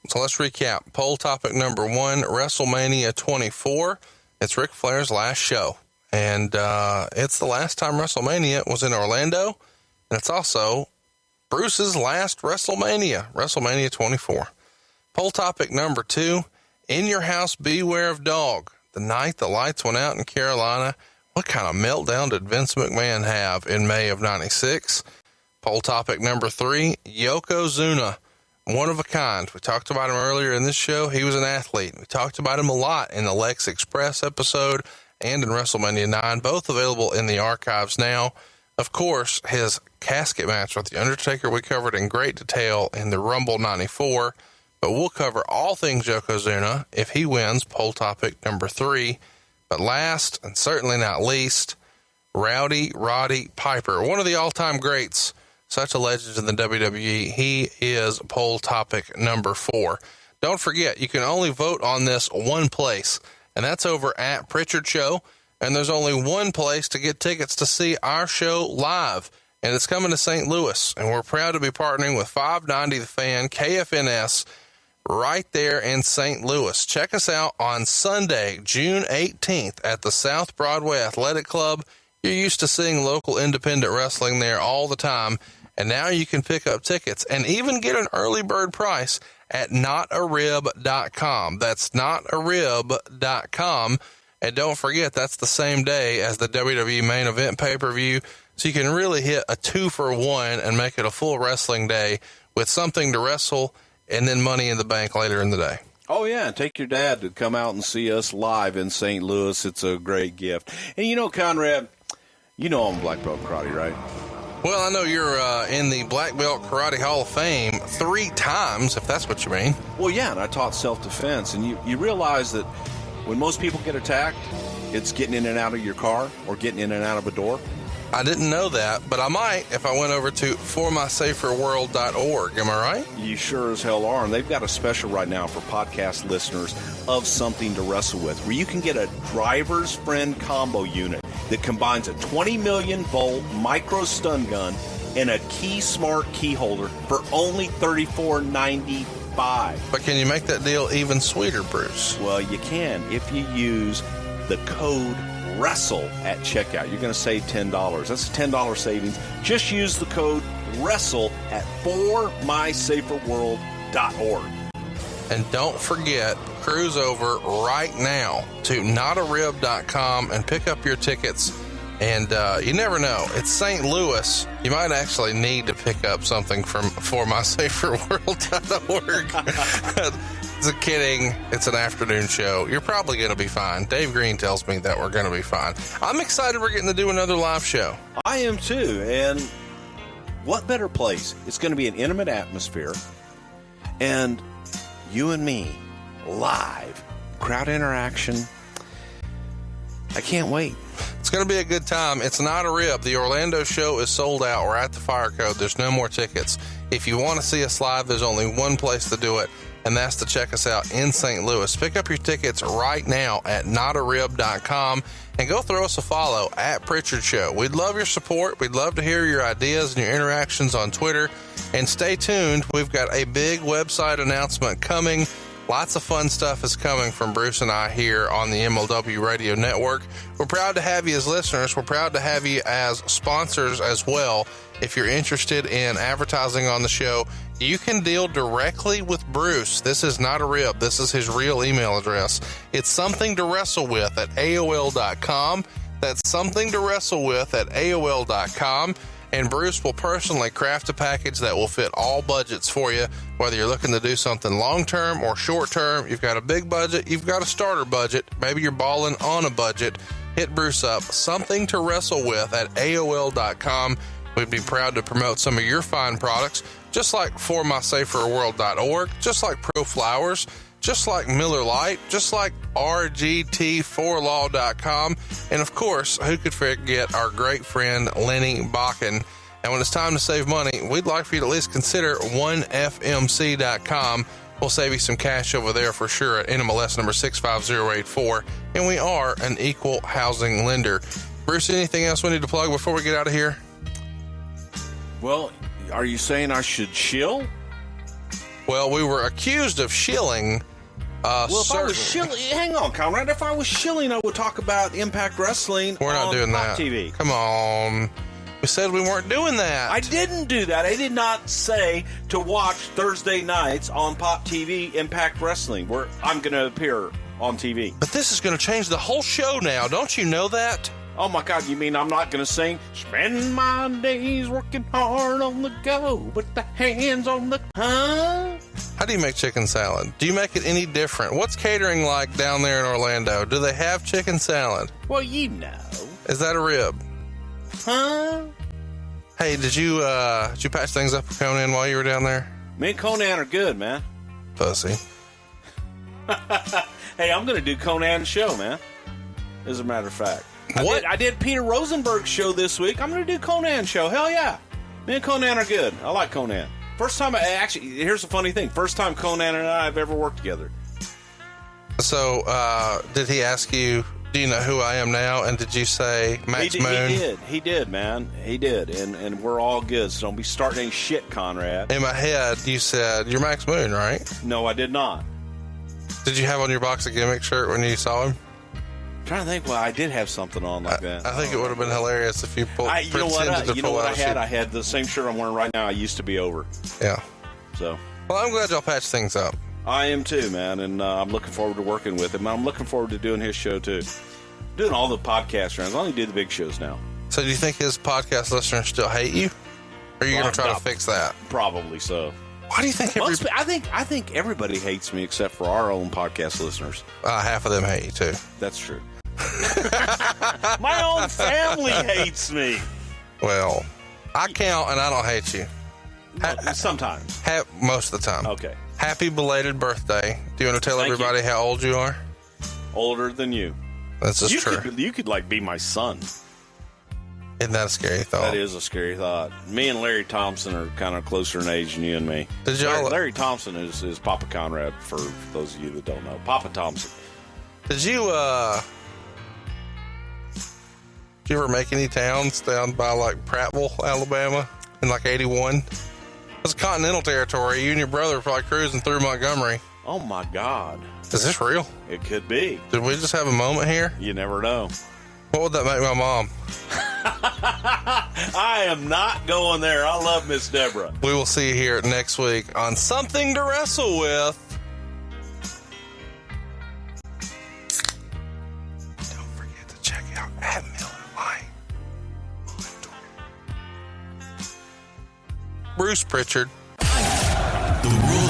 So let's recap. Poll topic number 1, WrestleMania 24. It's Ric Flair's last show. And it's the last time WrestleMania was in Orlando. And it's also Bruce's last WrestleMania, WrestleMania 24. Poll topic number 2, In Your House, Beware of Dog. The night the lights went out in Carolina, what kind of meltdown did Vince McMahon have in May of 96? Poll topic number 3, Yokozuna, one of a kind. We talked about him earlier in this show. He was an athlete. We talked about him a lot in the Lex Express episode and in WrestleMania 9, both available in the archives now. Of course, his casket match with The Undertaker we covered in great detail in the Rumble 94, but we'll cover all things Yokozuna if he wins poll topic number 3. But last, and certainly not least, Rowdy Roddy Piper, one of the all-time greats, such a legend in the WWE. He is poll topic number 4. Don't forget, you can only vote on this one place, and that's over at Prichard Show. And there's only one place to get tickets to see our show live, and it's coming to St. Louis. And we're proud to be partnering with 590 The Fan, KFNS, right there in St. Louis. Check us out on Sunday, June 18th at the South Broadway Athletic Club. You're used to seeing local independent wrestling there all the time, and now you can pick up tickets and even get an early bird price at notarib.com. That's notarib.com. And don't forget, that's the same day as the WWE main event pay-per-view, so you can really hit a 2-for-1 and make it a full wrestling day with something to wrestle and then Money in the Bank later in the day. Oh, yeah, take your dad to come out and see us live in St. Louis. It's a great gift. And Conrad, I'm black belt karate, right? Well, I know you're in the Black Belt Karate Hall of Fame 3 times, if that's what you mean. Well, yeah, and I taught self-defense, and you realize that when most people get attacked, it's getting in and out of your car or getting in and out of a door. I didn't know that, but I might if I went over to formysaferworld.org. Am I right? You sure as hell are. And they've got a special right now for podcast listeners of Something to Wrestle With, where you can get a driver's friend combo unit that combines a 20 million volt micro stun gun and a Key Smart key holder for only $34.95. But can you make that deal even sweeter, Bruce? Well, you can if you use the code WRESTLE at checkout. You're going to save $10. That's a $10 savings. Just use the code WRESTLE at formysaferworld.org. And don't forget, cruise over right now to notarib.com and pick up your tickets. And you never know. It's St. Louis. You might actually need to pick up something from formysaferworld.org. Just kidding. It's an afternoon show. You're probably going to be fine. Dave Green tells me that we're going to be fine. I'm excited we're getting to do another live show. I am too. And what better place? It's going to be an intimate atmosphere. And you and me, live, crowd interaction. I can't wait. It's going to be a good time. It's not a rib. The Orlando show is sold out. We're at the Fire Code. There's no more tickets. If you want to see us live, there's only one place to do it, and that's to check us out in St. Louis. Pick up your tickets right now at notarib.com and go throw us a follow at Prichard Show. We'd love your support. We'd love to hear your ideas and your interactions on Twitter. And stay tuned. We've got a big website announcement coming. Lots of fun stuff is coming from Bruce and I here on the MLW Radio Network. We're proud to have you as listeners. We're proud to have you as sponsors as well. If you're interested in advertising on the show, you can deal directly with Bruce. This is not a rib. This is his real email address. It's something to wrestle with at AOL.com. That's something to wrestle with at AOL.com. And Bruce will personally craft a package that will fit all budgets for you, whether you're looking to do something long-term or short-term. You've got a big budget, you've got a starter budget, maybe you're balling on a budget. Hit Bruce up, something to wrestle with at AOL.com. We'd be proud to promote some of your fine products, just like formysaferworld.org, just like Pro Flowers, just like Miller Lite, just like RGT4law.com, and of course, who could forget our great friend Lenny Bakken. And when it's time to save money, we'd like for you to at least consider 1FMC.com. We'll save you some cash over there for sure at NMLS number 65084, and we are an equal housing lender. Bruce, anything else we need to plug before we get out of here? Well, are you saying I should shill? Well, we were accused of shilling. If I was shilling, hang on, Conrad. If I was shilling, I would talk about Impact Wrestling. We're not doing Pop that. TV. Come on. We said we weren't doing that. I didn't do that. I did not say to watch Thursday nights on Pop TV Impact Wrestling, where I'm going to appear on TV. But this is going to change the whole show now. Don't you know that? Oh, my God, you mean I'm not going to sing, spend my days working hard on the go, with the hands on the... Huh? How do you make chicken salad? Do you make it any different? What's catering like down there in Orlando? Do they have chicken salad? Well, you know. Is that a rib? Huh? Hey, did you patch things up with Conan while you were down there? Me and Conan are good, man. Pussy. Hey, I'm going to do Conan's show, man. As a matter of fact. What? I did Peter Rosenberg's show this week. I'm going to do Conan's show. Hell yeah. Me and Conan are good. I like Conan. First time, actually, here's the funny thing. First time Conan and I have ever worked together. So, did he ask you, do you know who I am now? And did you say Max Moon? He did, man. He did. And we're all good, so don't be starting any shit, Conrad. In my head, you said, you're Max Moon, right? No, I did not. Did you have on your Box of Gimmicks shirt when you saw him? I'm trying to think. Well, I did have something on like that. I think it would have been hilarious if you pulled. You know what I had? I had the same shirt I'm wearing right now. I used to be over. Yeah. So. Well, I'm glad y'all patched things up. I am too, man, and I'm looking forward to working with him. I'm looking forward to doing his show too. Doing all the podcast rounds. I only do the big shows now. So, do you think his podcast listeners still hate you? Or are you going to try to fix that? Probably so. Why do you think I think everybody hates me except for our own podcast listeners. Half of them hate you too. That's true. My own family hates me. Well, I count and I don't hate you. Sometimes. Most of the time. Okay. Happy belated birthday. Do you want to tell everybody how old you are? Older than you. That's just true. You could like be my son. Isn't that a scary thought? That is a scary thought. Me and Larry Thompson are kind of closer in age than you and me. Larry Thompson is Papa Conrad, for those of you that don't know. Papa Thompson. Did you ever make any towns down by like Prattville, Alabama in like 81? It was Continental Territory. You and your brother were probably cruising through Montgomery. Oh my God. Is this real? It could be. Did we just have a moment here? You never know. What would that make my mom? I am not going there. I love Miss Deborah. We will see you here next week on Something to Wrestle With. Bruce Prichard. The World